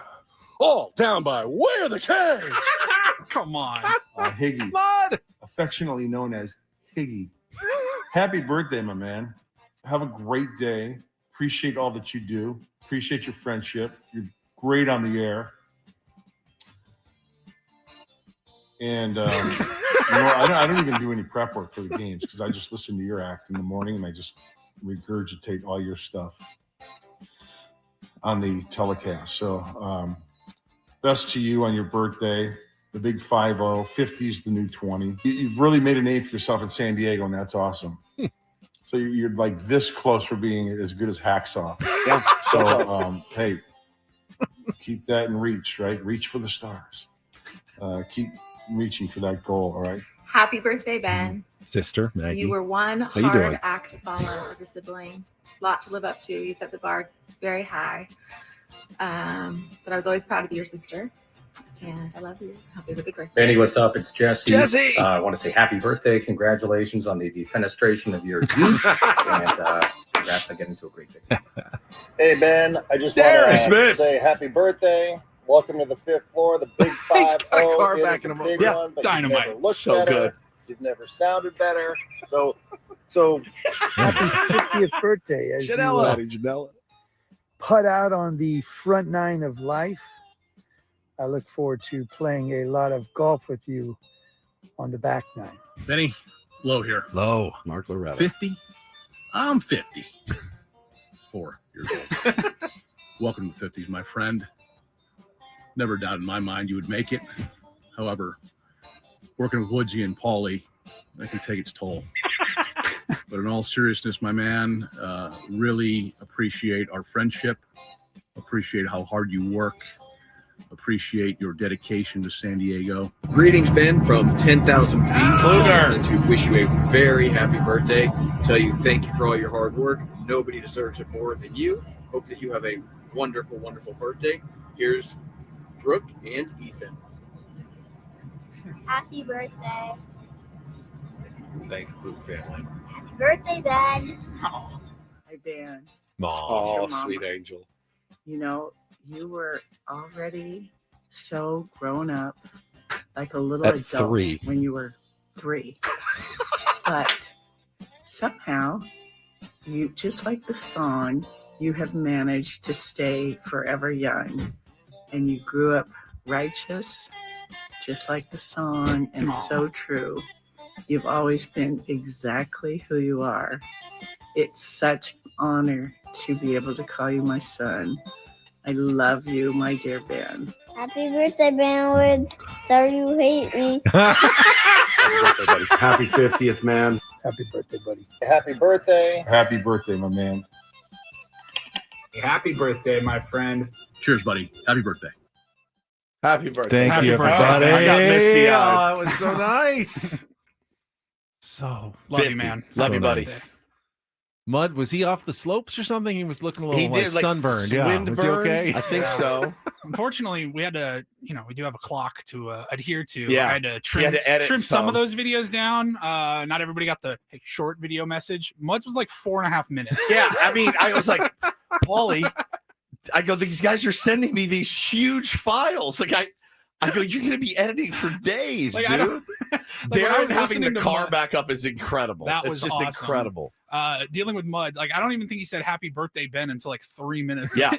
all down by way of the K. Come on. Higgy, Mud! affectionately known as Higgy. Happy birthday, my man. Have a great day. Appreciate all that you do. Appreciate your friendship. You're great on the air. And I don't even do any prep work for the games because I just listen to your act in the morning and I just regurgitate all your stuff on the telecast. So best to you on your birthday, the big 50. 50 is the new 20. You've really made a name for yourself in San Diego, and that's awesome. So you're like this close for being as good as Hacksaw. Yeah. So, hey, keep that in reach, right? Reach for the stars. Keep reaching for that goal, all right? Happy birthday, Ben. Sister, Maggie. You were one How you hard doing? act to follow as a sibling. A lot to live up to. You set the bar very high. But I was always proud of your sister. And I love you. Hope you have a good birthday. Benny, what's up? It's Jesse. Jesse! I want to say happy birthday. Congratulations on the defenestration of your youth. And congrats on getting to a great day. Hey, Ben. I just want to say happy birthday. Welcome to the fifth floor. The big 5-0. He's got a car It is backing a him up. big Yeah, one, but dynamite. You've never looked So better. good. You've never sounded better. So happy 50th birthday as Janella. putt out on the front nine of life. I look forward to playing a lot of golf with you on the back nine. Benny, low here. Low. Mark Loretta. 50? I'm 54 years old. Welcome to the 50s, my friend. Never doubted in my mind you would make it. However, working with Woodsy and Paulie, that can take its toll. But in all seriousness, my man, really appreciate our friendship. Appreciate how hard you work. Appreciate your dedication to San Diego. Greetings, Ben, from 10,000 feet. Just wanted to wish you a very happy birthday. Tell you thank you for all your hard work. Nobody deserves it more than you. Hope that you have a wonderful, wonderful birthday. Here's Brooke and Ethan. Happy birthday. Thanks, Blue family. Happy birthday, Ben. Hi, Ben. Oh, sweet angel. You know, you were already so grown up, like a little At adult 3. when you were 3. But somehow, you, just like the song, you have managed to stay forever young. And you grew up righteous, just like the song, and so true. You've always been exactly who you are. It's such an honor to be able to call you my son. I love you, my dear Ben. Happy birthday, Ben Woods. Sorry you hate me. Happy birthday, buddy. Happy 50th, man. Happy birthday, buddy. Happy birthday. Happy birthday, my man. Happy birthday, my friend. Cheers, buddy. Happy birthday. Happy birthday. Thank you, Happy birthday. everybody. I got misty eyed. Oh, it was so nice. So Love 50. you, man. Love you, buddy. nice. Mud, was he off the slopes or something? He was looking a little He did, like, sunburned. Yeah, wind was he burn? okay? I think so. Unfortunately, we had to, we do have a clock to adhere to. Yeah. I had to You trim, had to edit some some. of those videos down. Not everybody got the short video message. Mud's was like 4.5 minutes. Yeah, I mean, I was like, Paulie, I go, these guys are sending me these huge files. Like, I go, you're going to be editing for days, Like, I dude. don't- when I Darren was having the listening to car Mud- back up is incredible. That It's was just awesome. incredible. Dealing with Mud, like I don't even think he said happy birthday, Ben, until like 3 minutes. Yeah.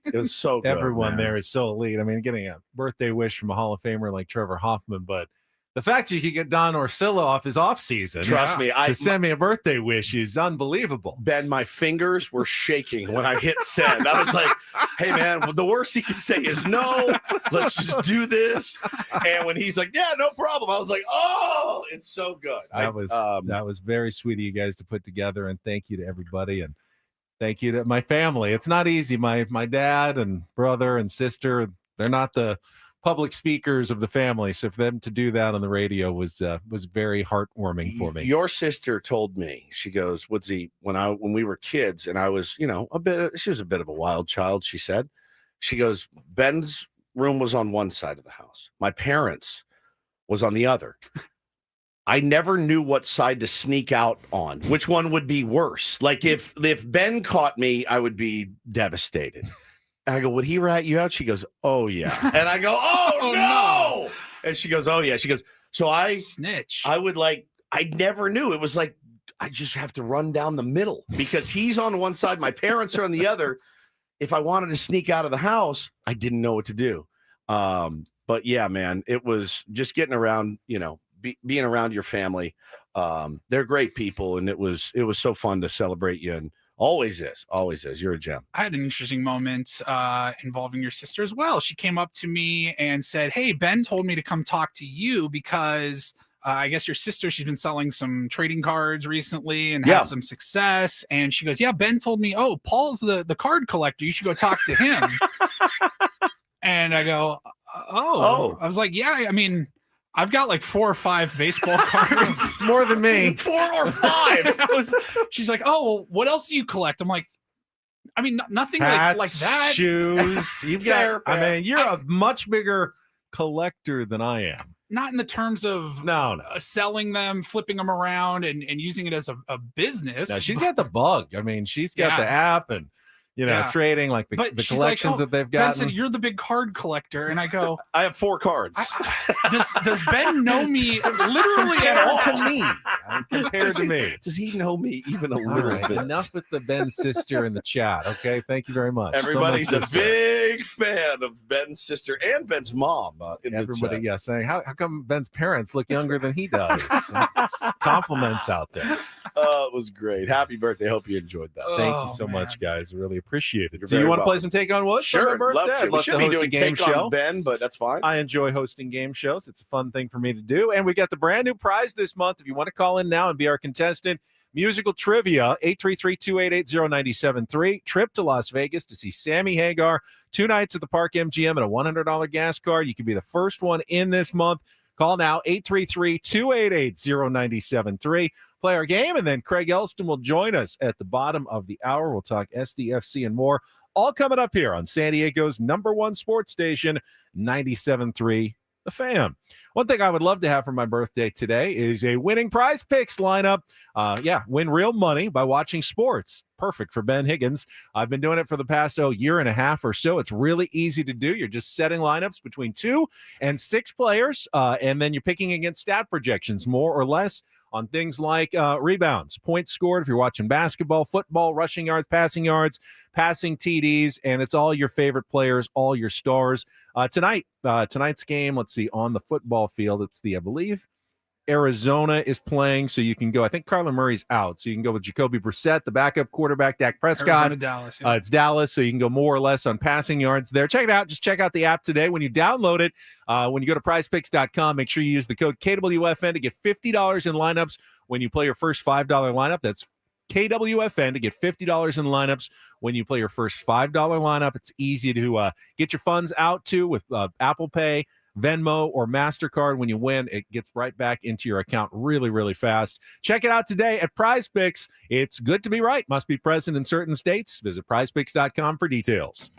It was so good. Everyone man. there is so elite. I mean, getting a birthday wish from a Hall of Famer like Trevor Hoffman, but the fact that you could get Don Orsillo off his offseason Trust me, to send me a birthday wish is unbelievable. Ben, my fingers were shaking when I hit send. I was like, hey, man, the worst he could say is no, let's just do this. And when he's like, yeah, no problem, I was like, oh, it's so good. That was very sweet of you guys to put together, and thank you to everybody, and thank you to my family. It's not easy. My dad and brother and sister, they're not the public speakers of the family, so for them to do that on the radio was very heartwarming for me. Your sister told me, she goes, Woodsy, when we were kids, and I was, she was a bit of a wild child, she said. She goes, Ben's room was on one side of the house. My parents was on the other. I never knew what side to sneak out on, which one would be worse. Like if Ben caught me, I would be devastated. And I go, would he rat you out? She goes, oh, yeah. And I go, oh, no. And she goes, oh, yeah. She goes, so snitch. I would I never knew. It was like, I just have to run down the middle because he's on one side. My parents are on the other. If I wanted to sneak out of the house, I didn't know what to do. But yeah, man, it was just getting around, being around your family. They're great people. And it was so fun to celebrate you. And always is. You're a gem. I had an interesting moment involving your sister as well. She came up to me and said, hey, Ben told me to come talk to you because I guess your sister, she's been selling some trading cards recently and had some success. And she goes, yeah, Ben told me, oh, Paul's the card collector. You should go talk to him. And I go, oh. I was like, yeah, I mean, I've got like 4 or 5 baseball cards. More than me. 4 or 5. She's like, oh, well, what else do you collect? I'm like, I mean, nothing Hats, like that. Shoes. You've got, I mean, you're a much bigger collector than I am. Not in the terms of selling them, flipping them around, and using it as a business. No, she's got the bug. I mean, she's got the app and trading like the collections that they've got. Ben said, you're the big card collector. And I go, I have 4 cards. Does Ben know me literally at all? To me. Compared to me. Does he know me even a little bit? Enough with the Ben sister in the chat. Okay. Thank you very much. Everybody's a big fan of Ben's sister and Ben's mom. Everybody, saying, how come Ben's parents look younger than he does? Compliments out there. Oh, it was great. Happy birthday. Hope you enjoyed that. Thank you so much, guys. I really appreciate it. You're Do you very want to play welcome. some Take on Wood? Sure, for my love birthday? to. We should be host doing a game Take show. on Ben, but that's fine. I enjoy hosting game shows. It's a fun thing for me to do. And we got the brand new prize this month. If you want to call in now and be our contestant, Musical trivia, 833-288-0973. Trip to Las Vegas to see Sammy Hagar. 2 nights at the Park MGM and a $100 gas card. You can be the first one in this month. Call now, 833-288-0973. Play our game, and then Craig Elsten will join us at the bottom of the hour. We'll talk SDFC and more. All coming up here on San Diego's #1 sports station, 97.3 The Fan. One thing I would love to have for my birthday today is a winning Prize Picks lineup. Win real money by watching sports. Perfect for Ben Higgins. I've been doing it for the past year and a half or so. It's really easy to do. You're just setting lineups between 2 and 6 players, and then you're picking against stat projections, more or less, on things like rebounds, points scored if you're watching basketball, football, rushing yards, passing TDs, and it's all your favorite players, all your stars. Tonight's game, let's see, on the football field, it's I believe, Arizona is playing, so you can go. I think Kyler Murray's out, so you can go with Jacoby Brissett, the backup quarterback, Dak Prescott. Arizona, Dallas. Yeah. It's Dallas, so you can go more or less on passing yards there. Check it out. Just check out the app today. When you download it, when you go to prizepicks.com, make sure you use the code KWFN to get $50 in lineups when you play your first $5 lineup. That's KWFN to get $50 in lineups when you play your first $5 lineup. It's easy to get your funds out to with Apple Pay, Venmo, or MasterCard. When you win, it gets right back into your account really, really fast. Check it out today at Prize Picks. It's good to be right. Must be present in certain states. Visit prizepicks.com for details.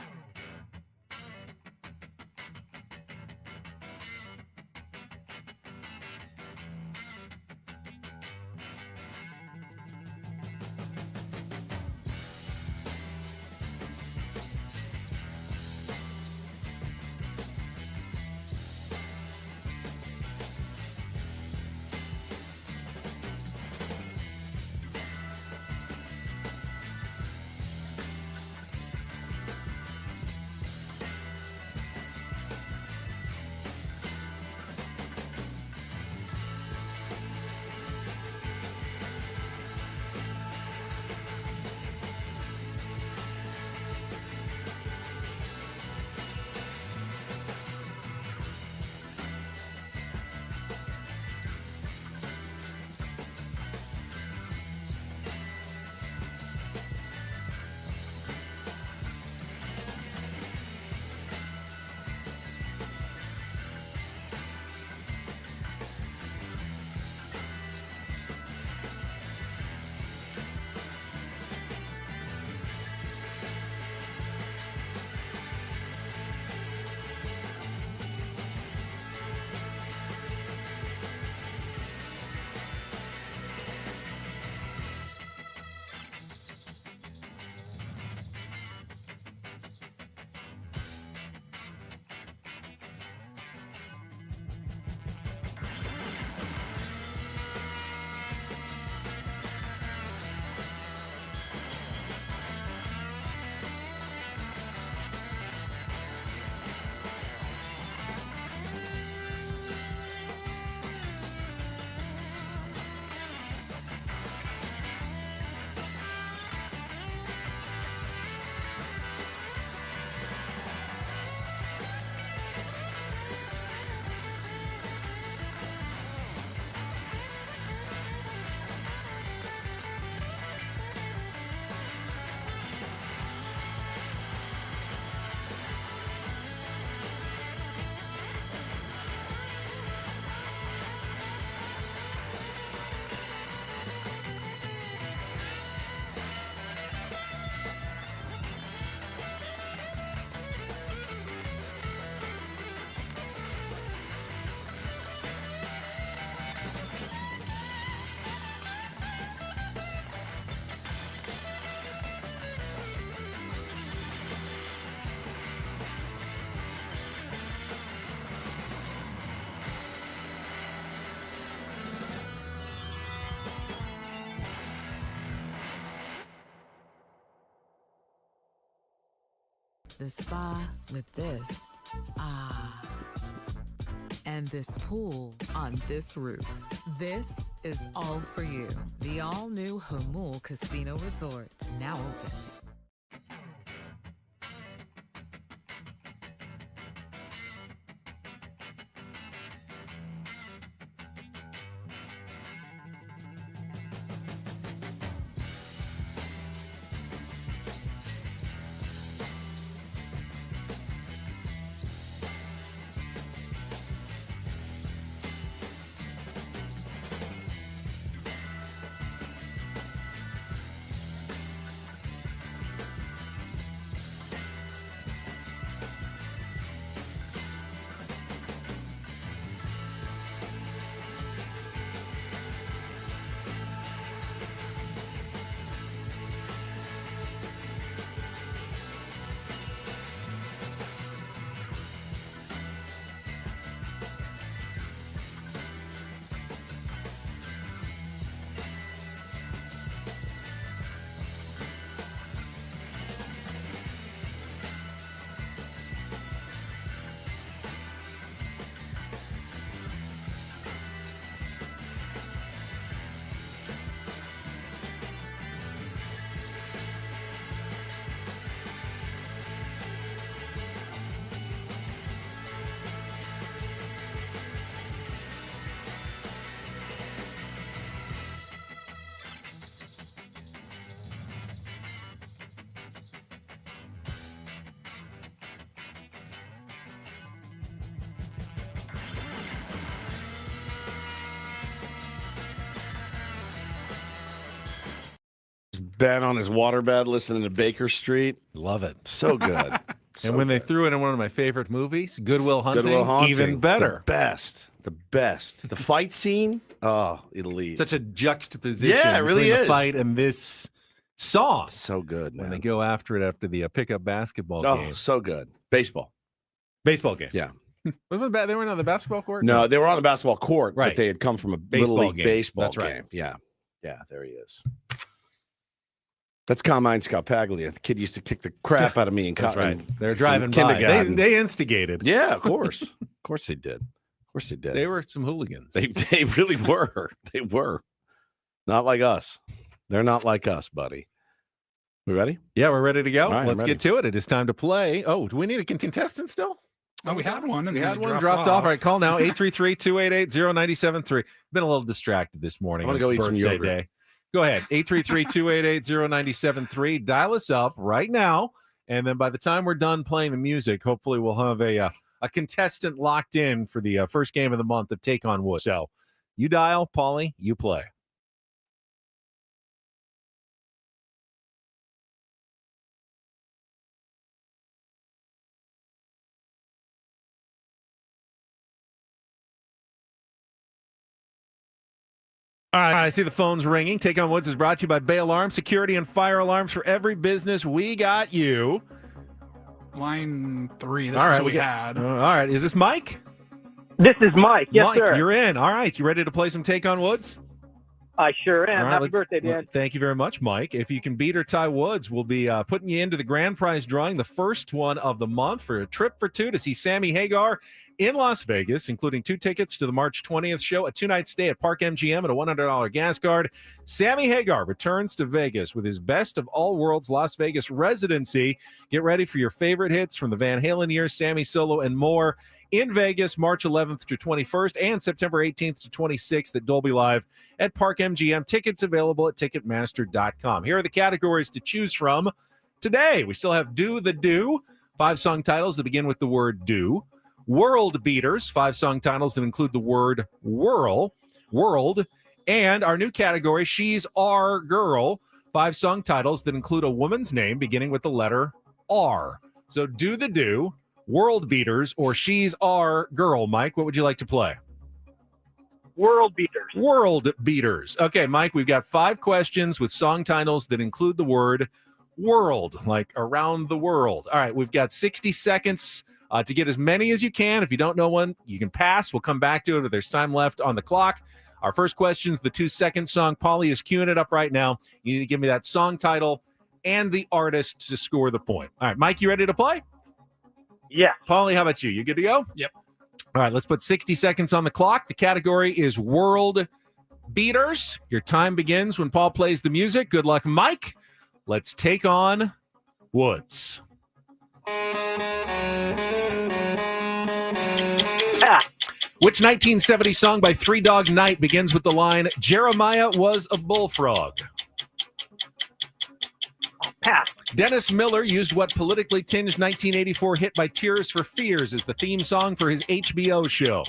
The spa with this. And this pool on this roof. This is all for you. The all-new Hamul Casino Resort, now open. Ben on his waterbed listening to Baker Street. Love it. So good. And when they threw it in one of my favorite movies, Good Will Hunting, even better. The best. The fight scene, elite. Such a juxtaposition Yeah, it really between the is. fight and this song. So good, man. When they go after it after the pickup basketball game. So good. Baseball game. Yeah. They weren't on the basketball court? No, they were on the basketball court, Right. but they had come from a Baseball Little League game. baseball That's game. right. Yeah. Yeah, there he is. That's Carmine Scarpaglia. The kid used to kick the crap out of me in That's right. in They're driving by. kindergarten. They instigated. Yeah, of course. Of course they did. Of course they did. They were some hooligans. They really were. They were. Not like us. They're not like us, buddy. We ready? Yeah, we're ready to go. All right, Let's I'm get to it. It is time to play. Oh, do we need a contestant still? Oh, we had one. And We then had it one dropped off. All right, call now. 833-288-0973. Been a little distracted this morning. I wanna go eat some birthday yogurt. day. Go ahead. 833-288-0973. Dial us up right now. And then by the time we're done playing the music, hopefully we'll have a contestant locked in for the first game of the month of Take on Wood. So you dial, Paulie, you play. All right, I see the phone's ringing. Take on Woods is brought to you by Bay Alarm, security and fire alarms for every business. We got you. Line 3. This All is right, what we had. all right, is this Mike? This is Mike. Yes, Mike, sir. you're in. All right, you ready to play some Take on Woods? I sure am. All right, Happy let's- birthday, Dan. Thank you very much, Mike. If you can beat or tie Woods, we'll be putting you into the grand prize drawing, the first one of the month, for a trip for two to see Sammy Hagar in Las Vegas, including 2 tickets to the March 20th show, a 2-night stay at Park MGM, and a $100 gas card. Sammy Hagar returns to Vegas with his Best of All Worlds Las Vegas residency. Get ready for your favorite hits from the Van Halen years, Sammy Solo, and more in Vegas, March 11th to 21st and September 18th to 26th at Dolby Live at Park MGM. Tickets available at Ticketmaster.com. Here are the categories to choose from today. We still have Do the Do, 5 song titles that begin with the word do. World Beaters, 5 song titles that include the word world. And our new category, She's Our Girl, 5 song titles that include a woman's name beginning with the letter R. So Do the Do, World Beaters, or She's Our Girl. Mike, what would you like to play? World Beaters. World Beaters. Okay, Mike, we've got 5 questions with song titles that include the word world, like around the world. All right, we've got 60 seconds to get as many as you can. If you don't know one, you can pass. We'll come back to it if there's time left on the clock. Our first question is the 2-second song. Paulie is queuing it up right now. You need to give me that song title and the artist to score the point. All right, Mike, you ready to play? Yeah. Paulie, how about you? You good to go? Yep. All right, let's put 60 seconds on the clock. The category is World Beaters. Your time begins when Paul plays the music. Good luck, Mike. Let's take on Woods. Which 1970 song by Three Dog Night begins with the line, Jeremiah was a bullfrog? Pass. Dennis Miller used what politically tinged 1984 hit by Tears for Fears as the theme song for his HBO show?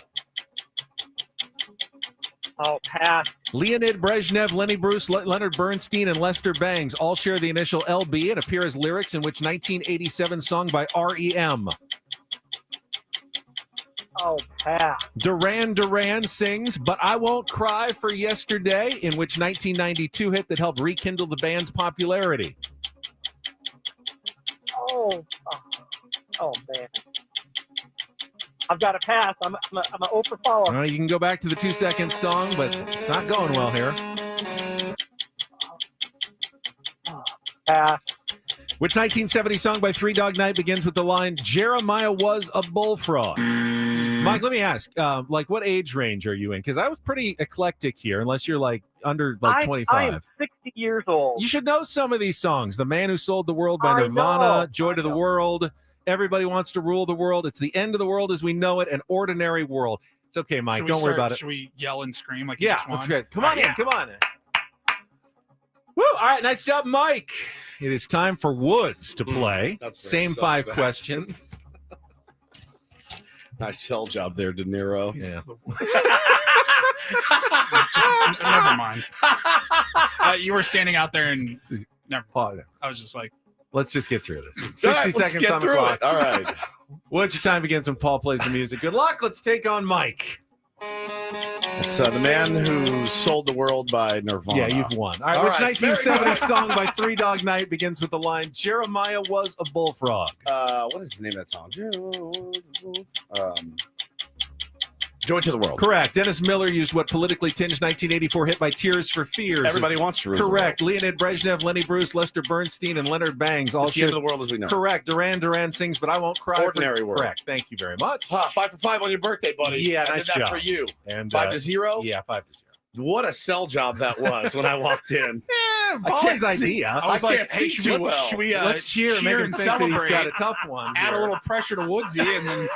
Oh, pass. Leonid Brezhnev, Lenny Bruce, Leonard Bernstein, and Lester Bangs all share the initial LB and appear as lyrics in which 1987 song by REM? Oh, pass. Duran Duran sings But I Won't Cry for Yesterday, in which 1992 hit that helped rekindle the band's popularity? Oh, man. I've got to pass. I'm a 0 for follow. All right, you can go back to the 2-second song, but it's not going well here. Pass. Which 1970 song by Three Dog Night begins with the line, Jeremiah was a bullfrog? Mike, let me ask, what age range are you in? Because I was pretty eclectic here, unless you're under 25. I am 60 years old. You should know some of these songs. The Man Who Sold the World by Nirvana, Joy to the World, Everybody Wants to Rule the World, It's the End of the World as We Know It, and Ordinary World. It's okay, Mike. Don't worry about it. Should we yell and scream like you Yeah, just won? that's good. Come on in. Come on in. Woo! All right, nice job, Mike. It is time for Woods to play. That's very Same 5 suspect. questions. Nice shell job there, De Niro. Yeah. Never mind. You were standing out there and Never. Pause. I was just like, let's just get through this. 60 All right, let's seconds get on the through clock. it. All right. Once your time begins when Paul plays the music. Good luck. Let's take on Mike. It's the man who sold the world by Nirvana. Yeah, you've won. All right, which 1970s song by Three Dog Night begins with the line, Jeremiah was a bullfrog? What is the name of that song? Joy to the World. Correct. Dennis Miller used what politically tinged 1984 hit by Tears for Fears. Everybody wants to rule the world. Correct. Leonid Brezhnev, Lenny Bruce, Lester Bernstein, and Leonard Bangs all It's the end of the world as we know. Correct. Duran Duran sings, but I won't cry. Ordinary World. Correct. Thank you very much. 5 for 5 on your birthday, buddy. Yeah, I nice did that job. for you. And 5 to 0? Yeah, 5 to 0. What a sell job that was when I walked in. Paul's idea. I was like, hey, should we let's cheer and and celebrate? think that he's got a tough one. Add here. a little pressure to Woodsy, and then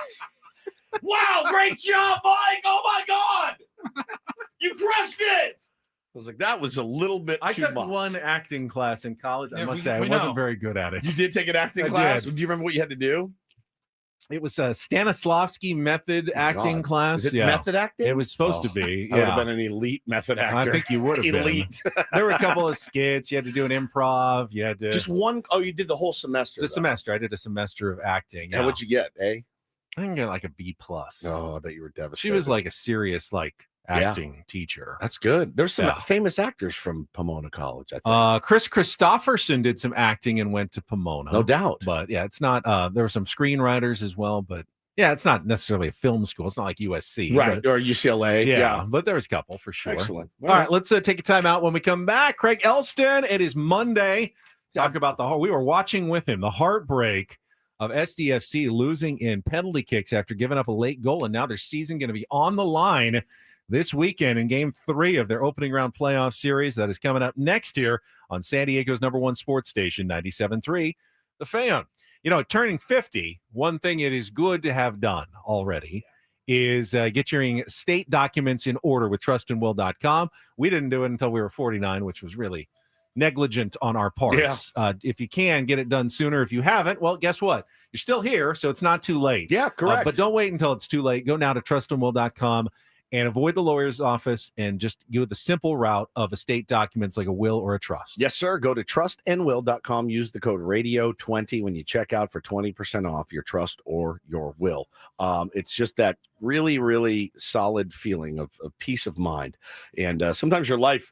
Wow, great job, Mike. Oh, my God. You crushed it. I was like, that was a little bit I too took much. one acting class in college. I Yeah, must say, I we wasn't know. very good at it. You did take an acting I class? did. Do you remember what you had to do? It was a Stanislavski method acting God. class. Is it yeah. method acting? It was supposed to Oh, be. I would have Yeah. been an elite method actor. I think you would have elite. been. There were a couple of skits. You had to do an improv. You had to Just one. Oh, you did the whole semester. the though. semester. I did a semester of acting. And what'd you get? A? I think I got like a B plus. Oh, I bet you were devastated. She was like a serious acting teacher. That's good. There's some Yeah. famous actors from Pomona College, I think. Chris Christopherson did some acting and went to Pomona. No doubt. But yeah, it's not. There were some screenwriters as well, but yeah, it's not necessarily a film school. It's not like USC, Right. but- Or UCLA. yeah, but there was a couple for sure. Excellent. All right, let's take a time out. When we come back, Craig Elsten. It is Monday. Talk about we were watching with him the heartbreak of SDFC losing in penalty kicks after giving up a late goal, and now their season going to be on the line this weekend in Game 3 of their opening round playoff series that is coming up next year on San Diego's #1 sports station, 97.3 The Fan. You know, turning 50, one thing it is good to have done already is get your state documents in order with trustandwill.com. We didn't do it until we were 49, which was really negligent on our parts. If you can, get it done sooner. If you haven't, well, guess what? You're still here, so it's not too late. Yeah, correct. But don't wait until it's too late. Go now to trustandwill.com and avoid the lawyer's office and just go the simple route of estate documents like a will or a trust. Yes, sir. Go to trustandwill.com. Use the code radio20 when you check out for 20% off your trust or your will. It's just that really, really solid feeling of peace of mind. And sometimes your life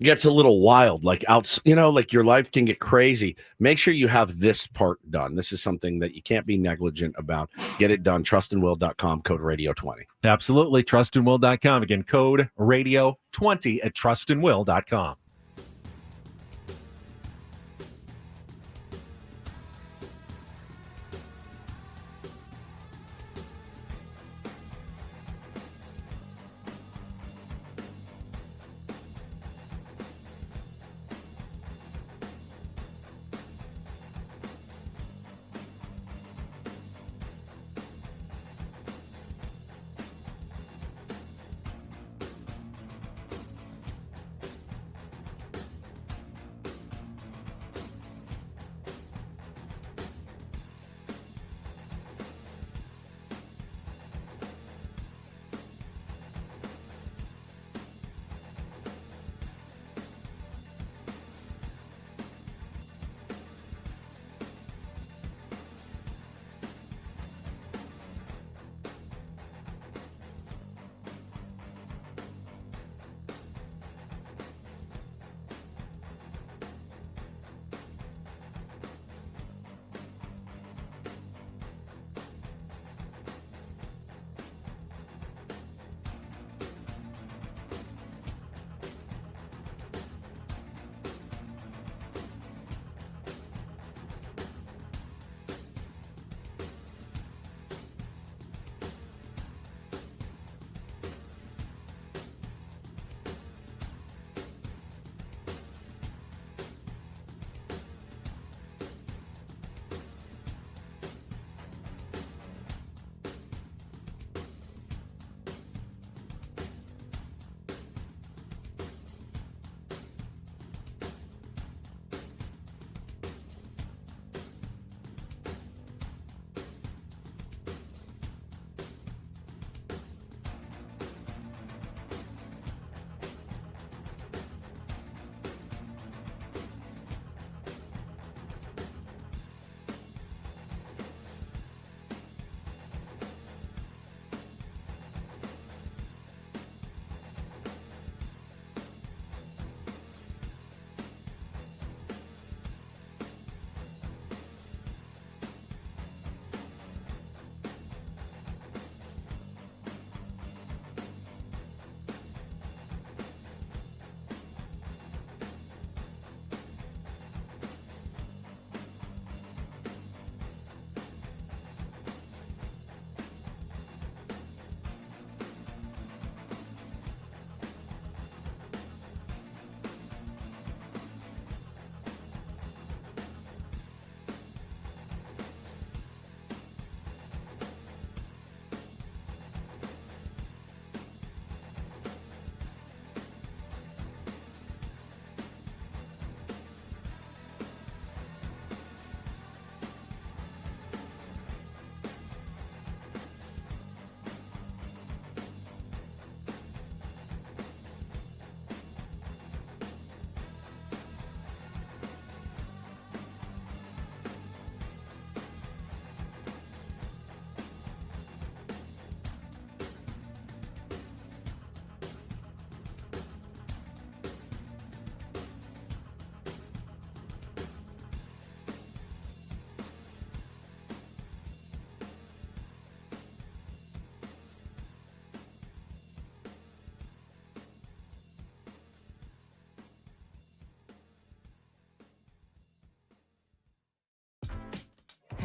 gets a little wild, like like your life can get crazy. Make sure you have this part done. This is something that you can't be negligent about. Get it done. Trustandwill.com, code radio20. Absolutely. Trustandwill.com. Again, code radio20 at trustandwill.com.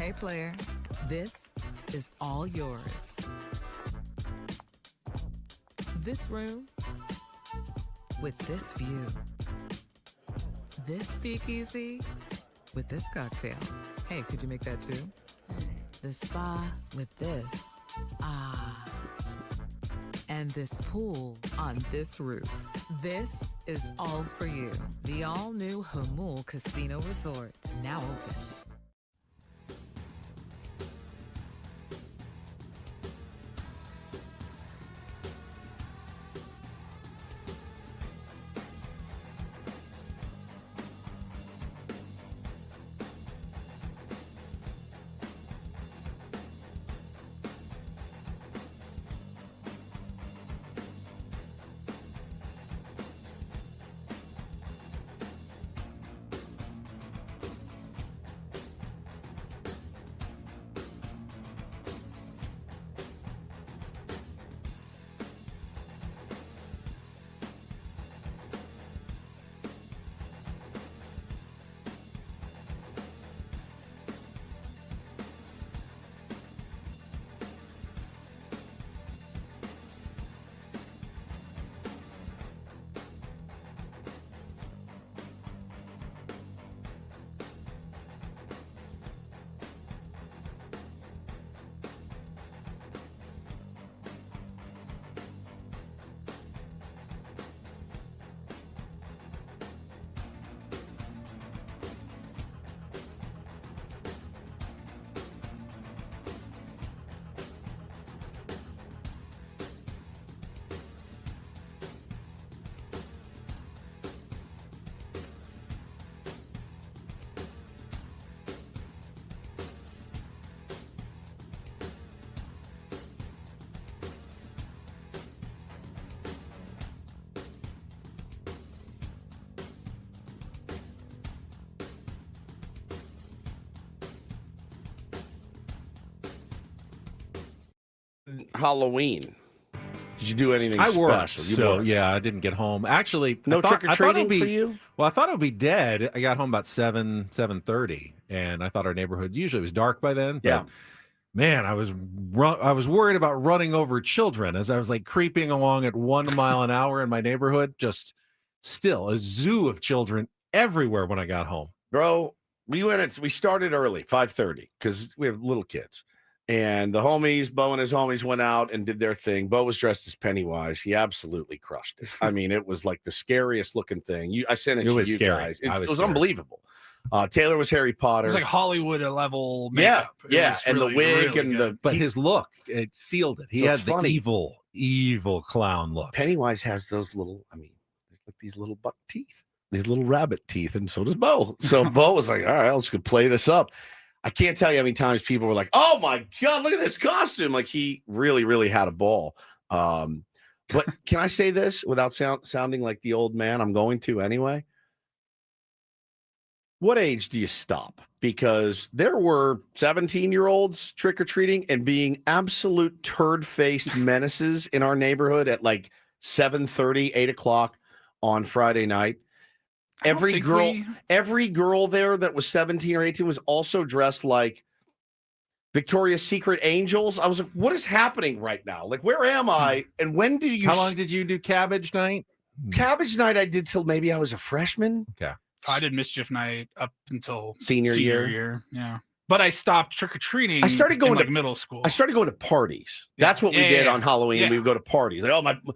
Hey, player, this is all yours. This room with this view. This speakeasy with this cocktail. Hey, could you make that too? The spa with this. Ah. And this pool on this roof. This is all for you. The all-new Hamul Casino Resort, now open. Halloween. Did you do anything I worked, special? so yeah, I didn't get home. Actually, no trick or treating for you. Well, I thought it would be dead. I got home about 7:30, and I thought our neighborhood usually was dark by then. But, yeah, man, I was worried about running over children as I was like creeping along at 1 mile an hour in my neighborhood. Just still a zoo of children everywhere when I got home. Bro, we started early, 5:30, because we have little kids. And the homies, Bo and his homies went out and did their thing. Bo was dressed as Pennywise. He absolutely crushed it. I mean, it was like the scariest looking thing. I sent it to you guys. It was unbelievable. Taylor was Harry Potter. It was like Hollywood level makeup. Yeah, and really, the wig really and good. But his look, it sealed it. He So had it's the funny. evil clown look. Pennywise has those little, there's like these little buck teeth, these little rabbit teeth, and so does Bo. So Bo was like, all right, let's go play this up. I can't tell you how many times people were like, oh my God, look at this costume. Like he really, really had a ball. But can I say this without sounding like the old man? I'm going to anyway. What age do you stop? Because there were 17-year-olds trick-or-treating and being absolute turd-faced menaces in our neighborhood at like 7:30, 8 o'clock on Friday night. Every girl there that was 17 or 18 was also dressed like Victoria's Secret angels. I was like, what is happening right now? Like, where am I? And when do you... How long did you do Cabbage Night? Cabbage Night I did till maybe I was a freshman. Okay. I did Mischief Night up until senior year. Yeah. But I stopped trick-or-treating. I started going to middle school. I started going to parties. That's what we did on Halloween. Yeah. We would go to parties. Like, oh,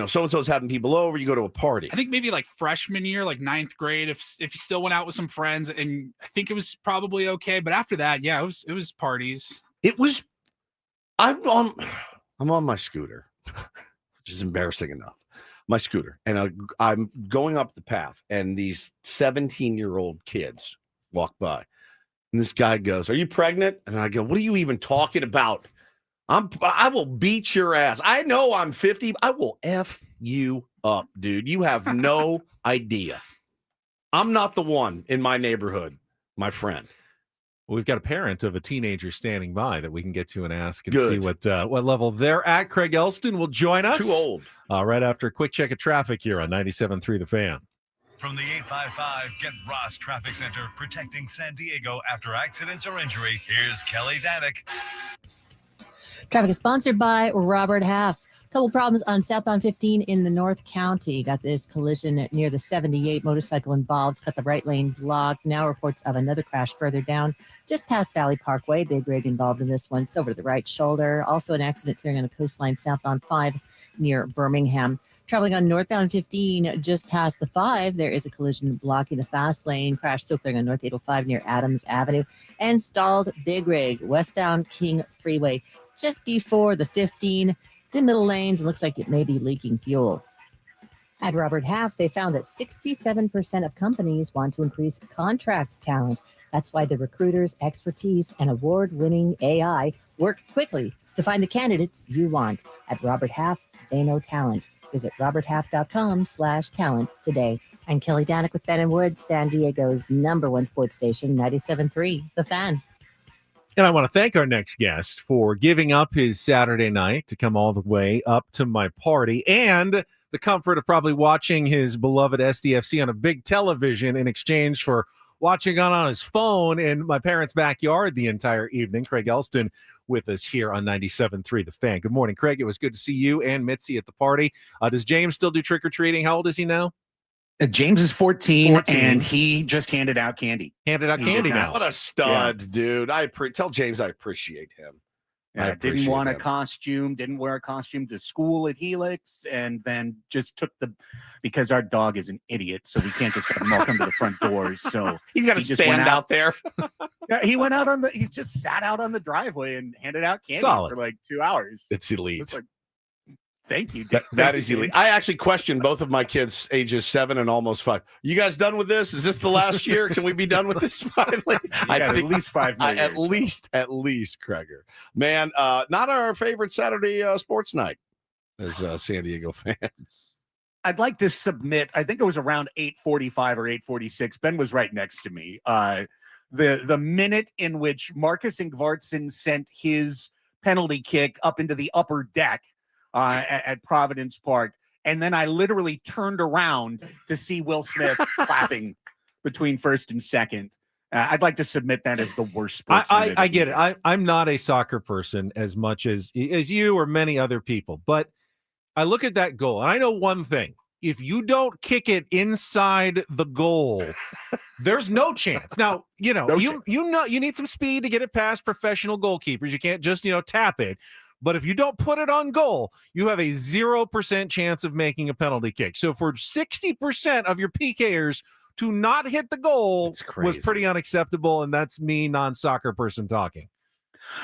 so-and-so's having people over. You go to a party. I think maybe like freshman year, like 9th grade, if you still went out with some friends, and I think it was probably okay. But after that, yeah, it was parties. It was. I'm on my scooter, which is embarrassing enough. My scooter, and I'm going up the path, and these 17-year-old kids walk by, and this guy goes, "Are you pregnant?" And I go, "What are you even talking about? I will beat your ass. I know I'm 50. I will F you up, dude. You have no idea. I'm not the one in my neighborhood, my friend." Well, we've got a parent of a teenager standing by that we can get to and ask and Good. see what level they're at. Craig Elsten will join us. Too old. Right after a quick check of traffic here on 97.3 The Fan. From the 855 Get Ross Traffic Center, protecting San Diego after accidents or injury, here's Kelly Danick. Traffic is sponsored by Robert Half. Couple problems on southbound 15 in the North County. Got this collision near the 78, motorcycle involved. Got the right lane blocked. Now reports of another crash further down, just past Valley Parkway. Big rig involved in this one. It's over to the right shoulder. Also an accident clearing on the coastline southbound 5 near Birmingham. Traveling on northbound 15 just past the 5, there is a collision blocking the fast lane. Crash still clearing on North 805 near Adams Avenue. And stalled big rig westbound King Freeway just before the 15. It's in middle lanes and looks like it may be leaking fuel. At Robert Half, they found that 67% of companies want to increase contract talent. That's why the recruiters' expertise and award-winning AI work quickly to find the candidates you want. At Robert Half, they know talent. Visit roberthalf.com/talent today. I'm Kelly Danick with Ben and Wood, San Diego's #1 sports station, 97.3, The Fan. And I want to thank our next guest for giving up his Saturday night to come all the way up to my party and the comfort of probably watching his beloved SDFC on a big television in exchange for watching on his phone in my parents' backyard the entire evening. Craig Elsten with us here on 97.3 The Fan. Good morning, Craig. It was good to see you and Mitzi at the party. Does James still do trick-or-treating? How old is he now? James is 14, and he just handed out candy. Handed out candy now. What a stud, dude. Tell James I appreciate him. Didn't want a costume, didn't wear a costume to school at Helix, and then just took because our dog is an idiot, so we can't just have him all come to the front doors. So he's got to stand out there. Yeah, he just sat out on the driveway and handed out candy for like 2 hours. It's elite. It's like, thank you. That is elite. I actually questioned both of my kids, ages 7 and almost 5. You guys done with this? Is this the last year? Can we be done with this finally? I think at least 5 more years. At least, Kreger. Man, not our favorite Saturday sports night as San Diego fans. I'd like to submit, I think it was around 8:45 or 8:46. Ben was right next to me. The minute in which Marcus Ingvartsen sent his penalty kick up into the upper deck at Providence Park. And then I literally turned around to see Will Smith clapping between first and second. I'd like to submit that as the worst sports. I get it. I'm not a soccer person as much as you or many other people, but I look at that goal and I know one thing. If you don't kick it inside the goal, there's no chance. Now, you need some speed to get it past professional goalkeepers. You can't just, tap it. But if you don't put it on goal, you have a 0% chance of making a penalty kick. So for 60% of your PKers to not hit the goal was pretty unacceptable, and that's me, non-soccer person talking.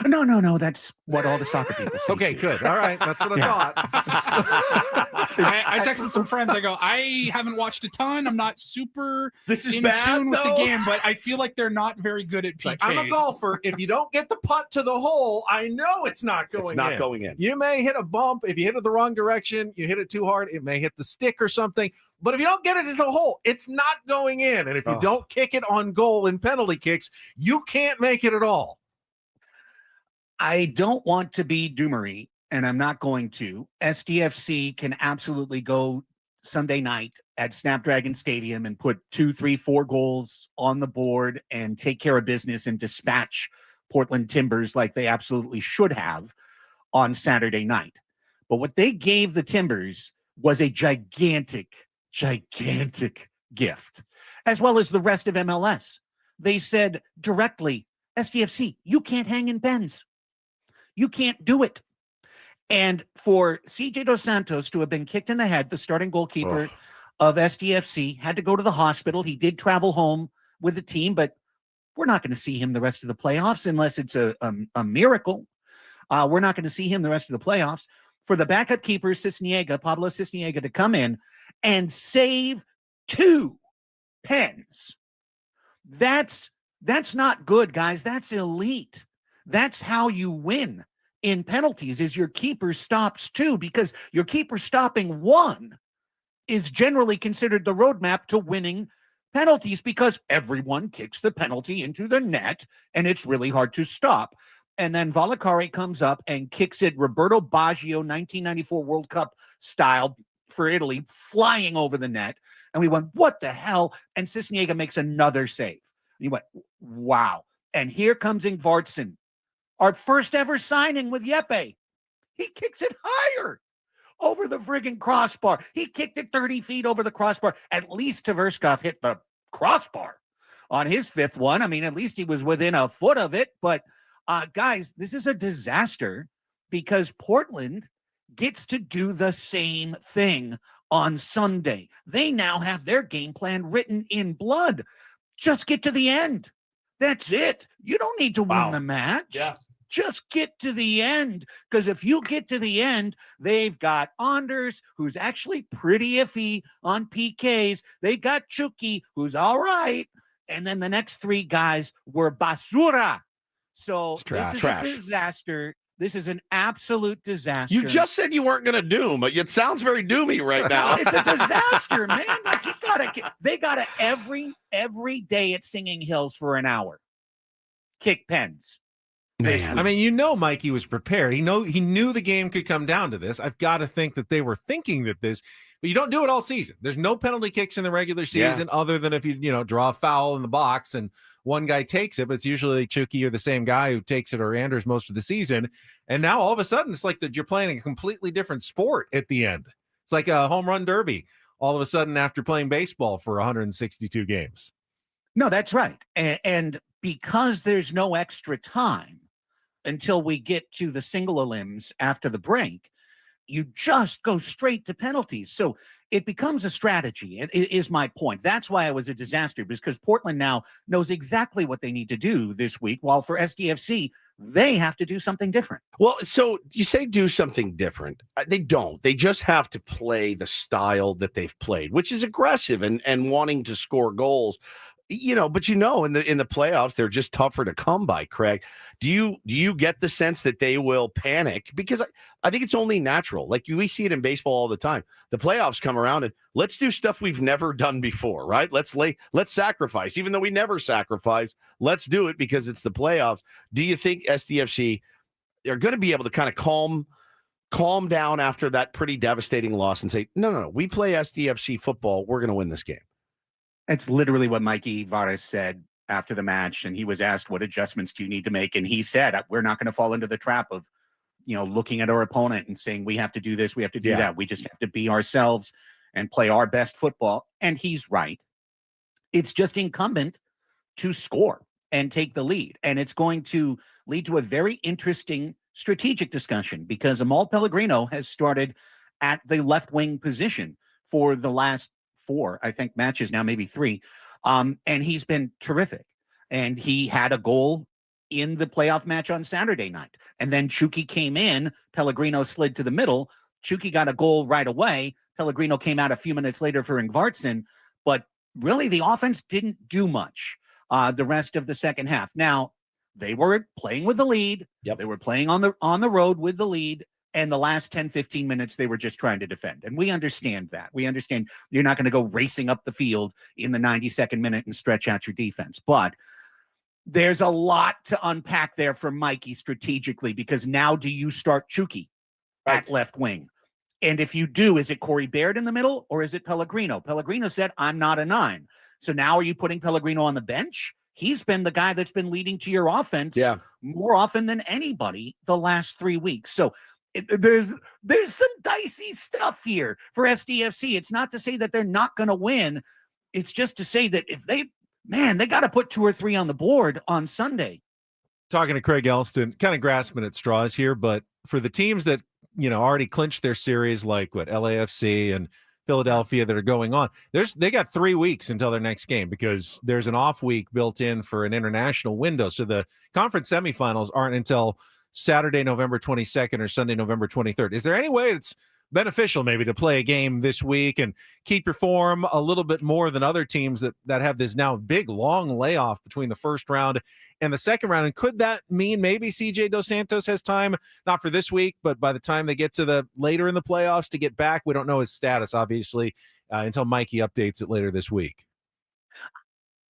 No. That's what all the soccer people say. Okay, good. All right. That's what I thought. I texted some friends. I go, I haven't watched a ton. I'm not super in bad, tune with though? the game, but I feel like they're not very good at PKs. I'm a golfer. If you don't get the putt to the hole, I know it's not going in. It's not going in. You may hit a bump. If you hit it the wrong direction, you hit it too hard, it may hit the stick or something. But if you don't get it into the hole, it's not going in. And if you don't kick it on goal in penalty kicks, you can't make it at all. I don't want to be doomery, and I'm not going to. SDFC can absolutely go Sunday night at Snapdragon Stadium and put 2, 3, 4 goals on the board and take care of business and dispatch Portland Timbers like they absolutely should have on Saturday night. But what they gave the Timbers was a gigantic gift, as well as the rest of MLS. They said directly, SDFC, you can't hang in pens. You can't do it. And for CJ Dos Santos to have been kicked in the head, the starting goalkeeper of SDFC had to go to the hospital. He did travel home with the team, but we're not going to see him the rest of the playoffs unless it's a miracle. We're not going to see him the rest of the playoffs. For the backup keeper, Pablo Cisniega, to come in and save 2 pens. That's not good, guys. That's elite. That's how you win in penalties, is your keeper stops 2, because your keeper stopping 1 is generally considered the roadmap to winning penalties, because everyone kicks the penalty into the net and it's really hard to stop. And then Valacari comes up and kicks it Roberto Baggio 1994 World Cup style for Italy, flying over the net. And we went, what the hell? And Cisniega makes another save. And you went, wow. And here comes Ingvartsen, our first ever signing with Yeppe. He kicks it higher over the friggin' crossbar. He kicked it 30 feet over the crossbar. At least Tverskov hit the crossbar on his fifth one. I mean, at least he was within a foot of it. But guys, this is a disaster because Portland gets to do the same thing on Sunday. They now have their game plan written in blood. Just get to the end. That's it. You don't need to win the match. Yeah. Just get to the end. Because if you get to the end, they've got Anders, who's actually pretty iffy on PKs. They got Chucky, who's all right. And then the next three guys were basura. So this is a disaster. This is an absolute disaster. You just said you weren't going to doom, but it sounds very doomy right now. It's a disaster, man. Like they gotta every day at Singing Hills for an hour. Kick pens. Man. I mean, Mikey was prepared. He knew the game could come down to this. I've got to think that they were thinking that this, but you don't do it all season. There's no penalty kicks in the regular season other than if you draw a foul in the box and one guy takes it, but it's usually Chucky or the same guy who takes it or Anders most of the season. And now all of a sudden it's like that you're playing a completely different sport at the end. It's like a home run derby all of a sudden after playing baseball for 162 games. No, that's right. And because there's no extra time until we get to the single elims after the break, you just go straight to penalties. So it becomes a strategy. It is my point. That's why it was a disaster, because Portland now knows exactly what they need to do this week, while for SDFC, they have to do something different. Well, so you say do something different. They don't. They just have to play the style that they've played, which is aggressive and wanting to score goals. But in the playoffs, they're just tougher to come by, Craig. Do you get the sense that they will panic? Because I think it's only natural. Like we see it in baseball all the time. The playoffs come around and let's do stuff we've never done before, right? Let's sacrifice, even though we never sacrifice. Let's do it because it's the playoffs. Do you think SDFC are going to be able to kind of calm down after that pretty devastating loss and say, no, we play SDFC football. We're going to win this game. It's literally what Mikey Vares said after the match. And he was asked, what adjustments do you need to make? And he said, we're not going to fall into the trap of, looking at our opponent and saying, we have to do this, we have to do that. We just have to be ourselves and play our best football. And he's right. It's just incumbent to score and take the lead. And it's going to lead to a very interesting strategic discussion because Amal Pellegrino has started at the left wing position for the last 4, I think, matches now, maybe 3. And he's been terrific. And he had a goal in the playoff match on Saturday night. And then Chucky came in, Pellegrino slid to the middle. Chucky got a goal right away. Pellegrino came out a few minutes later for Ingvartsen. But really, the offense didn't do much the rest of the second half. Now, they were playing with the lead. They were playing on the road with the lead. And the last 10, 15 minutes, they were just trying to defend. And we understand that. We understand you're not going to go racing up the field in the 92nd minute and stretch out your defense. But there's a lot to unpack there for Mikey strategically, because now do you start Chucky at left wing? And if you do, is it Corey Baird in the middle or is it Pellegrino? Pellegrino said, I'm not a 9. So now are you putting Pellegrino on the bench? He's been the guy that's been leading to your offense more often than anybody the last 3 weeks. So there's some dicey stuff here for SDFC. It's not to say that they're not going to win. It's just to say that if they got to put 2 or 3 on the board on Sunday. Talking to Craig Elsten, kind of grasping at straws here, but for the teams that, already clinched their series, like LAFC and Philadelphia that are going on, they got 3 weeks until their next game because there's an off week built in for an international window. So the conference semifinals aren't until Saturday, November 22nd or Sunday, November 23rd. Is there any way it's beneficial maybe to play a game this week and keep your form a little bit more than other teams that have this now big, long layoff between the first round and the second round? And could that mean maybe CJ Dos Santos has time, not for this week, but by the time they get to the later in the playoffs to get back? We don't know his status, obviously, until Mikey updates it later this week.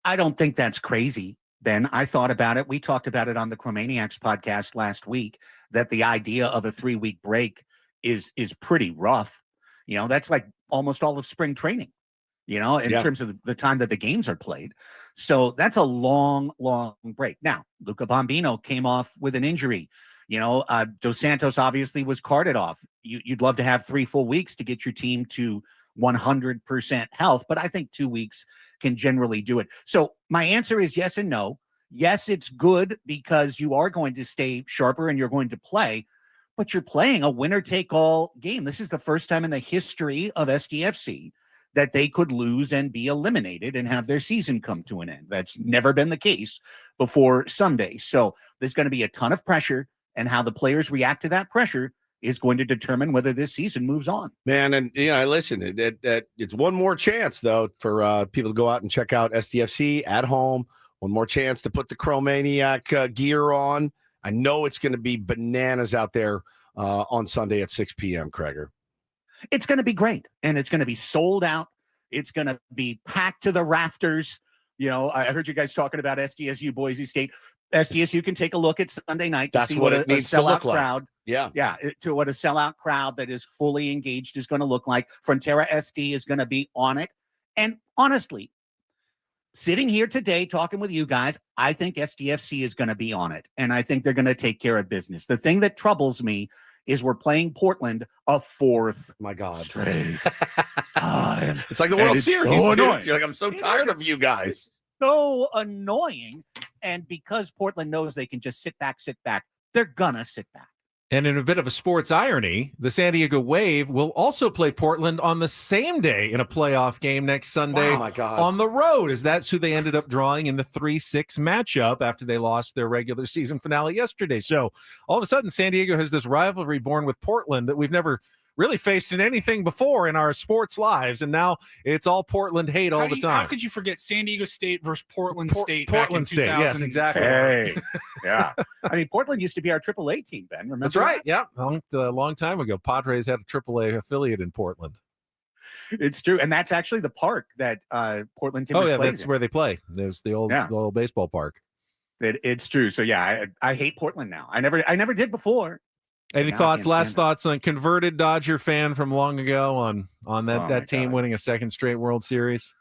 I don't think that's crazy. Ben, I thought about it. We talked about it on the Chromaniacs podcast last week, that the idea of a 3-week break is pretty rough. That's like almost all of spring training. in terms of the time that the games are played. So that's a long, long break. Now, Luca Bombino came off with an injury. Dos Santos obviously was carted off. You'd love to have 3 full weeks to get your team to 100% health, but I think 2 weeks can generally do it. So my answer is yes and no. Yes, it's good because you are going to stay sharper and you're going to play, but you're playing a winner-take-all game. This is the first time in the history of SDFC that they could lose and be eliminated and have their season come to an end. That's never been the case before Sunday. So there's going to be a ton of pressure, and how the players react to that pressure is going to determine whether this season moves on. Man, and listen, it's one more chance though for people to go out and check out SDFC at home. One more chance to put the Chromaniac gear on. I know it's going to be bananas out there on Sunday at 6 p.m., Kreger. It's going to be great, and it's going to be sold out. It's going to be packed to the rafters. I heard you guys talking about SDSU, Boise State. SDSU can take a look at Sunday night to see what it needs to look crowd. Like. Yeah. To what a sellout crowd that is fully engaged is going to look like. Frontera SD is going to be on it. And honestly, sitting here today talking with you guys, I think SDFC is going to be on it, and I think they're going to take care of business. The thing that troubles me is we're playing Portland a 4th straight time. It's like the World Series. So annoying. You're like, I'm so tired of you guys. So annoying. And because Portland knows they can just sit back, they're gonna sit back. And in a bit of a sports irony, the San Diego Wave will also play Portland on the same day in a playoff game next Sunday on the road, as that's who they ended up drawing in the 3-6 matchup after they lost their regular season finale yesterday. So all of a sudden, San Diego has this rivalry born with Portland that we've never really faced in anything before in our sports lives, and now it's all Portland hate all the time. How could you forget San Diego State versus Portland State? Portland State, yes, exactly. Hey, yeah. I mean, Portland used to be our AAA team, Ben. Remember? That's right. Yeah, a long time ago, Padres had a AAA affiliate in Portland. It's true, and that's actually the park that Portland Timbers plays. Oh yeah, that's where they play. There's the old baseball park. It's true. So yeah, I hate Portland now. I never did before. Any last thoughts on converted Dodger fan from long ago on that team winning a second straight World Series?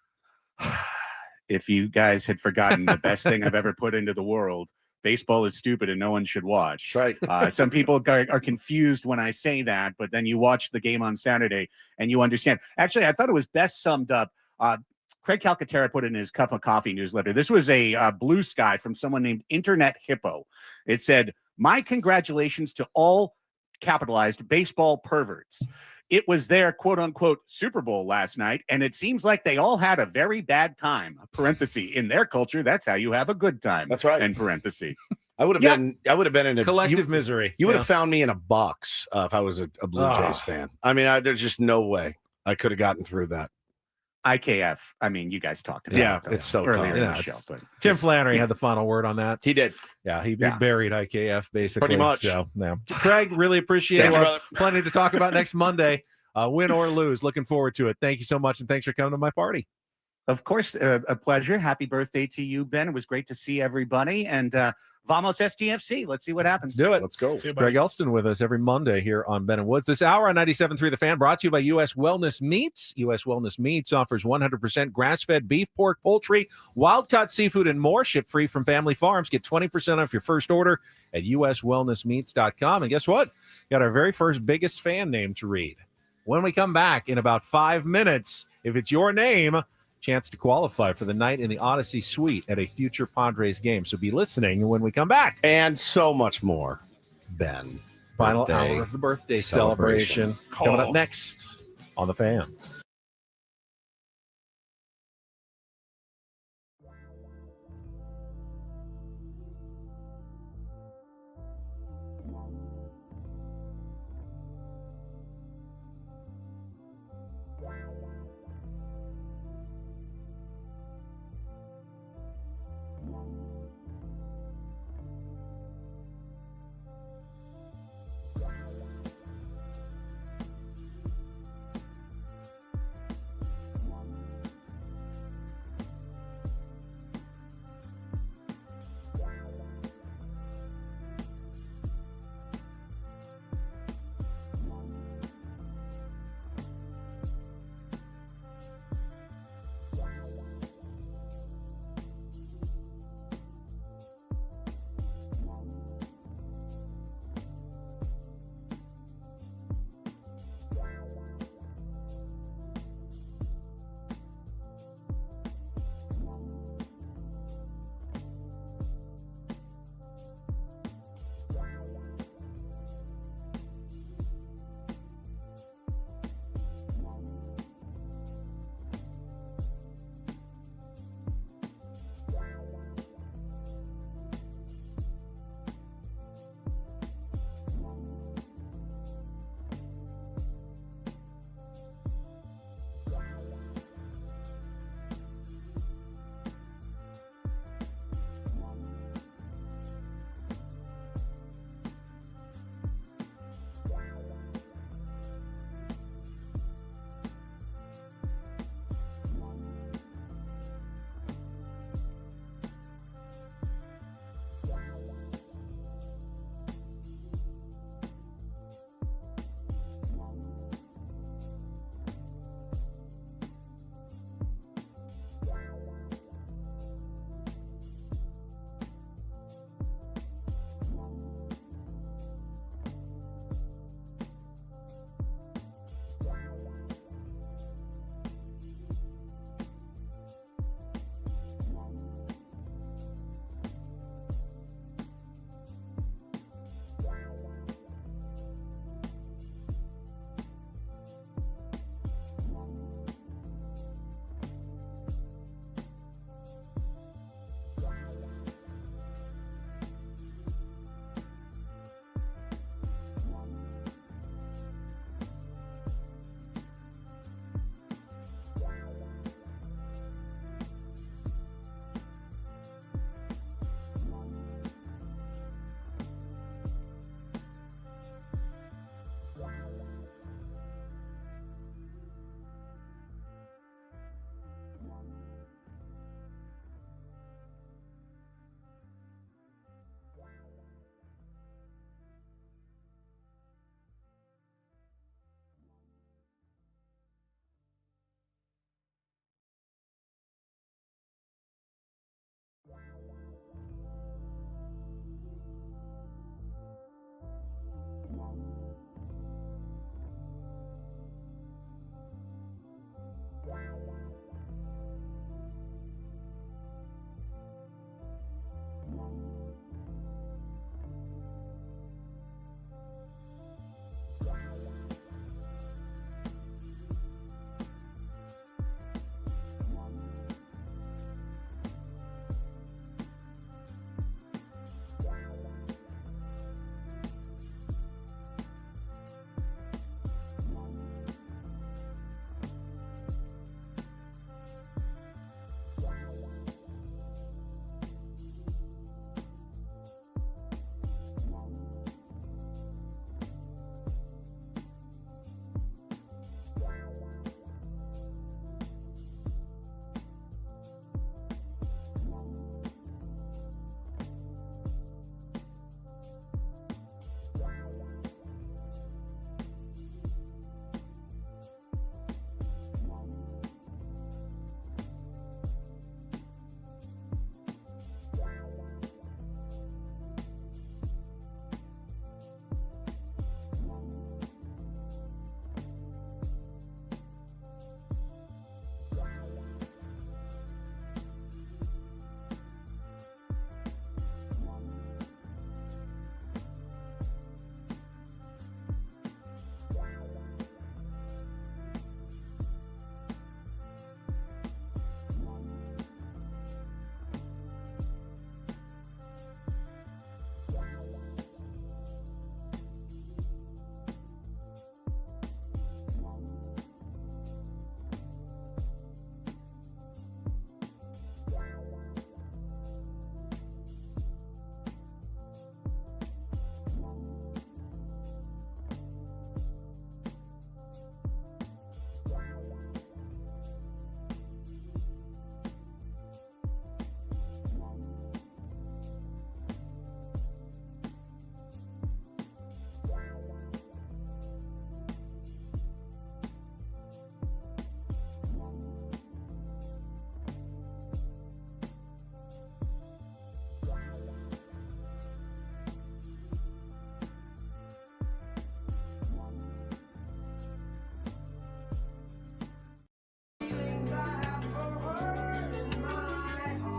If you guys had forgotten the best thing I've ever put into the world, baseball is stupid and no one should watch. Right. Some people are confused when I say that, but then you watch the game on Saturday and you understand. Actually, I thought it was best summed up. Craig Calcaterra put in his Cup of Coffee newsletter. This was a blue sky from someone named Internet Hippo. It said, "My congratulations to all capitalized baseball perverts. It was their quote unquote Super Bowl last night, and it seems like they all had a very bad time." Parenthesis, in their culture, that's how you have a good time. That's right. And parenthesis. I would have been in a collective misery. You would have found me in a box if I was a Blue Jays fan. I mean, there's just no way I could have gotten through that. IKF. I mean, you guys talked about it. It's so earlier in tough. the show. But Tim Flannery had the final word on that. He did. Yeah, he buried IKF basically. Pretty much. So, yeah. Craig, really appreciate it. Brother. Plenty to talk about next Monday. Win or lose. Looking forward to it. Thank you so much, and thanks for coming to my party. Of course, a pleasure. Happy birthday to you, Ben. It was great to see everybody. And vamos STFC. Let's see what happens. Do it. Let's go. Greg Elsten with us every Monday here on Ben and Woods. This hour on 97.3 The Fan, brought to you by U.S. Wellness Meats. U.S. Wellness Meats offers 100% grass-fed beef, pork, poultry, wild-caught seafood, and more. Ship free from family farms. Get 20% off your first order at uswellnessmeats.com. And guess what? Got our very first biggest fan name to read. When we come back in about 5 minutes, if it's your name, chance to qualify for the night in the Odyssey Suite at a future Padres game. So be listening when we come back. And so much more, Ben. Final hour of the birthday celebration. Coming up next on The Fan.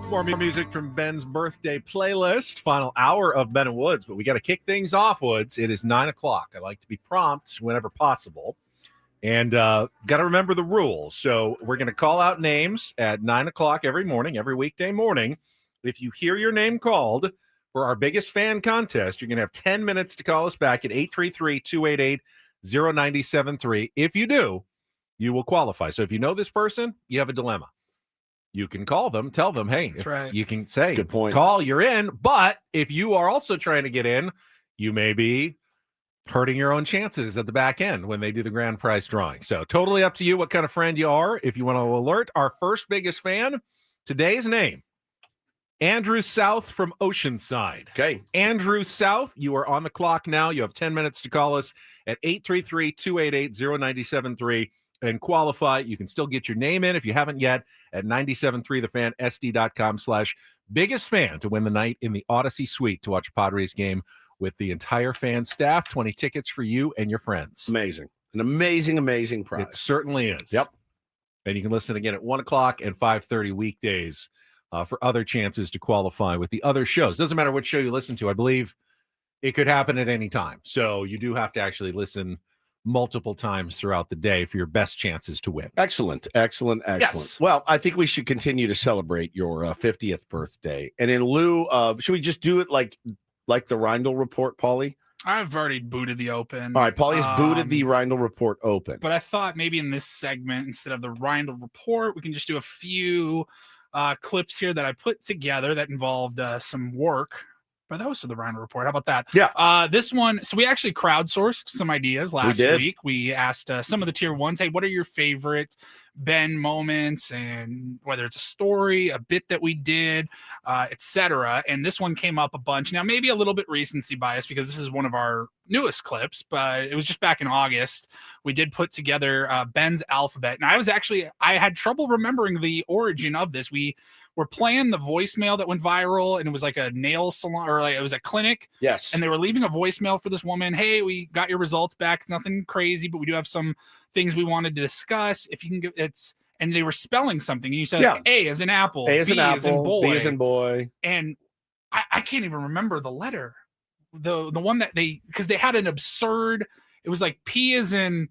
More music from Ben's birthday playlist. Final hour of Ben and Woods, but we got to kick things off, Woods. It is 9 o'clock. I like to be prompt whenever possible. And got to remember the rules. So we're going to call out names at 9 o'clock every morning, every weekday morning. If you hear your name called for our biggest fan contest, you're going to have 10 minutes to call us back at 833-288-0973. If you do, you will qualify. So if you know this person, you have a dilemma. You can call them, tell them, hey, That's right. You can say, good point. Call, you're in. But if you are also trying to get in, you may be hurting your own chances at the back end when they do the grand prize drawing. So totally up to you what kind of friend you are. If you want to alert our first biggest fan, today's name, Andrew South from Oceanside. Okay. Andrew South, you are on the clock now. You have 10 minutes to call us at 833-288-0973 and qualify. You can still get your name in if you haven't yet at 973thefan.sd.com/biggest fan to win the night in the Odyssey Suite to watch a Padres game with the entire fan staff. 20 tickets for you and your friends. Amazing. An amazing prize. It certainly is. Yep. And you can listen again at 1 o'clock and 5:30 weekdays for other chances to qualify with the other shows. Doesn't matter which show you listen to. I believe it could happen at any time. So you do have to actually listen multiple times throughout the day for your best chances to win. Excellent. Yes. Well, I think we should continue to celebrate your 50th birthday. And in lieu of, should we just do it like the Reindl Report, Paulie? I've already booted the open. All right, Paulie has booted the Reindl Report open. But I thought maybe in this segment, instead of the Reindl Report, we can just do a few clips here that I put together that involved some work by the host of the Reindl Report. How about that? Yeah. This one, so we actually crowdsourced some ideas last week. We asked some of the tier ones, hey, what are your favorite Ben moments, and whether it's a story, a bit that we did, etc. And this one came up a bunch. Now, maybe a little bit recency bias because this is one of our newest clips, but it was just back in August. We did put together Ben's alphabet. And I had trouble remembering the origin of this. We were playing the voicemail that went viral, and it was like a nail salon, or like it was a clinic. Yes. And they were leaving a voicemail for this woman. Hey, we got your results back. It's nothing crazy, but we do have some things we wanted to discuss. If you can give and they were spelling something. And you said A as in apple, A as B in as in apple, boy. B as in boy. And I can't even remember the letter. The one that because they had an absurd, it was like P as in,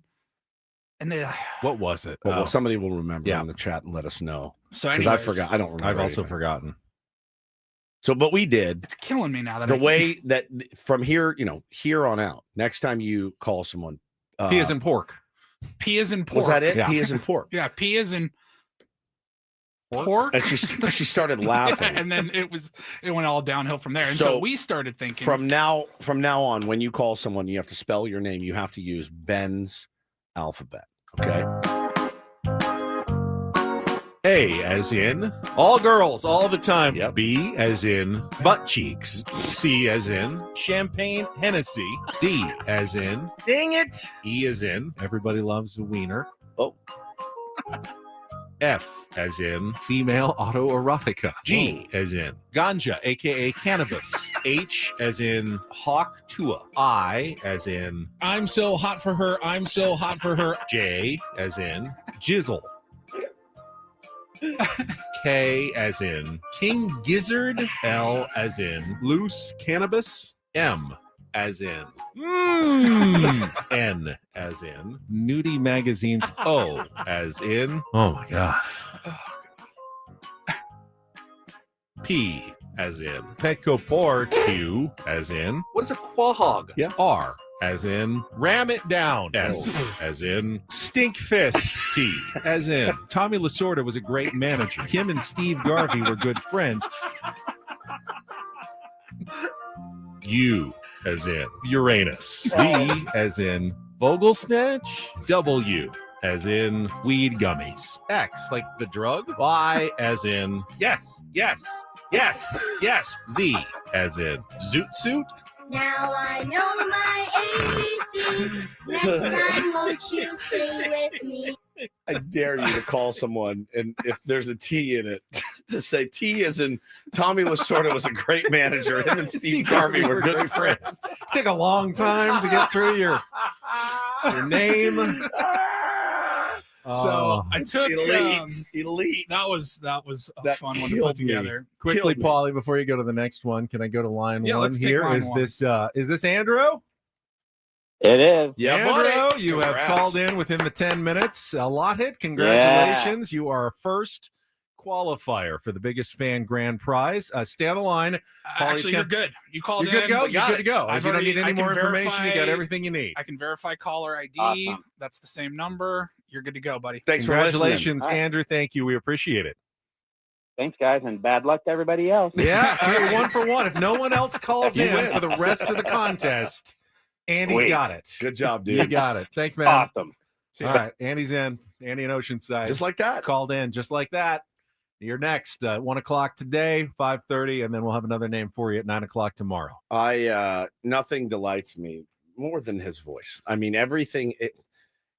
and they, what was it? Well, somebody will remember in the chat and let us know. So because I forgot. I don't remember. I've also forgotten. So, but we did. It's killing me now that the way that from here, here on out, next time you call someone, P as in pork. P as in pork. Was that it? Yeah. P as in pork. Yeah, P as in pork. And she started laughing. And then it went all downhill from there. And so we started thinking from now on, when you call someone, you have to spell your name. You have to use Ben's alphabet. Okay. A as in all girls all the time. Yep. B as in butt cheeks. C as in champagne Hennessy. D as in dang it. E as in everybody loves a wiener. Oh. F as in female autoerotica. G as in ganja, aka cannabis. H as in hawk tua. I as in I'm so hot for her. I'm so hot for her. J as in jizzle. K as in King Gizzard. L as in loose cannabis. M as in N as in nudie magazines. O as in oh my god. P as in Petco Port. Q as in what is a quahog? Yeah. R as in ram it down. S as in stink fist. T as in Tommy Lasorda was a great manager. Him and Steve Garvey were good friends. U as in Uranus. V as in Vogelsnatch. W as in weed gummies. X like the drug. Y as in yes. Z as in zoot suit. Now I know my ABCs. Next time, won't you sing with me? I dare you to call someone, and if there's a T in it, to say T as in Tommy Lasorda was a great manager. Him and Steve Garvey were good friends. Take a long time to get through your name. So I took elite. That was a fun one to put together. Quickly, Paulie, before you go to the next one, can I go to line one let's take here? line Is this Andrew? It is. Yeah, Andrew, buddy. you Congrats. have called in within the 10 minutes. A lot hit. Congratulations. You are our first qualifier for the biggest fan grand prize. Stay on the line. Actually, you're good. You called You're good in. to go. You're good to go. I've If you don't already- need any I can more information, you got verify- everything you need. I can verify caller ID. Awesome. That's the same number. You're good to go, buddy. Thanks for Congratulations, All right. Andrew. Thank you. We appreciate it. Thanks, guys, and bad luck to everybody else. Yeah, you're 1 for 1. If no one else calls You in win. for the rest of the contest, Andy's Sweet. got it. Good job, You dude. got it. Thanks, man. Awesome. All right, Andy's in. Andy in Oceanside. Just like that. Called in, just like that. You're next. 1 o'clock today, 5:30, and then we'll have another name for you at 9 o'clock tomorrow. Nothing delights me more than his voice. I mean, everything.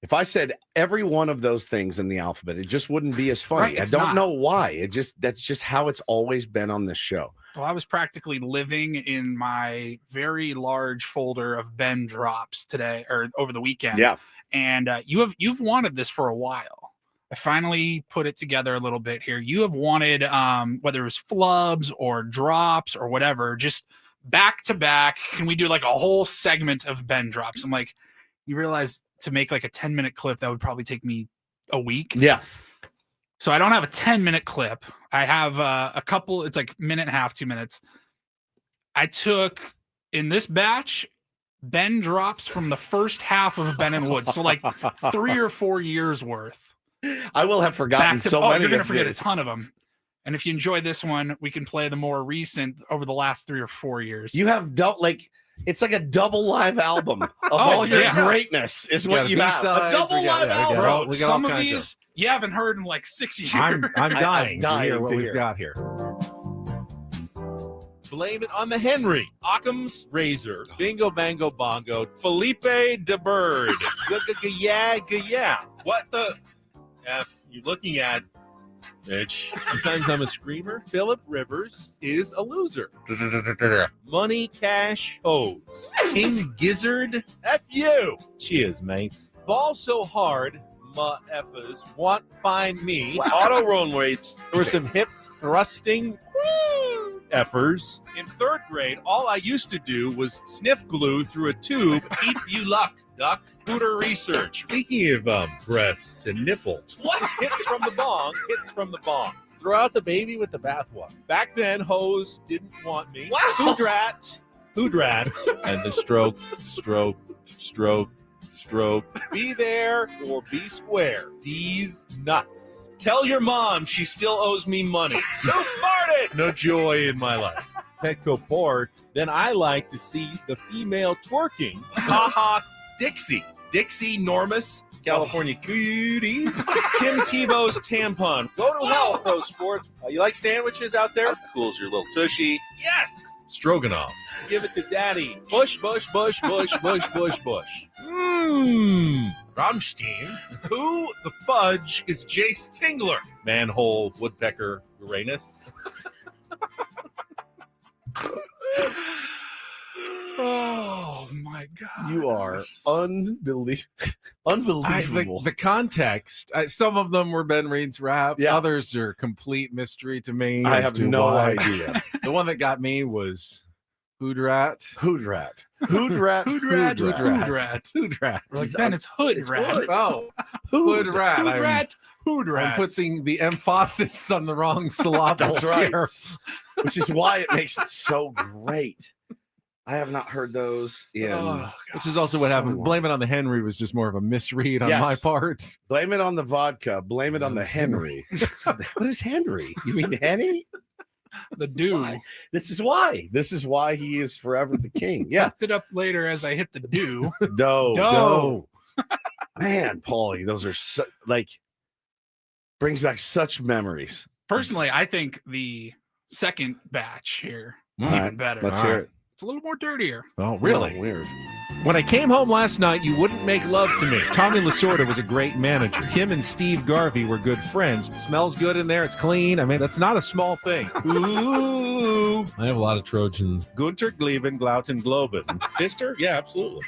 If I said every one of those things in the alphabet, it just wouldn't be as funny. Right, I it's don't not. know why. That's just how it's always been on this show. Well, I was practically living in my very large folder of Ben drops today or over the weekend. Yeah. And you've wanted this for a while. I finally put it together a little bit here. You have wanted whether it was flubs or drops or whatever, just back to back. Can we do like a whole segment of Ben drops? I'm like, you realize to make like a 10-minute clip that would probably take me a week. Yeah. So I don't have a 10-minute clip. I have a couple. It's like minute and a half, 2 minutes. I took in this batch Ben drops from the first half of Ben and Woods, so like 3 or 4 years worth. I will have forgotten so many. You're gonna of forget these. a ton of them. And if you enjoy this one, we can play the more recent over the last 3 or 4 years. You have it's like a double live album of all your greatness is We what got you have. A B-sides, double we got- live yeah, we album. got all- we got Some all of kinds these you haven't heard in like 6 years. I'm dying to hear what to we've hear. got here. Blame it on the Henry. Occam's razor. Bingo, bango, bongo. Felipe de Bird. Yeah. What the F you looking at, bitch? Sometimes I'm a screamer. Philip Rivers is a loser. Money, cash, hose. King Gizzard. F you. Cheers, mates. Ball so hard, effers want find me. Auto run weights. There were some hip thrusting effers. In 3rd grade, all I used to do was sniff glue through a tube. Keep you luck, duck. Hooter research. Speaking of breasts and nipples, what hits from the bong? Hits from the bong. Throw out the baby with the bathwater. Back then, hoes didn't want me. Wow. Hoodrat, and the stroke. Be there or be square. D's nuts. Tell your mom she still owes me money. Who farted? No joy in my life. Petco pork. Then I like to see the female twerking. Ha ha. Dixie Normus. California Cuties. Tim Tebow's tampon. Go to hell, pro sports. You like sandwiches out there? Cools your little tushy. Yes. Stroganoff. Give it to daddy. Bush. Rammstein. Who the fudge is Jace Tingler? Manhole, woodpecker, Uranus. Oh my god! You are unbelievable. The context. Some of them were Ben Reed's raps. Yeah. Others are complete mystery to me. I as have to no why. idea. The one that got me was Hoodrat. Hoodrat. Like, Ben, it's hood rat. Oh, Hoodrat. I'm putting the emphasis on the wrong syllables That's right. here. Which is why it makes it so great. I have not heard those in. Which is also what happened. long. Blame it on the Henry was just more of a misread on my part. Blame it on the vodka. Blame it on the Henry. What is Henry? You mean Henny? The do. This is why. This is why he is forever the king. Yeah. Looked it up later as I hit the do. Doe. Man, Paulie, those are brings back such memories. Personally, I think the second batch here is All even right, better. let's hear it. It's a little more dirtier. Oh, really? Oh, weird. When I came home last night, you wouldn't make love to me. Tommy Lasorda was a great manager. Him and Steve Garvey were good friends. Smells good in there. It's clean. I mean, that's not a small thing. Ooh, you? I have a lot of Trojans. Gunter, Gleben, Glauten, Globen. Fister? Yeah, absolutely.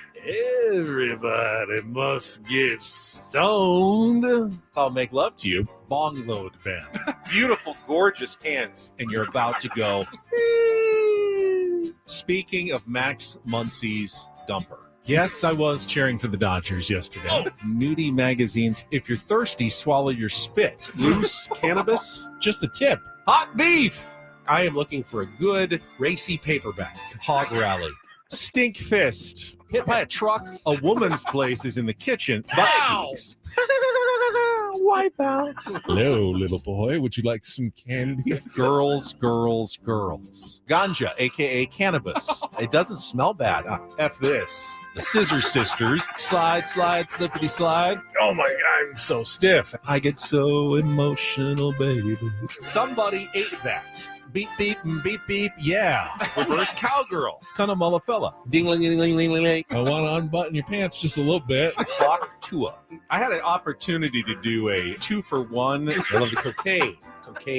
Everybody must get stoned. I'll make love to you. Bong load band. Beautiful, gorgeous cans, and you're about to go. Speaking of Max Muncy's dumper. Yes, I was cheering for the Dodgers yesterday. Nudie magazines. If you're thirsty, swallow your spit. Loose cannabis. Just the tip. Hot beef. I am looking for a good racy paperback. Hog rally. Stink fist. Hit by a truck. A woman's place is in the kitchen. Butt cheeks. Wipe out. Hello, little boy. Would you like some candy? Girls, girls, girls. Ganja, a.k.a. cannabis. It doesn't smell bad. F this. The Scissor Sisters. Slide, slide, slippity slide. Oh my God, I'm so stiff. I get so emotional, baby. Somebody ate that. Beep, beep, and beep, beep, yeah. Reverse cowgirl. Cunnamulla fella. Ding-ling-ling-ling-ling-ling. I want to unbutton your pants just a little bit. Clock Tua. I had an opportunity to do a 2-for-1. I love the cocaine.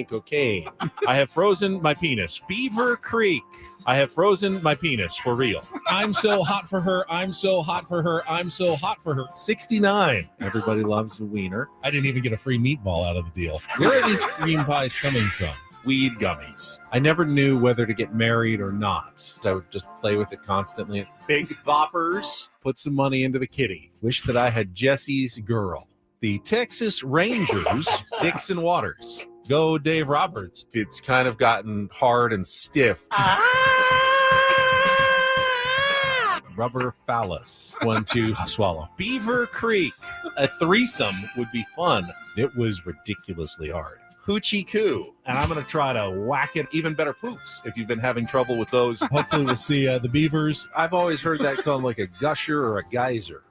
Cocaine. I have frozen my penis. Beaver Creek. I have frozen my penis for real. I'm so hot for her. I'm so hot for her. I'm so hot for her. 69. Everybody loves a wiener. I didn't even get a free meatball out of the deal. Where are these cream pies coming from? Weed gummies. I never knew whether to get married or not. So I would just play with it constantly. Big boppers. Put some money into the kitty. Wish that I had Jesse's girl. The Texas Rangers, Dixon Waters. Go Dave Roberts. It's kind of gotten hard and stiff. Rubber phallus. 1, 2, swallow. Beaver Creek. A threesome would be fun. It was ridiculously hard. Hoochie Coo. And I'm going to try to whack it. Even better poops if you've been having trouble with those. Hopefully we'll see the beavers. I've always heard that called like a gusher or a geyser.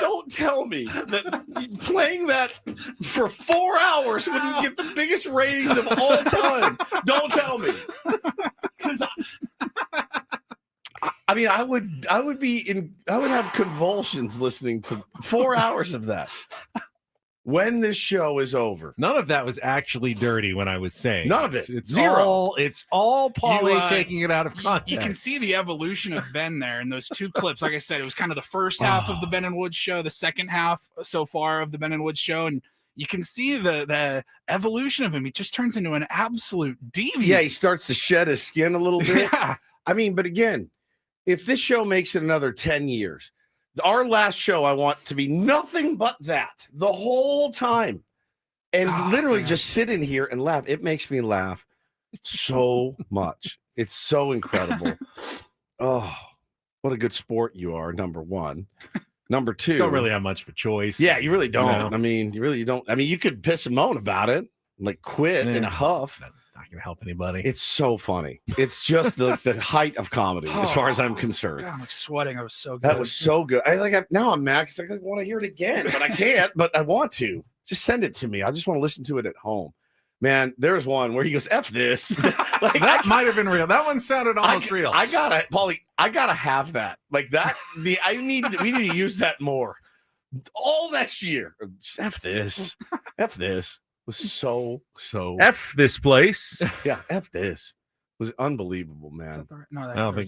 Don't tell me that playing that for 4 hours wouldn't get the biggest ratings of all time. Don't tell me. Because I mean, I would have convulsions listening to 4 hours of that. When this show is over. None of that was actually dirty when I was saying. None of it. It's zero. It's all Paulie taking it out of context. You can see the evolution of Ben there in those two clips. Like I said, it was kind of the first half of the Ben and Woods show, the second half so far of the Ben and Woods show, and you can see the evolution of him. He just turns into an absolute deviant. Yeah, he starts to shed his skin a little bit. Yeah. I mean, but again, if this show makes it another 10 years, our last show, I want to be nothing but that the whole time. And literally just sit in here and laugh. It makes me laugh so much. It's so incredible. Oh, what a good sport you are, number one. Number two. You don't really have much of a choice. Yeah, you really don't. No. I mean, you really don't. I mean, you could piss and moan about it, like quit in a huff. Not going to help anybody. It's so funny. It's just the height of comedy, as far as I'm concerned. God, I'm like sweating. I was so good. That was so good. Now I'm Max. I want to hear it again, but I can't. But I want to. Just send it to me. I just want to listen to it at home. Man, there's one where he goes, F this. Like, that might have been real. That one sounded almost real. Paulie, I gotta have that. Like that. We need to use that more. All next year. F this. F this. Was so F this place. Yeah, F this. Was unbelievable, man. I don't think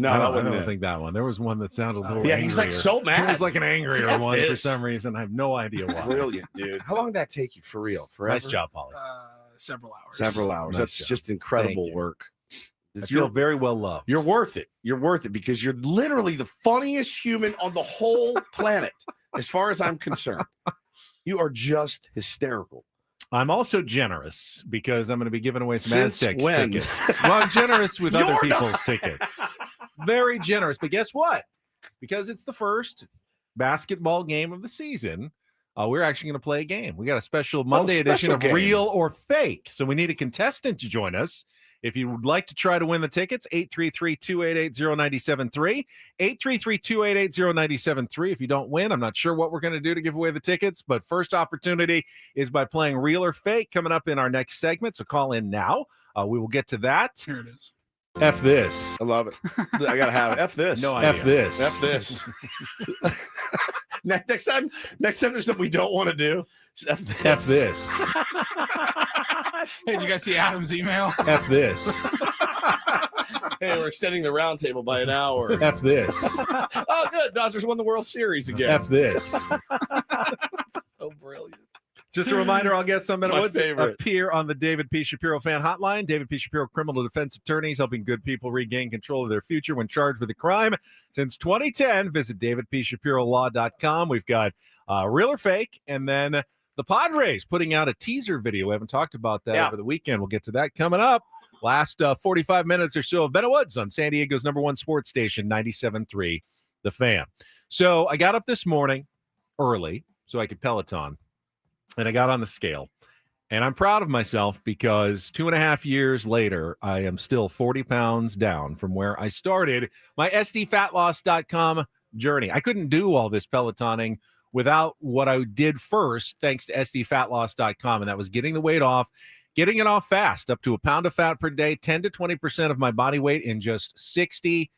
that one. There was one that sounded a little yeah, he's like so mad. It was like an angrier one for some reason. I have no idea why. Brilliant, dude. How long did that take you for real? Forever? Nice job, Paulie. Several hours. Several hours. Nice That's job. just incredible work. I feel very well loved. You're worth it. You're worth it because you're literally the funniest human on the whole planet, as far as I'm concerned. You are just hysterical. I'm also generous because I'm going to be giving away some Since Aztecs when? tickets. Well, I'm generous with other You're people's not. tickets. Very generous. But guess what? Because it's the first basketball game of the season, we're actually going to play a game. We got a special Monday edition special of game. Real or Fake. So we need a contestant to join us. If you would like to try to win the tickets, 833-288-0973, 833-288-0973. If you don't win, I'm not sure what we're going to do to give away the tickets, but first opportunity is by playing Real or Fake coming up in our next segment, so call in now. We will get to that. Here it is. F this. I love it. I got to have it. F this. No idea. F this. F this. Next time there's something we don't want to do. F this. Hey, did you guys see Adam's email? F this. Hey, we're extending the round table by an hour. F this. Oh, good. Dodgers won the World Series again. F this. So brilliant. Just a reminder, I'll get some my favorite. appear on the David P. Shapiro fan hotline. David P. Shapiro, criminal defense attorneys, helping good people regain control of their future when charged with a crime. Since 2010, visit davidpshapirolaw.com. We've got Real or Fake, and then the Padres putting out a teaser video. We haven't talked about that over the weekend. We'll get to that coming up. Last 45 minutes or so of Ben Woods on San Diego's #1 sports station, 97.3 The Fan. So I got up this morning early so I could Peloton. And I got on the scale, and I'm proud of myself because 2.5 years later, I am still 40 pounds down from where I started my SDFatLoss.com journey. I couldn't do all this Pelotoning without what I did first, thanks to SDFatLoss.com, and that was getting the weight off, getting it off fast, up to a pound of fat per day, 10 to 20% of my body weight in just 60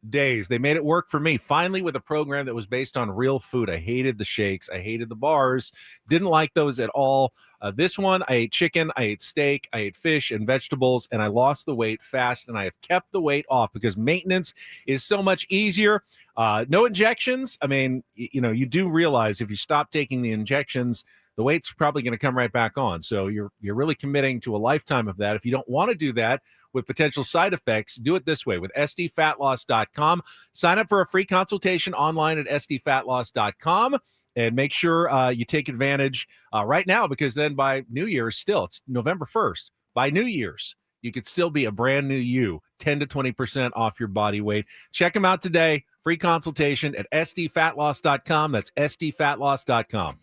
days. They made it work for me, finally, with a program that was based on real food. I hated the shakes. I hated the bars. Didn't like those at all. This one, I ate chicken, I ate steak, I ate fish and vegetables, and I lost the weight fast, and I have kept the weight off because maintenance is so much easier. No injections. I mean, you do realize if you stop taking the injections, the weight's probably going to come right back on. So you're really committing to a lifetime of that. If you don't want to do that with potential side effects, do it this way with SDFatLoss.com. Sign up for a free consultation online at SDFatLoss.com and make sure you take advantage right now, because then by New Year's, it's November 1st. By New Year's, you could still be a brand new you, 10 to 20% off your body weight. Check them out today. Free consultation at SDFatLoss.com. That's SDFatLoss.com.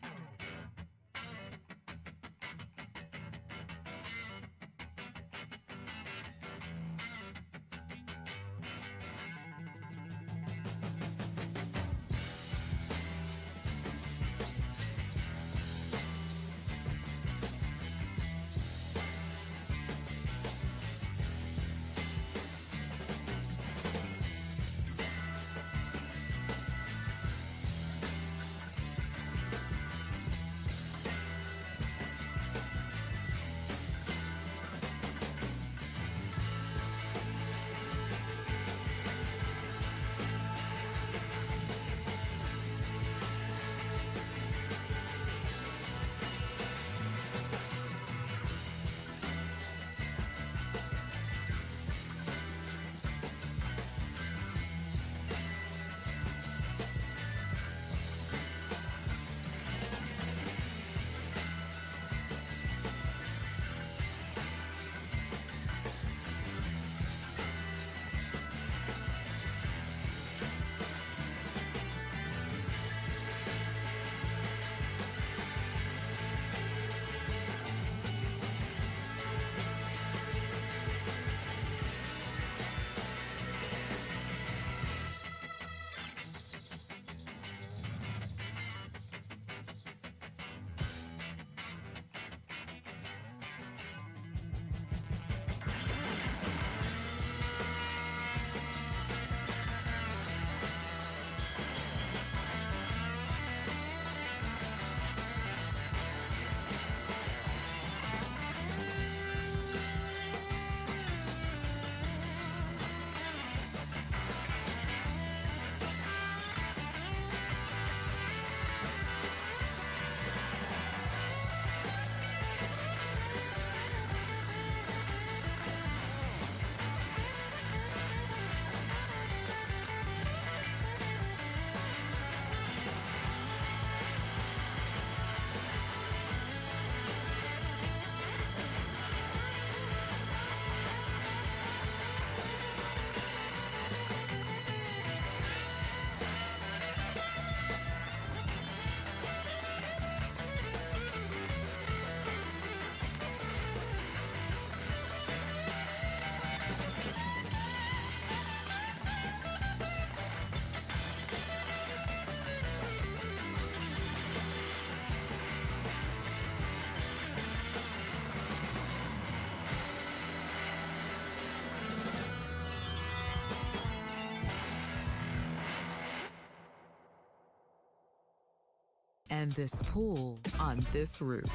and this pool on this roof.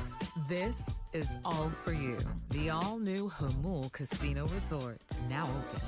This is all for you. The all-new Hamul Casino Resort, now open.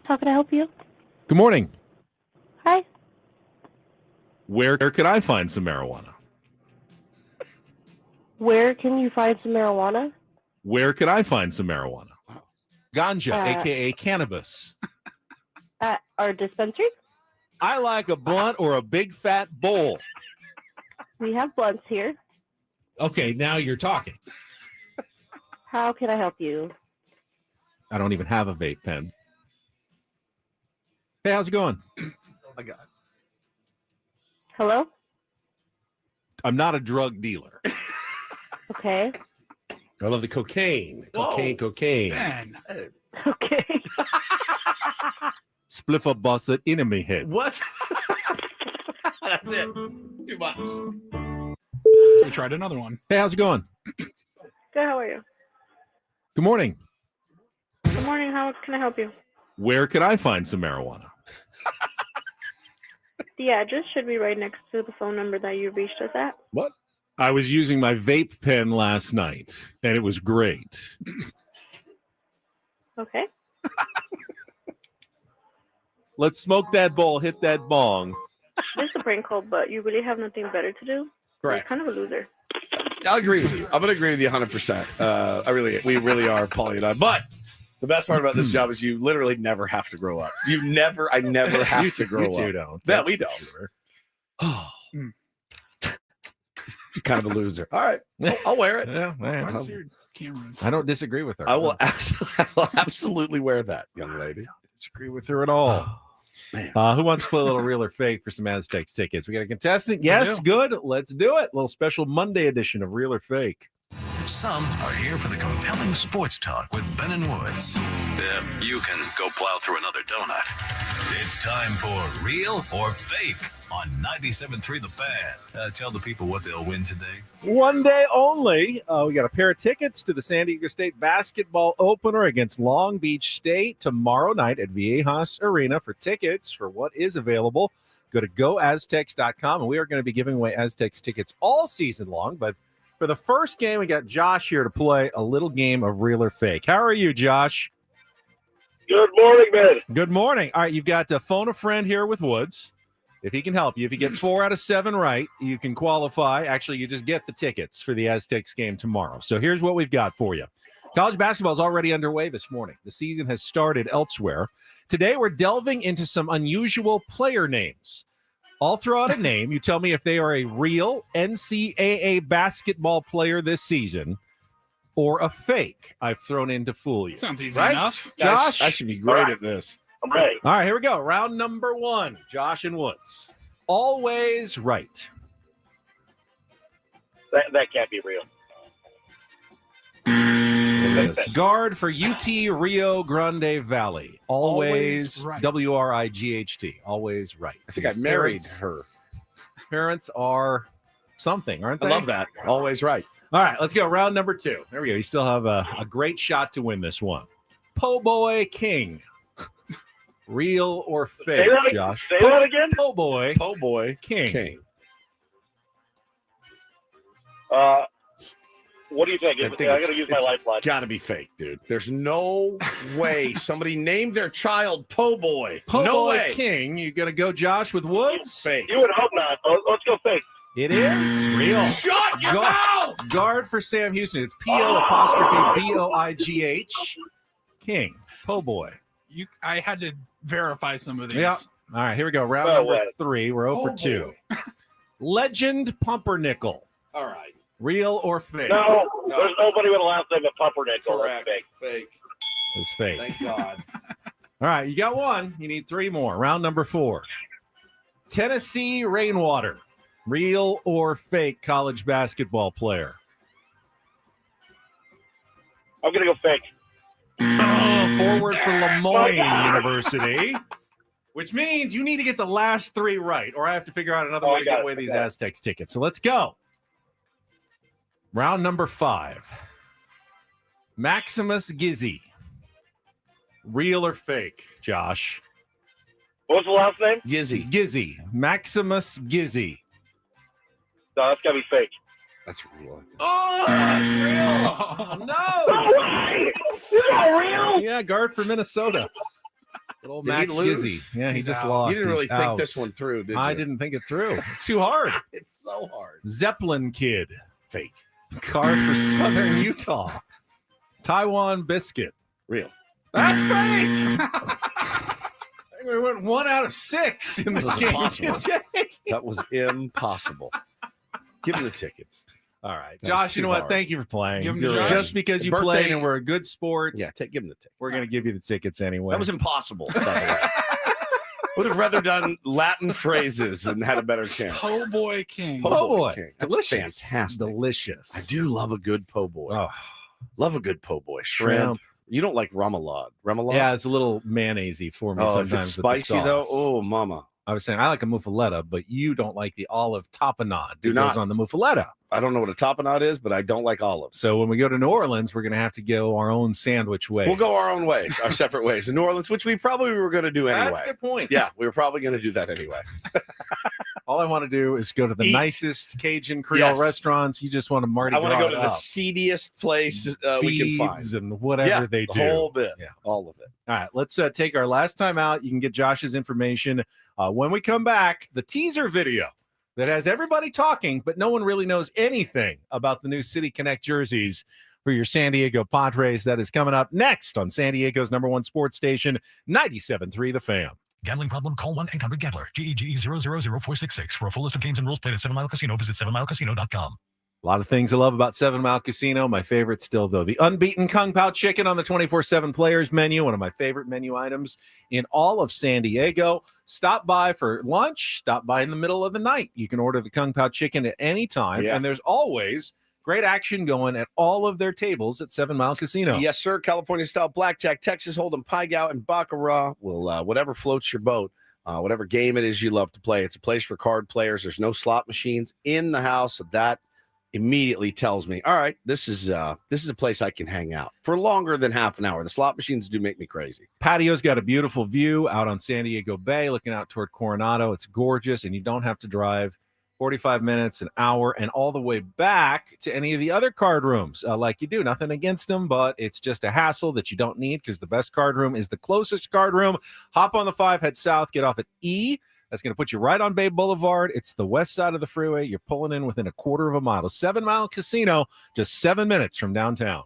How can I help you? Good morning. Hi. Where could I find some marijuana? Where can you find some marijuana? Where could I find some marijuana? Ganja, Uh, a.k.a. cannabis. At our dispensary? I like a blunt or a big fat bowl. We have blunts here. Okay, now you're talking. How can I help you? I don't even have a vape pen. Hey, how's it going? I got it. Hello? I'm not a drug dealer. Okay. I love the cocaine. Whoa. Cocaine. Man. Okay. Spliff a busted enemy head. What? That's it. Too much. We tried another one. Hey, how's it going? Good, how are you? Good morning. Good morning, how can I help you? Where could I find some marijuana? The address should be right next to the phone number that you reached us at. What? I was using my vape pen last night, and it was great. Okay. Let's smoke that bowl, hit that bong. This is a prank call, but you really have nothing better to do. Correct. You're kind of a loser. I'll agree with you. I'm going to agree with you 100%. We really are, Paulie and I. But the best part about this job is you literally never have to grow up. I never have to grow up. You two don't. Yeah, That's we for don't. sure. Oh. You're kind of a loser. All right. I'll wear it. Yeah, man. Where's your camera? I don't disagree with her. I will absolutely wear that, young lady. I don't disagree with her at all. Man. Who wants to play a little real or fake for some Aztecs tickets? We got a contestant. Yes, good. Let's do it. A little special Monday edition of Real or Fake. Some are here for the compelling sports talk with Ben and Woods. You can go plow through another donut. It's time for Real or Fake on 97.3 The Fan. Tell the people what they'll win today. One day only. We got a pair of tickets to the San Diego State basketball opener against Long Beach State tomorrow night at Viejas Arena. For tickets for what is available, go to goaztecs.com, and we are going to be giving away Aztecs tickets all season long. But for the first game, we got Josh here to play a little game of Real or Fake. How are you, Josh? Good morning, man. Good morning. All right, you've got to phone a friend here with Woods, if he can help you. If you get 4 out of 7 right, you can qualify. Actually, you just get the tickets for the Aztecs game tomorrow. So here's what we've got for you. College basketball is already underway this morning. The season has started elsewhere. Today, we're delving into some unusual player names. I'll throw out a name. You tell me if they are a real NCAA basketball player this season or a fake I've thrown in to fool you. Sounds easy right? enough. Josh? I should be great at this. I'm ready. All right, here we go. Round number 1, Josh and Woods. Always right. That can't be real. Guard for UT Rio Grande Valley. Always right. WRIGHT. Always right. I think I married her. Parents are something, aren't they? I love that. Always right. All right, let's go. Round number 2. There we go. You still have a great shot to win this one. Po' Boy King. Real or fake, Josh? Say that again? Po' Boy. Po' Boy King. What do you think? I got to use my lifeline. Got to be fake, dude. There's no way somebody named their child Po' Boy. Po' No Boy way. King. You going to go, Josh, with Woods? Fake. You would hope not. Let's go fake. It is real. Shut your mouth! Guard for Sam Houston. It's P-O''Boigh. King. Po' Boy. I had to verify some of these. Yeah. All right, here we go. Round number 3. We're 0 for 2. Legend Pumpernickel. All right. Real or fake? No, there's nobody with a last name of Pumpernickel. Correct. That's fake. Fake. It's fake. Thank God. All right, you got 1. You need 3 more. Round number 4. Tennessee Rainwater. Real or fake college basketball player? I'm going to go fake. Forward for Lemoyne University, which means you need to get the last 3 right, or I have to figure out another way to get away these Aztecs tickets. So let's go. Round number 5. Maximus Gizzi. Real or fake, Josh? What was the last name? Gizzy. Gizzi. Maximus Gizzi. No, that's got to be fake. That's real. Oh, that's real. Oh, no. No way. Is that real? Yeah, guard for Minnesota. Good old Did Max he lose? Gizzi. Yeah, he He's just out. lost. You didn't really He's think out. this one through, did you? I didn't think it through. It's too hard. It's so hard. Zeppelin Kid. Fake. Card for Southern Utah. Taiwan Biscuit. Real. That's fake. We went 1 out of 6 in this game today. That was impossible. Give him the tickets. All right. That Josh, was you know too what? hard. Thank you for playing. Give him to Josh. Just because you Birthday- played and we're a good sport, Yeah, give him the ticket. we're going to give you the tickets anyway. That was impossible. By the way. Would have rather done Latin phrases and had a better chance. Po' Boy King. Po' Boy. King. That's Delicious. fantastic. Delicious. I do love a good po' boy. Oh, Love a good po' boy. Shrimp. You don't like remoulade. Remoulade? yeah, it's a little mayonnaisey for me Oh, sometimes. if it's with the spicy though, sauce. oh mama. I was saying I like a muffaletta, but you don't like the olive tapenade Do that not. goes on the muffaletta. I don't know what a tapenade is, but I don't like olives. So when we go to New Orleans, we're going to have to go our own sandwich way. We'll go our own ways, our separate ways. In New Orleans, which we probably were going to do anyway. That's a good point. Yeah, we were probably going to do that anyway. All I want to do is go to the Eat. nicest Cajun Creole Yes. restaurants. You just want to Mardi I want to Gras go to it the up. seediest place we can find. Beads and whatever Yeah, they the do. whole bit. Yeah. All of it. All right, let's take our last time out. You can get Josh's information when we come back. The teaser video that has everybody talking, but no one really knows anything about the new City Connect jerseys for your San Diego Padres. That is coming up next on San Diego's #1 sports station, 97.3 The Fan. Gambling problem? Call 1-800-GAMBLER. GEGE 0000466. For a full list of games and rules, played at 7 Mile Casino. Visit 7milecasino.com. A lot of things I love about 7 Mile Casino. My favorite still, though, the unbeaten Kung Pao chicken on the 24/7 players menu, one of my favorite menu items in all of San Diego. Stop by for lunch. Stop by in the middle of the night. You can order the Kung Pao chicken at any time, Yeah. and there's always Great action going at all of their tables at 7 Mile Casino. Yes, sir. California-style blackjack, Texas Hold'em, Pai Gow, and Baccarat will whatever floats your boat, whatever game it is you love to play. It's a place for card players. There's no slot machines in the house, so that immediately tells me, all right, this is a place I can hang out for longer than half an hour. The slot machines do make me crazy. Patio's got a beautiful view out on San Diego Bay, looking out toward Coronado. It's gorgeous, and you don't have to drive 45 minutes, an hour, and all the way back to any of the other card rooms like you do. Nothing against them, but it's just a hassle that you don't need because the best card room is the closest card room. Hop on the 5, head south, get off at E. That's going to put you right on Bay Boulevard. It's the west side of the freeway. You're pulling in within a quarter of a mile. 7 Mile Casino, just 7 minutes from downtown.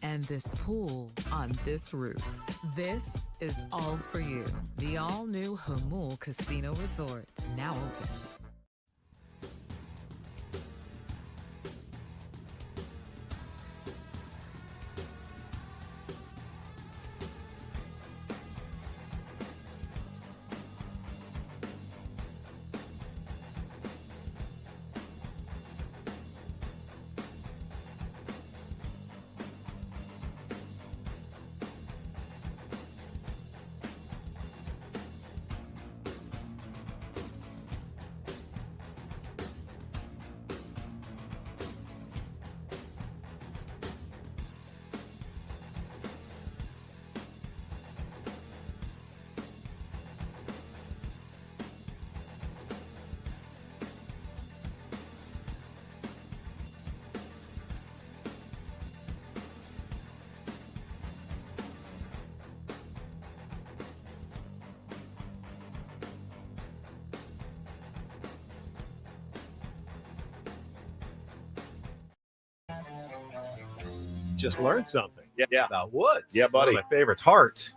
And this pool on this roof. This is all for you. The all-new Hamul Casino Resort, now open. just learned something. Yeah. About Woods. Yeah, buddy. One of my favorites. Heart.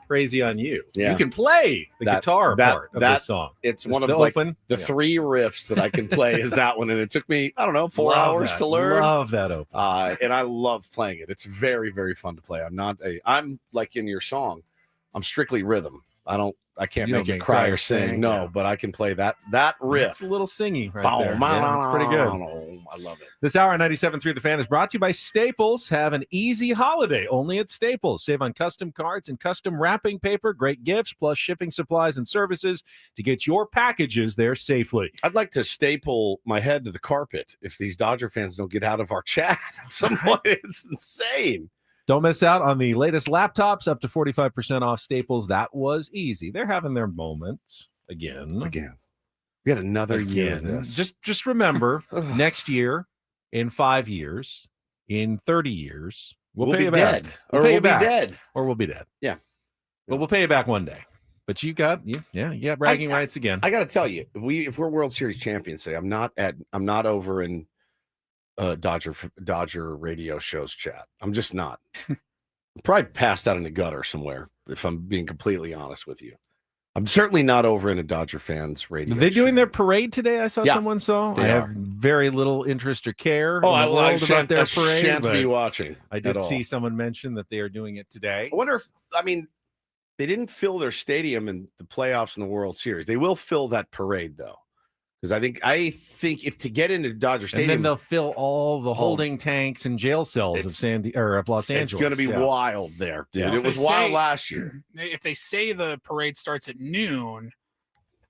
Crazy on You. Yeah. You can play the guitar part of this song. It's Just one of the like open. the 3 riffs that I can play is that one, and it took me 4 hours to learn. Love that open. And I love playing it. It's very, very fun to play. I'm like in your song. I'm strictly rhythm. I can't You make don't it cry or sing. No, yeah. but I can play that riff. It's a little singy right there. Yeah, it's pretty good. I love it. This hour on 97.3 The Fan is brought to you by Staples. Have an easy holiday only at Staples. Save on custom cards and custom wrapping paper, great gifts, plus shipping supplies and services to get your packages there safely. I'd like to staple my head to the carpet if these Dodger fans don't get out of our chat at some point. It's insane. Don't miss out on the latest laptops, up to 45% off Staples. That was easy. They're having their moments again. We got another year of this. Just remember, next year, in 5 years, in 30 years, we'll pay you back. Or we'll be dead. Or we'll be dead. Yeah. But we'll pay you back one day. But you got bragging rights again. I got to tell you, if we're World Series champions, I'm not over in Dodger radio shows chat. I'm just not. Probably passed out in the gutter somewhere, if I'm being completely honest with you. I'm certainly not over in a Dodger fans radio. Are they doing their parade today? I saw someone saw. They I are. have very little interest or care. Oh, in the I world about their parade. shan't but be watching. I did at all. see someone mention that they are doing it today. I wonder if, they didn't fill their stadium in the playoffs in the World Series. They will fill that parade though. Because I think if to get into Dodger Stadium, And then they'll fill all the holding tanks and jail cells of Los Angeles. It's going to be wild there, dude. Yeah. It was wild last year. If they say the parade starts at noon,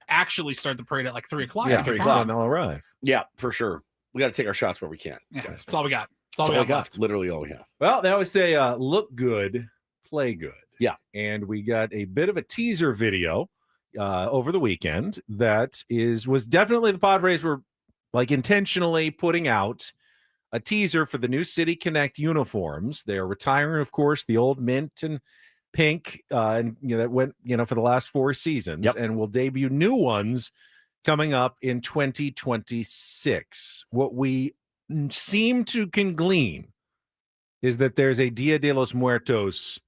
actually start the parade at like 3 o'clock. Yeah, 3 o'clock. They'll arrive. Yeah, for sure. We got to take our shots where we can. Yeah, guys. that's all we got. That's all we got. left. Literally all we have. Well, they always say, look good, play good. Yeah. And we got a bit of a teaser video over the weekend that was definitely the Padres were like intentionally putting out a teaser for the new City Connect uniforms. They are retiring, of course, the old mint and pink, and that went for the last 4 seasons, and will debut new ones coming up in 2026. What we seem to can glean is that there's a Dia de los Muertos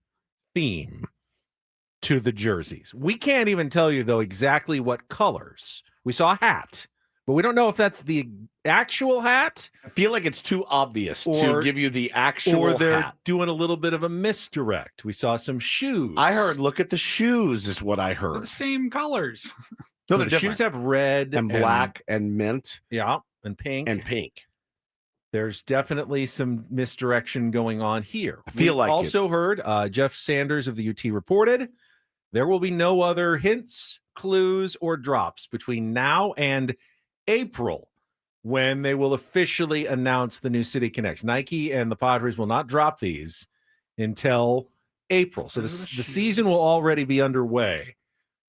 theme to the jerseys. We can't even tell you, though, exactly what colors. We saw a hat, but we don't know if that's the actual hat. I feel like it's too obvious to give you the actual or they're hat. doing a little bit of a misdirect. We saw some shoes. I heard, look at the shoes, is what I They're heard. the same colors. No, the shoes have red and black and mint. Yeah, and pink. And pink. There's definitely some misdirection going on here. I feel like also heard Jeff Sanders of the UT reported there will be no other hints, clues, or drops between now and April when they will officially announce the new City Connects. Nike and the Padres will not drop these until April. So the season will already be underway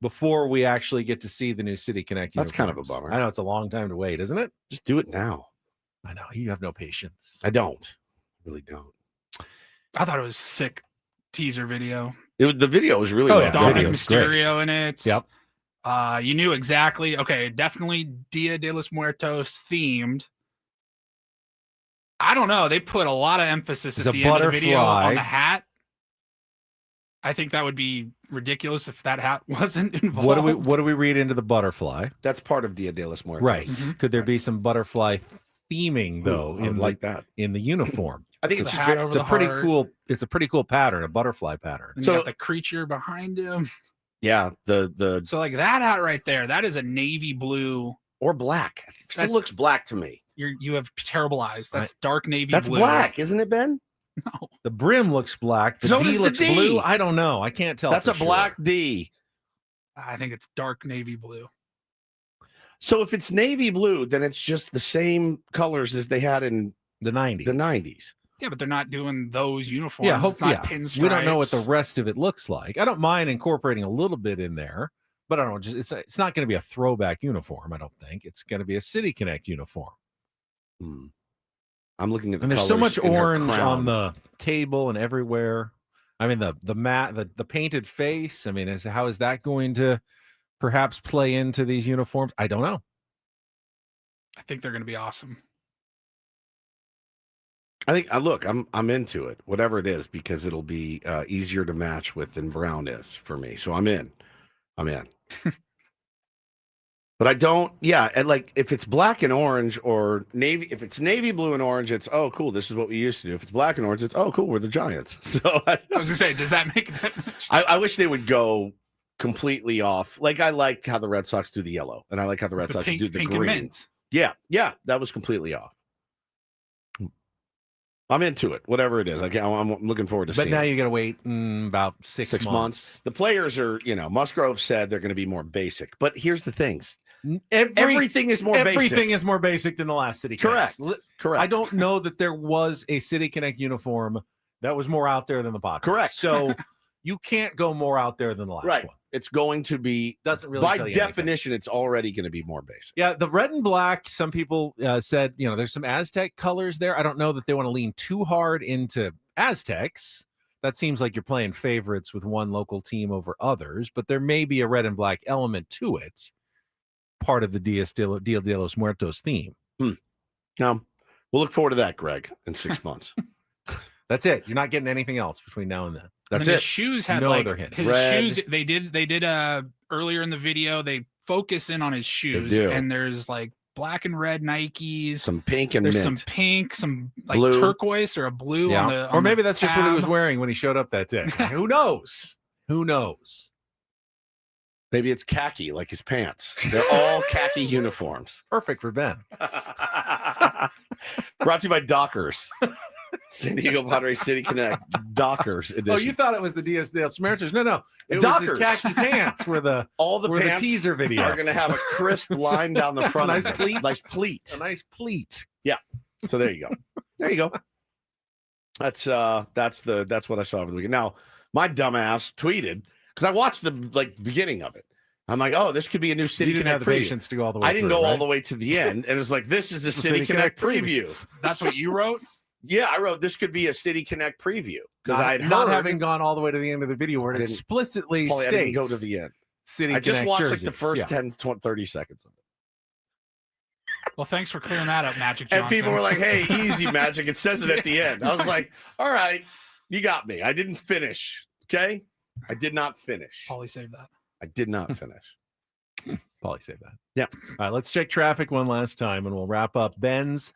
before we actually get to see the new City Connect. That's kind of a uniforms. bummer. I know it's a long time to wait, isn't it? Just do it now. I know. You have no patience. I don't. Really don't. I thought it was a sick teaser video. The video was really well done. Dominic Mysterio in it. Yep. You knew exactly. Okay, definitely Dia de los Muertos themed. I don't know. They put a lot of emphasis There's at a the end of the video on butterfly. the hat. I think that would be ridiculous if that hat wasn't involved. What do we read into the butterfly? That's part of Dia de los Muertos. Right. Could there be some butterfly theming though I would like that in the uniform? I think it's the hat over it's a the pretty heart. cool. It's a pretty cool pattern, a butterfly pattern. And you got the creature behind him. Yeah, the So like that hat right there, that is a navy blue or black. It still looks black to me. You have terrible eyes. That's dark navy That's blue. black, isn't it, Ben? The brim looks black. The So D does the looks D. blue. I don't know. I can't tell. That's for a black sure. D. I think it's dark navy blue. So if it's navy blue, then it's just the same colors as they had in the 90s. The 90s. Yeah, but they're not doing those uniforms. Yeah, It's not pinstripes. we don't know what the rest of it looks like. I don't mind incorporating a little bit in there, but I don't. It's not going to be a throwback uniform. I don't think it's going to be a City Connect uniform. I'm looking at the And there's so colors much in her orange crown. on the table and everywhere. I mean, the painted face. I mean, how is that going to perhaps play into these uniforms? I don't know. I think they're going to be awesome. I think look, I'm into it, whatever it is, because it'll be easier to match with than brown is for me. So I'm in. But I don't, and like if it's black and orange or navy, if it's navy blue and orange, it's cool. This is what we used to do. If it's black and orange, it's cool. We're the Giants. So I was gonna say, does that make that much? I wish they would go completely off. Like I like how the Red Sox do the yellow, and I like how the Red Sox do the pink green. and mint. Yeah, that was completely off. I'm into it, whatever it is. I'm looking forward to seeing. But now it. you're going to wait about six months. The players are, Musgrove said they're going to be more basic. But here's the things. Everything is more basic. Everything is more basic than the last City Connect. Correct. I don't know that there was a City Connect uniform that was more out there than the Padres. Correct. So you can't go more out there than the last one. It's going to be, doesn't really by tell you definition, it's already going to be more basic. Yeah, the red and black, some people said, there's some Aztec colors there. I don't know that they want to lean too hard into Aztecs. That seems like you're playing favorites with one local team over others, but there may be a red and black element to it, part of the Dia de los Muertos theme. We'll look forward to that, Greg, in 6 months. That's it. You're not getting anything else between now and then. That's it. His shoes had no like other hint. His Red. shoes. They did earlier in the video. They focus in on his shoes, do. and there's like black and red Nikes. Some pink and there's mint. some pink, some like Blue. turquoise or a blue on the. Or maybe that's just what he was tab. wearing when he showed up that day. Who knows? Who knows? Maybe it's khaki, like his pants. They're all khaki uniforms. Perfect for Ben. Brought to you by Dockers. San Diego Padres City Connect Dockers edition. Oh, you thought it was the Dia de los Muertos? No. It was Dockers. his khaki pants were the all the were pants the teaser video. are going to have a crisp line down the front. Nice of it. pleat. Nice pleat. A nice pleat. Yeah. So there you go. There you go. That's what I saw over the weekend. Now, my dumbass tweeted because I watched the beginning of it. I'm like, oh, this could be a new City You didn't Connect have the preview. patience to go all the way. I didn't through, go all right? the way to the end, and it's like this is the The City Connect preview. That's what you wrote. Yeah, I wrote this could be a City Connect preview because I had not heard, having gone all the way to the end of the video where it didn't- explicitly Paulie, I states didn't go to the end. City I just Connect watched jerseys. like the first Yeah. 10, 20, 30 seconds of it. Well, thanks for clearing that up, Magic Johnson. And people were like, hey, easy, Magic. It says it at the end. I was like, all right, you got me. I didn't finish. Okay? I did not finish. Paulie saved that. I did not finish. Probably say that. Yeah. All right, let's check traffic one last time, and we'll wrap up Ben's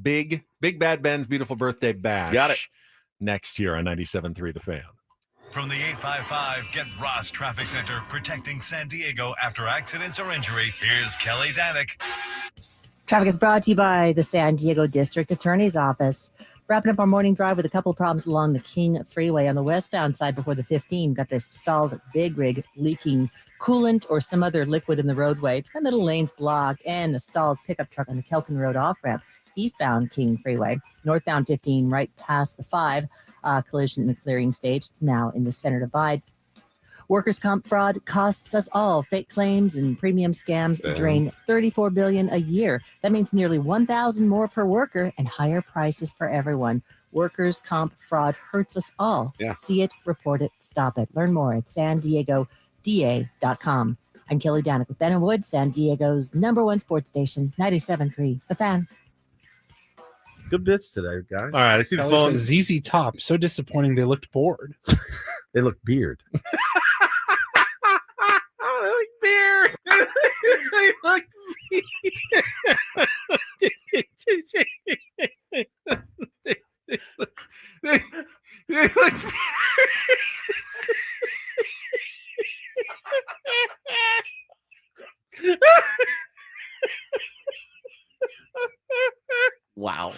big bad Ben's beautiful birthday bash. Got it. Next year on 97.3 The Fan. From the 855 Get Ross Traffic Center, protecting San Diego after accidents or injury, here's Kelly Danick. Traffic is brought to you by the San Diego District Attorney's Office. Wrapping up our morning drive with a couple of problems along the King Freeway on the westbound side before the 15. Got this stalled big rig leaking coolant or some other liquid in the roadway. It's got middle lanes blocked and a stalled pickup truck on the Kelton Road off-ramp. Eastbound King Freeway, northbound 15 right past the 5. Collision in the clearing stage. It's now in the center divide. Workers' comp fraud costs us all. Fake claims and premium scams drain $34 billion a year. That means nearly $1,000 more per worker and higher prices for everyone. Workers' comp fraud hurts us all. Yeah. See it, report it, stop it. Learn more at SanDiegoDA.com. I'm Kelly Danick with Ben and Wood, San Diego's #1 sports station, 97.3 The Fan. Good bits today, guys. All right, I see the Kelly phone. says, ZZ Top. So disappointing. They looked bored. They look beard. Oh, they look beer. They look they look Wow.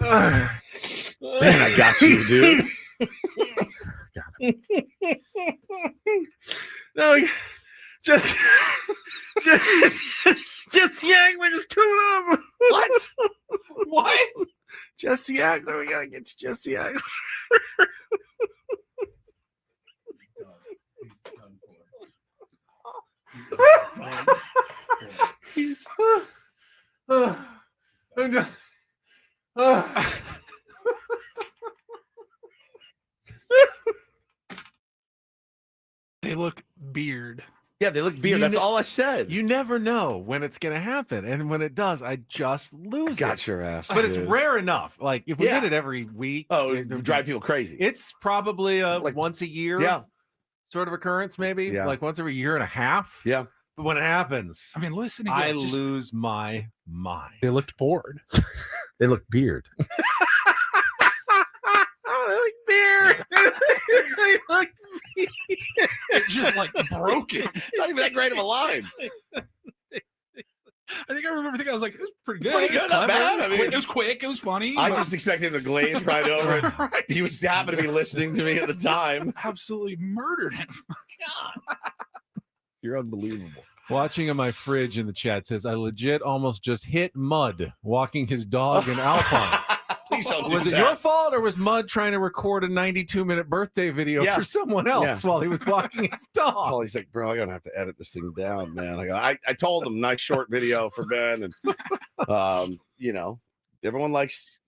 Man, I got you, dude. No, just Jesse Agler just coming up. What? What? Jesse Agler, we gotta get to Jesse Agler. He's I'm They look beard. Yeah, they look beard. That's all I said. You never know when it's going to happen. And when it does, I just lose Got your ass. But it's dude. rare enough. Like if we Yeah. did it every week. It would drive people crazy. It's probably a once a year sort of occurrence, maybe. Yeah. Like once every year and a half. Yeah. But when it happens, I mean, listen again. I lose my mind. They looked bored. They look beard. They look beard. They look beard. It's just like broken. It's not even that great of a line. I think I remember thinking, I was like, it was pretty good. Pretty It was good, not clever. bad. It was quick. It was funny. I but- just expected him to glaze right over it. Right. He was happened to be listening to me at the time. Absolutely murdered him. You're unbelievable. Watching on my fridge in the chat says, I legit almost just hit Mud walking his dog in Alpine. Please don't do Was it that. your fault or was Mud trying to record a 92-minute birthday video for someone else while he was walking his dog? Paulie's like, bro, I'm gonna have to edit this thing down, man. I told him nice short video for Ben, and you know, everyone likes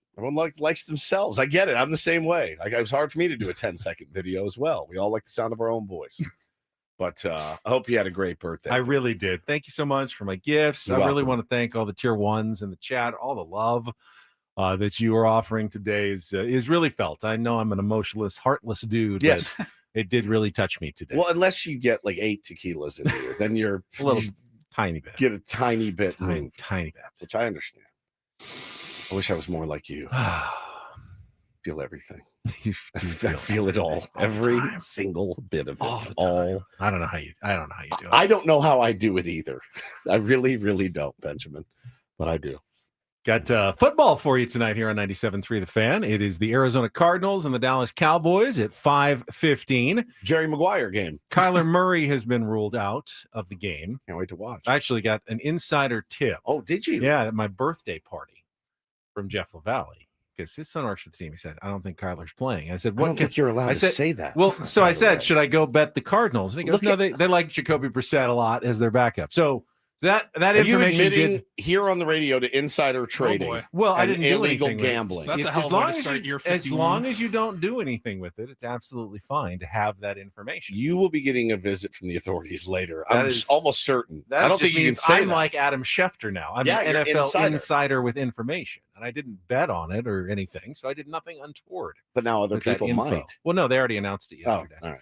themselves. I get it. I'm the same way. It was hard for me to do a 10-second video as well. We all like the sound of our own voice. But I hope you had a great birthday. I really did. Thank you so much for my gifts. You're I really welcome. want to thank all the tier ones in the chat. All the love that you are offering today is really felt. I know I'm an emotionless, heartless dude. Yes. But it did really touch me today. Well, unless you get like 8 tequilas in here, then you're a little tiny bit. Get a tiny bit moved, tiny bit. which I understand. I wish I was more like you. Feel everything. I feel it all. Every single bit of it. All. I don't know how you do it. I don't know how I do it either. I really, really don't, Benjamin. But I do. Got football for you tonight here on 97.3 The Fan. It is the Arizona Cardinals and the Dallas Cowboys at 5:15. Jerry Maguire game. Kyler Murray has been ruled out of the game. Can't wait to watch. I actually got an insider tip. Oh, did you? Yeah, at my birthday party from Jeff LaValle. Because his son works for the team. He said, I don't think Kyler's playing. I said, I don't think you're allowed to say that. Well, so I said, should I go bet the Cardinals? And he goes, they like Jacoby Brissett a lot as their backup. So that Are you information admitting did. here on the radio to insider trading? boy. Well, I and didn't do illegal anything with it. gambling. That's a As hell of a long way to as start year as 51. long as you don't do anything with it, it's absolutely fine to have that information. You will be getting a visit from the authorities later. That I'm is- almost certain. That I don't just think you can means say I'm that. like Adam Schefter now. I'm Yeah, an you're NFL insider. insider with information, and I didn't bet on it or anything, so I did nothing untoward. But now other with that people info. might. Well, no, they already announced it Oh, yesterday. all right.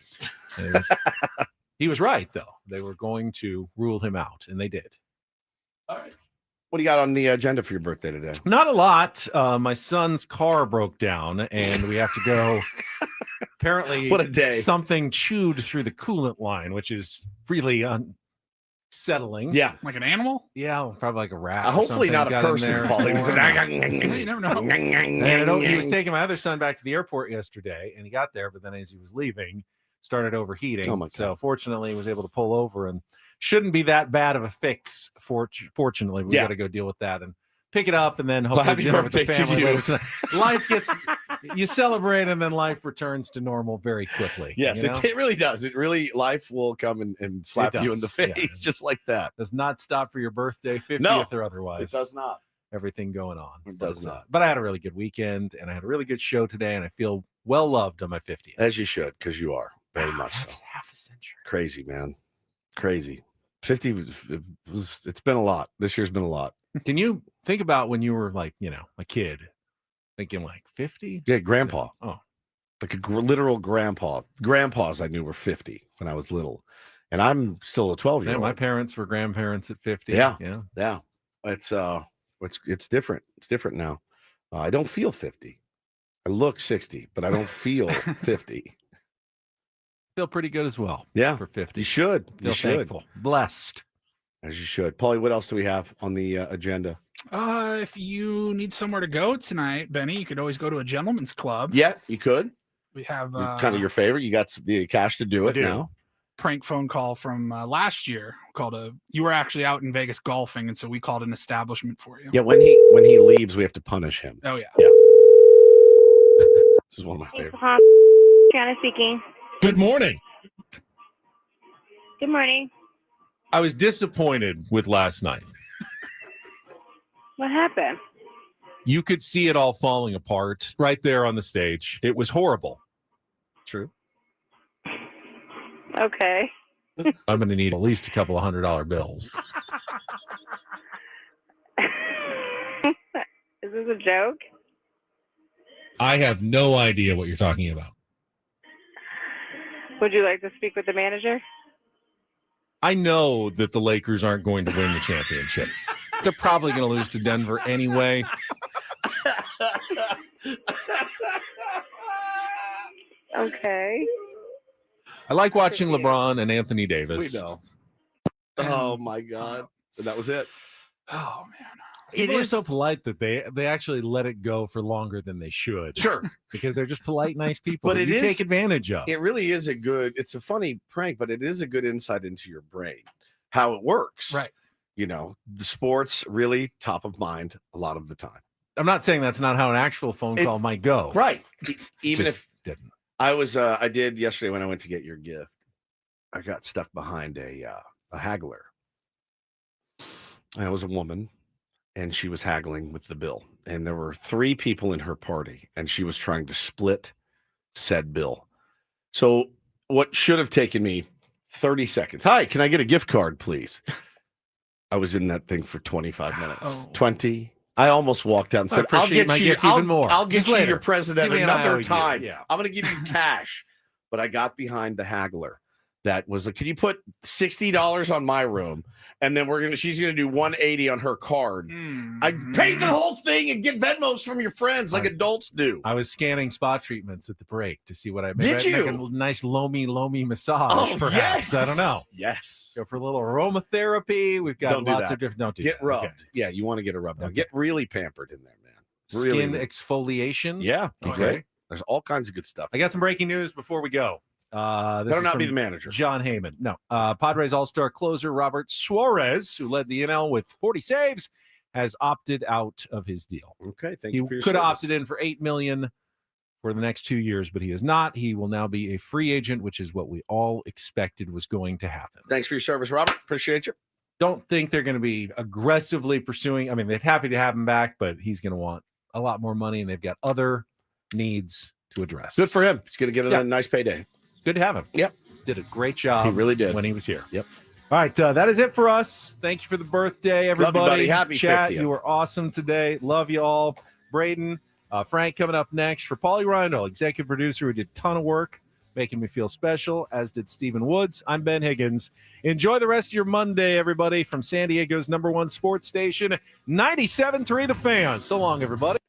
It was- he was right, though. They were going to rule him out, and they did. All right. What do you got on the agenda for your birthday today? Not a lot. My son's car broke down, and we have to go. Apparently, What a day. Something chewed through the coolant line, which is really unsettling. Yeah. Like an animal? Yeah, probably like a rat. or Hopefully something not a got in person, there. Paul. He was You never know. And he was taking my other son back to the airport yesterday, and he got there, but then as he was leaving, started overheating. Oh, my God. So fortunately, he was able to pull over, and shouldn't be that bad of a fix. Fortunately, we Yeah. got to go deal with that and pick it up, and then Well, hopefully happy dinner with the birthday to family you. later tonight. Life gets you celebrate, and then life returns to normal very quickly. Yes, you know? it really does. It really, life will come and slap you in the does, yeah. face just like that. Does not stop for your birthday, 50th No, or otherwise. It does not. Everything going on. It does not. But I had a really good weekend, and I had a really good show today, and I feel well loved on my 50th. As you should, because you are very much so. Half a century. Crazy, man. Crazy. 50 it's been a lot. This year's been a lot. Can you think about when you were like, a kid, thinking like 50? Yeah, grandpa. Oh, Like a literal grandpa. Grandpas I knew were 50 when I was little. And I'm still a 12-year-old. my parents were grandparents at 50. Yeah. Yeah. Yeah. It's different. It's different now. I don't feel 50. I look 60, but I don't feel 50. Feel pretty good as well. Yeah. For 50. You should. Feel You should. thankful. Blessed. As you should. Paulie, what else do we have on the agenda? If you need somewhere to go tonight, Benny, you could always go to a gentleman's club. Yeah, you could. We have Kind of your favorite. You got the cash to do it now. prank phone call from last year you were actually out in Vegas golfing, and so we called an establishment for you. Yeah, when he leaves, we have to punish him. Oh yeah. Yeah. This is one of my favorites. Jana speaking. Good morning. Good morning. I was disappointed with last night. What happened? You could see it all falling apart right there on the stage. It was horrible. True. Okay. I'm going to need at least a couple of $100 bills. Is this a joke? I have no idea what you're talking about. Would you like to speak with the manager? I know that the Lakers aren't going to win the championship. They're probably going to lose to Denver anyway. Okay. I like watching LeBron and Anthony Davis. We know. Oh, my God. That was it. Oh, man. People are so polite that they actually let it go for longer than they should. Sure. Because they're just polite, nice people But that you take advantage of. It really is it's a funny prank, but it is a good insight into your brain, how it works. Right. You know, the sports really top of mind a lot of the time. I'm not saying that's not how an actual phone call might go. Right. Even Just if didn't. I did yesterday when I went to get your gift, I got stuck behind a haggler. And it was a woman, and she was haggling with the bill. And there were 3 people in her party, and she was trying to split said bill. So what should have taken me 30 seconds. Hi, can I get a gift card, please? I was in that thing for 25 minutes. 20. I almost walked out and said, I'll get you even more. I'll get Just you later. your present at Give me an another IOU. time. Yeah. I'm going to give you cash. But I got behind the haggler. That was like, can you put $60 on my room? And then she's going to do $180 on her card. I paid the whole thing and get Venmos from your friends like adults do. I was scanning spa treatments at the break to see what I made. Did you? Make a nice loamy massage, Oh, perhaps. yes. I don't know. Yes. Go for a little aromatherapy. We've got Don't do lots that. of different. Don't do Get that. rubbed. Okay. Yeah, you want to get a rub down. Okay. Get really pampered in there, man. Really, Skin really. exfoliation. Yeah. Okay. There's all kinds of good stuff. I got some breaking news before we go. This Better is not be from the manager. John Heyman. No. Padres All-Star closer Robert Suarez, who led the NL with 40 saves, has opted out of his deal. Okay, thank He you for your could have service. opted in for $8 million for the next 2 years, but he is not. He will now be a free agent, which is what we all expected was going to happen. Thanks for your service, Robert. Appreciate you. Don't think they're going to be aggressively pursuing. I mean, they're happy to have him back, but he's going to want a lot more money, and they've got other needs to address. Good for him. He's going to get a nice payday. Good to have him. Yep. Did a great job. He really did. When he was here. Yep. All right. That is it for us. Thank you for the birthday, everybody. Love you, buddy. Happy Chat. 50th. You were awesome today. Love you all. Braden, Frank coming up next. For Paulie Rindle, executive producer who did a ton of work, making me feel special, as did Stephen Woods. I'm Ben Higgins. Enjoy the rest of your Monday, everybody, from San Diego's #1 sports station, 97.3 The Fan. So long, everybody.